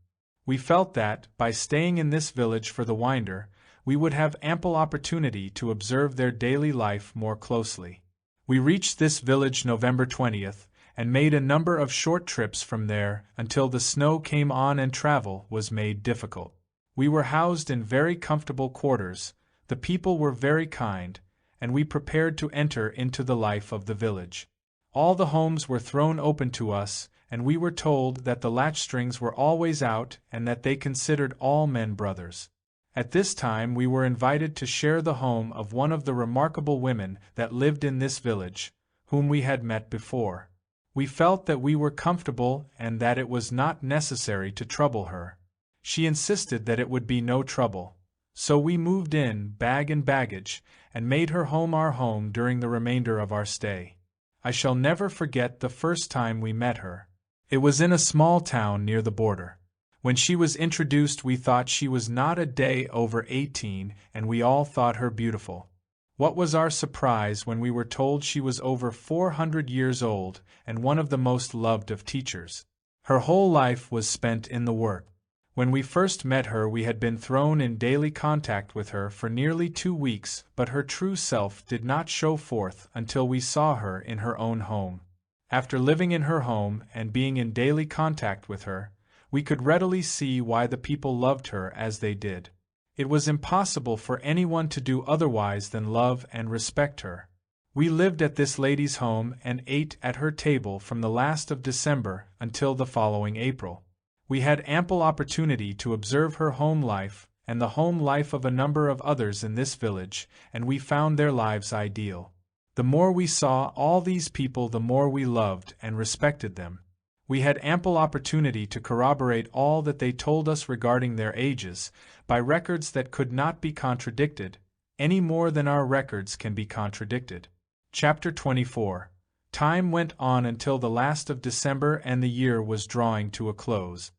We felt that, by staying in this village for the winder, we would have ample opportunity to observe their daily life more closely. We reached this village November 20th, and made a number of short trips from there until the snow came on and travel was made difficult. We were housed in very comfortable quarters, the people were very kind, and we prepared to enter into the life of the village. All the homes were thrown open to us, and we were told that the latch-strings were always out and that they considered all men brothers. At this time we were invited to share the home of one of the remarkable women that lived in this village, whom we had met before. We felt that we were comfortable and that it was not necessary to trouble her. She insisted that it would be no trouble, so we moved in, bag and baggage, and made her home our home during the remainder of our stay. I shall never forget the first time we met her. It was in a small town near the border. When she was introduced we thought she was not a day over 18, and we all thought her beautiful. What was our surprise when we were told she was over 400 years old and one of the most loved of teachers. Her whole life was spent in the work. When we first met her we had been thrown in daily contact with her for nearly 2 weeks, but her true self did not show forth until we saw her in her own home. After living in her home and being in daily contact with her, we could readily see why the people loved her as they did. It was impossible for anyone to do otherwise than love and respect her. We lived at this lady's home and ate at her table from the last of December until the following April. We had ample opportunity to observe her home life and the home life of a number of others in this village, and we found their lives ideal. The more we saw all these people, the more we loved and respected them. We had ample opportunity to corroborate all that they told us regarding their ages, by records that could not be contradicted, any more than our records can be contradicted. Chapter 24. Time went on until the last of December and the year was drawing to a close.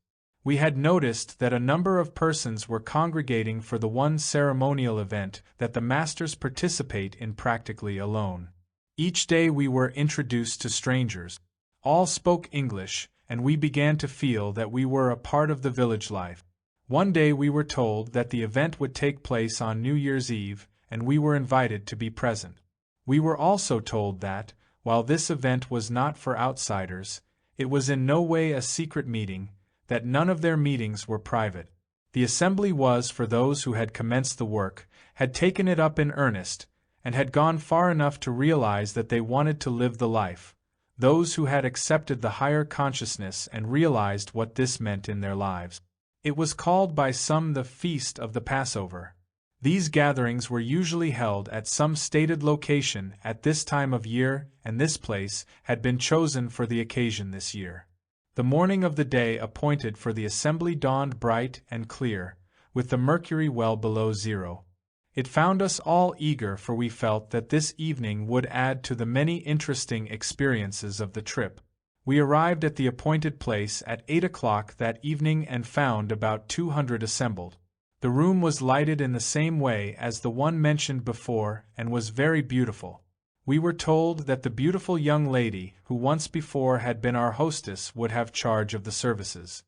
We had noticed that a number of persons were congregating for the one ceremonial event that the masters participate in practically alone. Each day we were introduced to strangers. All spoke English, and we began to feel that we were a part of the village life. One day we were told that the event would take place on New Year's Eve, and we were invited to be present. We were also told that, while this event was not for outsiders, it was in no way a secret meeting, that none of their meetings were private. The assembly was for those who had commenced the work, had taken it up in earnest, and had gone far enough to realize that they wanted to live the life. Those who had accepted the higher consciousness and realized what this meant in their lives. It was called by some the Feast of the Passover. These gatherings were usually held at some stated location at this time of year, and this place had been chosen for the occasion this year. The morning of the day appointed for the assembly dawned bright and clear, with the mercury well below zero. It found us all eager, for we felt that this evening would add to the many interesting experiences of the trip. We arrived at the appointed place at 8 o'clock that evening and found about 200 assembled. The room was lighted in the same way as the one mentioned before and was very beautiful. We were told that the beautiful young lady who once before had been our hostess would have charge of the services.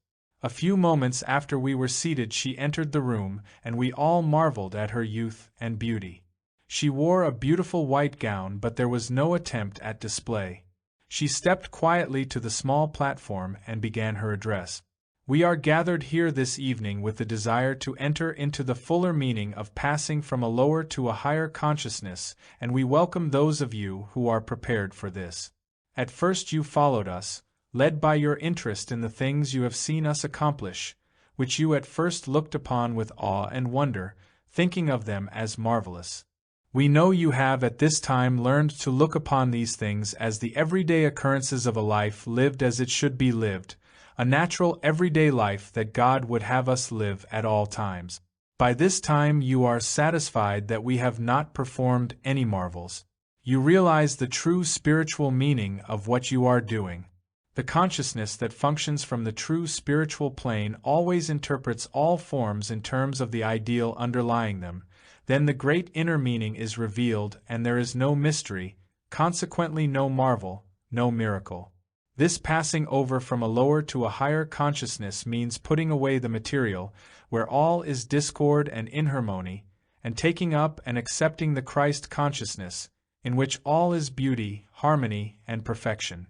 A few moments after we were seated she entered the room, and we all marveled at her youth and beauty. She wore a beautiful white gown, but there was no attempt at display. She stepped quietly to the small platform and began her address. We are gathered here this evening with the desire to enter into the fuller meaning of passing from a lower to a higher consciousness, and we welcome those of you who are prepared for this. At first you followed us, led by your interest in the things you have seen us accomplish, which you at first looked upon with awe and wonder, thinking of them as marvelous. We know you have at this time learned to look upon these things as the everyday occurrences of a life lived as it should be lived, a natural everyday life that God would have us live at all times. By this time you are satisfied that we have not performed any marvels. You realize the true spiritual meaning of what you are doing. The consciousness that functions from the true spiritual plane always interprets all forms in terms of the ideal underlying them. Then the great inner meaning is revealed, and there is no mystery, consequently no marvel, no miracle. This passing over from a lower to a higher consciousness means putting away the material, where all is discord and inharmony, and taking up and accepting the Christ consciousness, in which all is beauty, harmony, and perfection.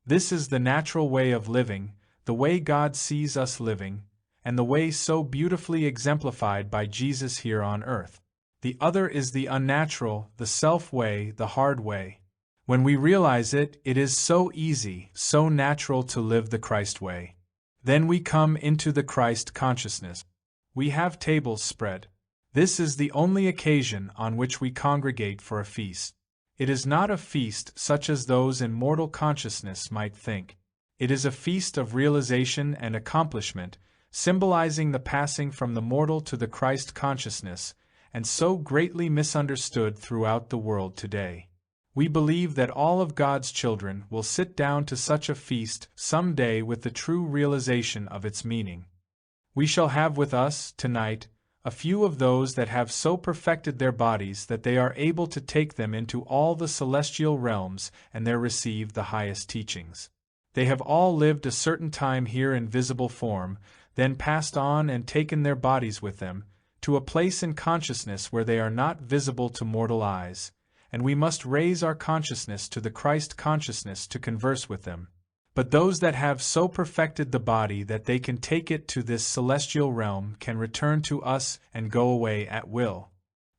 This is the natural way of living, the way God sees us living, and the way so beautifully exemplified by Jesus here on earth. The other is the unnatural, the self-way, the hard way. When we realize it, it is so easy, so natural to live the Christ way. Then we come into the Christ consciousness. We have tables spread. This is the only occasion on which we congregate for a feast. It is not a feast such as those in mortal consciousness might think. It is a feast of realization and accomplishment, symbolizing the passing from the mortal to the Christ consciousness, and so greatly misunderstood throughout the world today. We believe that all of God's children will sit down to such a feast some day with the true realization of its meaning. We shall have with us, tonight, a few of those that have so perfected their bodies that they are able to take them into all the celestial realms and there receive the highest teachings. They have all lived a certain time here in visible form, then passed on and taken their bodies with them, to a place in consciousness where they are not visible to mortal eyes, and we must raise our consciousness to the Christ consciousness to converse with them. But those that have so perfected the body that they can take it to this celestial realm can return to us and go away at will.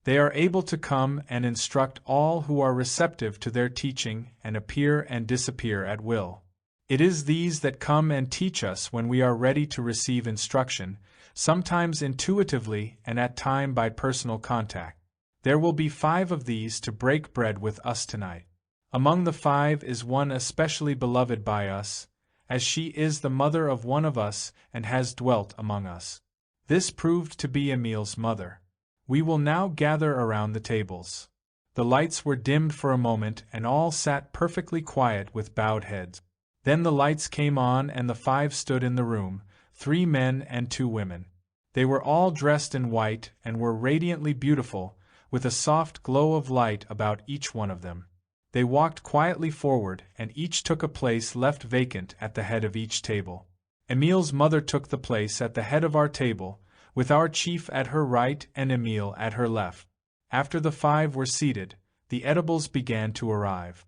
They are able to come and instruct all who are receptive to their teaching and appear and disappear at will. It is these that come and teach us when we are ready to receive instruction, sometimes intuitively and at time by personal contact. There will be 5 of these to break bread with us tonight. Among the 5 is one especially beloved by us, as she is the mother of one of us and has dwelt among us. This proved to be Emile's mother. We will now gather around the tables. The lights were dimmed for a moment and all sat perfectly quiet with bowed heads. Then the lights came on and the 5 stood in the room, 3 men and 2 women. They were all dressed in white and were radiantly beautiful, with a soft glow of light about each one of them. They walked quietly forward, and each took a place left vacant at the head of each table. Emile's mother took the place at the head of our table, with our chief at her right and Emile at her left. After the 5 were seated, the edibles began to arrive.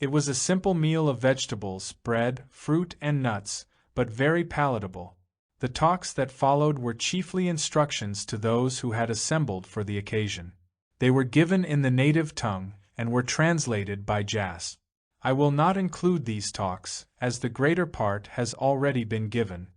It was a simple meal of vegetables, bread, fruit, and nuts, but very palatable. The talks that followed were chiefly instructions to those who had assembled for the occasion. They were given in the native tongue, and were translated by Jas. I will not include these talks, as the greater part has already been given.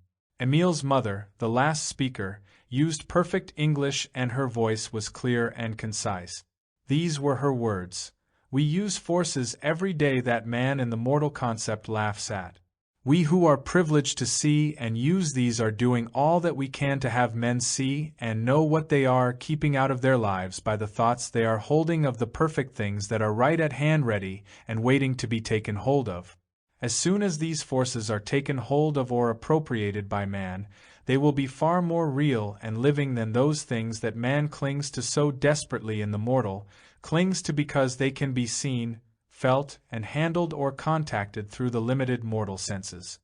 Emile's mother, the last speaker, used perfect English and her voice was clear and concise. These were her words: "We use forces every day that man in the mortal concept laughs at. We who are privileged to see and use these are doing all that we can to have men see and know what they are keeping out of their lives by the thoughts they are holding of the perfect things that are right at hand ready and waiting to be taken hold of. As soon as these forces are taken hold of or appropriated by man, they will be far more real and living than those things that man clings to so desperately in the mortal, clings to because they can be seen, felt, and handled or contacted through the limited mortal senses.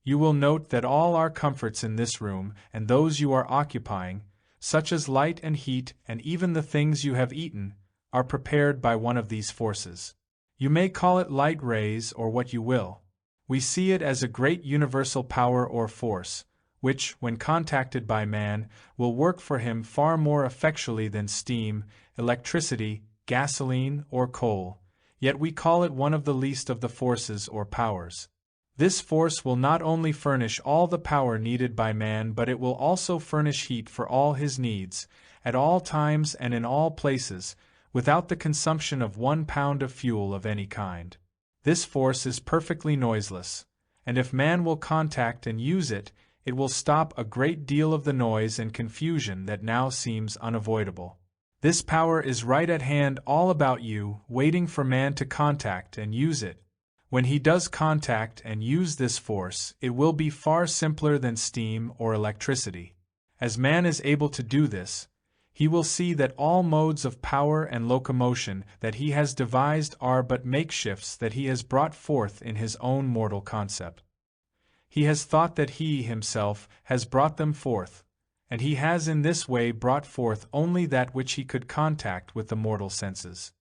You will note that all our comforts in this room and those you are occupying, such as light and heat and even the things you have eaten, are prepared by one of these forces. You may call it light rays or what you will. We see it as a great universal power or force, which, when contacted by man, will work for him far more effectually than steam, electricity, gasoline, or coal, yet we call it one of the least of the forces or powers. This force will not only furnish all the power needed by man, but it will also furnish heat for all his needs, at all times and in all places, without the consumption of 1 pound of fuel of any kind. This force is perfectly noiseless, and if man will contact and use it, it will stop a great deal of the noise and confusion that now seems unavoidable. This power is right at hand all about you, waiting for man to contact and use it. When he does contact and use this force, it will be far simpler than steam or electricity. As man is able to do this, he will see that all modes of power and locomotion that he has devised are but makeshifts that he has brought forth in his own mortal concept. He has thought that he himself has brought them forth, and he has in this way brought forth only that which he could contact with the mortal senses.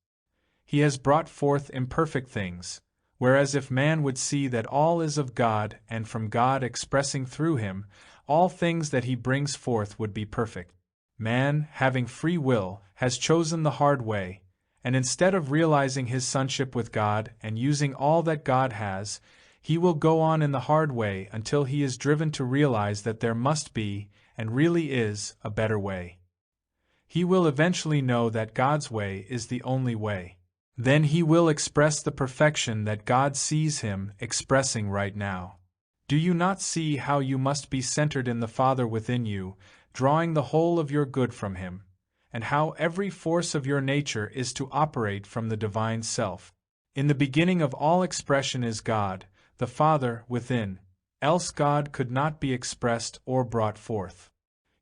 He has brought forth imperfect things, whereas if man would see that all is of God and from God expressing through him, all things that he brings forth would be perfect. Man, having free will, has chosen the hard way, and instead of realizing his sonship with God and using all that God has, he will go on in the hard way until he is driven to realize that there must be, and really is, a better way. He will eventually know that God's way is the only way. Then he will express the perfection that God sees him expressing right now. Do you not see how you must be centered in the Father within you, drawing the whole of your good from him, and how every force of your nature is to operate from the divine self? In the beginning of all expression is God, the Father, within, else God could not be expressed or brought forth.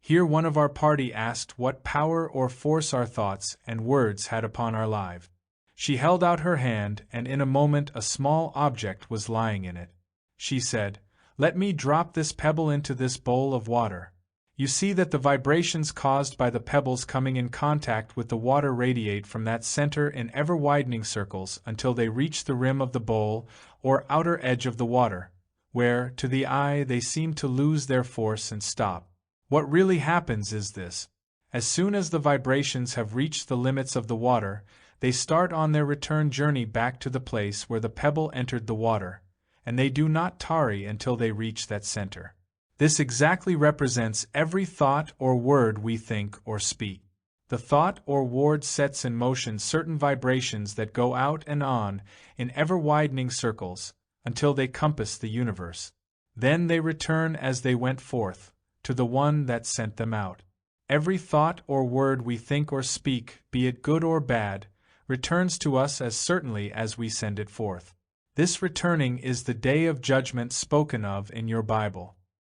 Here one of our party asked what power or force our thoughts and words had upon our lives. She held out her hand, and in a moment a small object was lying in it. She said, "Let me drop this pebble into this bowl of water." You see that the vibrations caused by the pebbles coming in contact with the water radiate from that center in ever-widening circles until they reach the rim of the bowl or outer edge of the water, where, to the eye, they seem to lose their force and stop. What really happens is this. As soon as the vibrations have reached the limits of the water, they start on their return journey back to the place where the pebble entered the water, and they do not tarry until they reach that center. This exactly represents every thought or word we think or speak. The thought or word sets in motion certain vibrations that go out and on in ever-widening circles until they compass the universe. Then they return as they went forth, to the one that sent them out. Every thought or word we think or speak, be it good or bad, returns to us as certainly as we send it forth. This returning is the day of judgment spoken of in your Bible.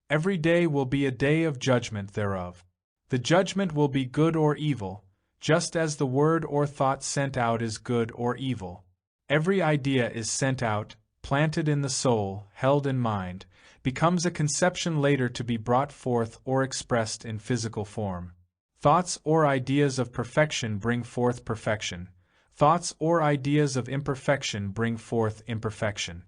Every day will be a day of judgment thereof. The judgment will be good or evil, just as the word or thought sent out is good or evil. Every idea is sent out, planted in the soul, held in mind, becomes a conception later to be brought forth or expressed in physical form. Thoughts or ideas of perfection bring forth perfection. Thoughts or ideas of imperfection bring forth imperfection.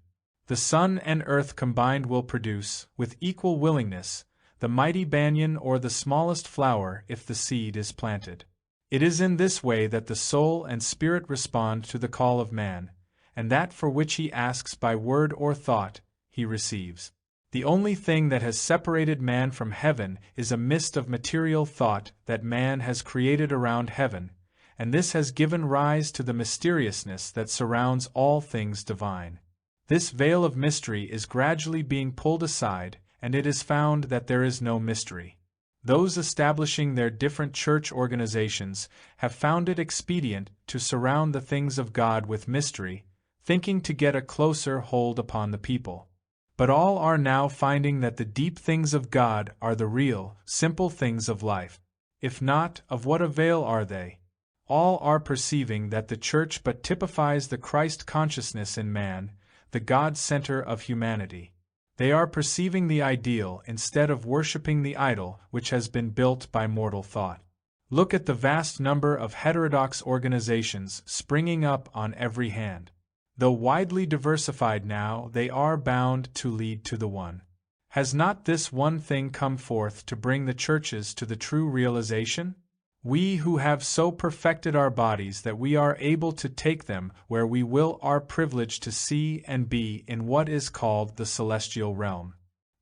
The sun and earth combined will produce, with equal willingness, the mighty banyan or the smallest flower if the seed is planted. It is in this way that the soul and spirit respond to the call of man, and that for which he asks by word or thought, he receives. The only thing that has separated man from heaven is a mist of material thought that man has created around heaven, and this has given rise to the mysteriousness that surrounds all things divine. This veil of mystery is gradually being pulled aside, and it is found that there is no mystery. Those establishing their different church organizations have found it expedient to surround the things of God with mystery, thinking to get a closer hold upon the people. But all are now finding that the deep things of God are the real, simple things of life. If not, of what avail are they? All are perceiving that the church but typifies the Christ consciousness in man, the God center of humanity. They are perceiving the ideal instead of worshipping the idol which has been built by mortal thought. Look at the vast number of heterodox organizations springing up on every hand. Though widely diversified now, they are bound to lead to the one. Has not this one thing come forth to bring the churches to the true realization? We who have so perfected our bodies that we are able to take them where we will are privileged to see and be in what is called the celestial realm.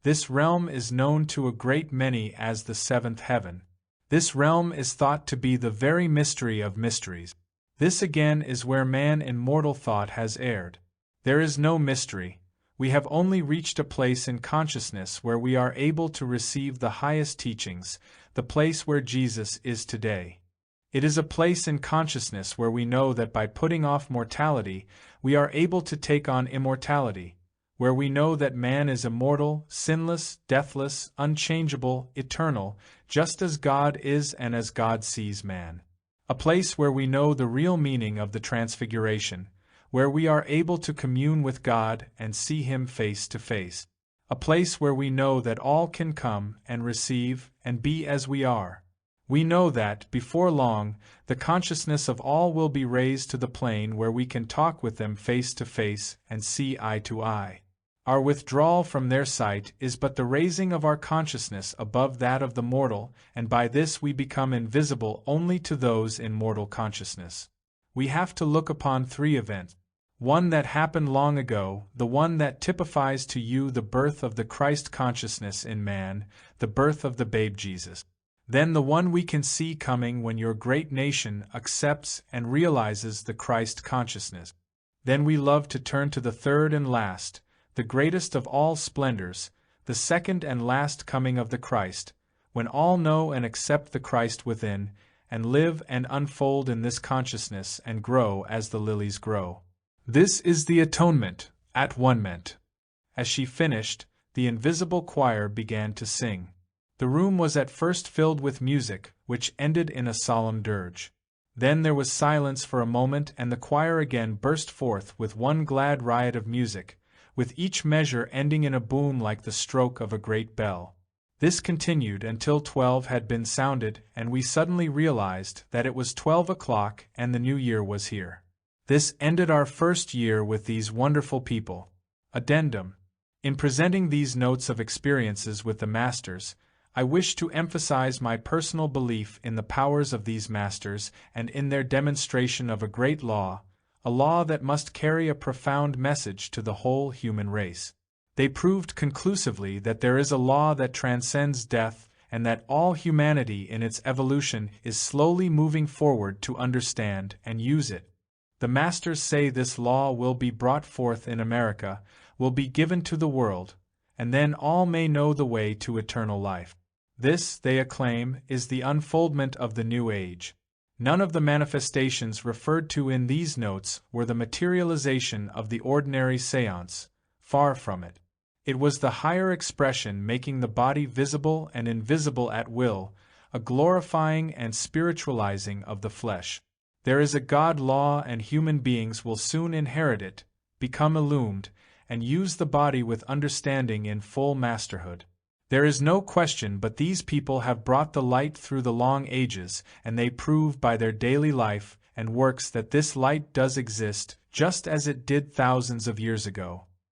This realm is known to a great many as the seventh heaven. This realm is thought to be the very mystery of mysteries. This again is where man in mortal thought has erred. There is no mystery. We have only reached a place in consciousness where we are able to receive the highest teachings, the place where Jesus is today. It is a place in consciousness where we know that by putting off mortality, we are able to take on immortality, where we know that man is immortal, sinless, deathless, unchangeable, eternal, just as God is and as God sees man. A place where we know the real meaning of the Transfiguration, where we are able to commune with God and see Him face to face. A place where we know that all can come and receive and be as we are. We know that, before long, the consciousness of all will be raised to the plane where we can talk with them face to face and see eye to eye. Our withdrawal from their sight is but the raising of our consciousness above that of the mortal, and by this we become invisible only to those in mortal consciousness. We have to look upon three events. One that happened long ago, the one that typifies to you the birth of the Christ consciousness in man, the birth of the babe Jesus. Then the one we can see coming when your great nation accepts and realizes the Christ consciousness. Then we love to turn to the third and last, the greatest of all splendors, the second and last coming of the Christ, when all know and accept the Christ within, and live and unfold in this consciousness and grow as the lilies grow. This is the atonement, at one meant. As she finished, the invisible choir began to sing. The room was at first filled with music, which ended in a solemn dirge. Then there was silence for a moment, and the choir again burst forth with one glad riot of music, with each measure ending in a boom like the stroke of a great bell. This continued until 12 had been sounded, and we suddenly realized that it was 12 o'clock and the new year was here. This ended our first year with these wonderful people. Addendum. In presenting these notes of experiences with the Masters, I wish to emphasize my personal belief in the powers of these Masters and in their demonstration of a great law, a law that must carry a profound message to the whole human race. They proved conclusively that there is a law that transcends death and that all humanity in its evolution is slowly moving forward to understand and use it. The Masters say this law will be brought forth in America, will be given to the world, and then all may know the way to eternal life. This, they acclaim, is the unfoldment of the new age. None of the manifestations referred to in these notes were the materialization of the ordinary séance, far from it. It was the higher expression making the body visible and invisible at will, a glorifying and spiritualizing of the flesh. There is a God law and human beings will soon inherit it, become illumined, and use the body with understanding in full masterhood. There is no question but these people have brought the light through the long ages, and they prove by their daily life and works that this light does exist, just as it did thousands of years ago.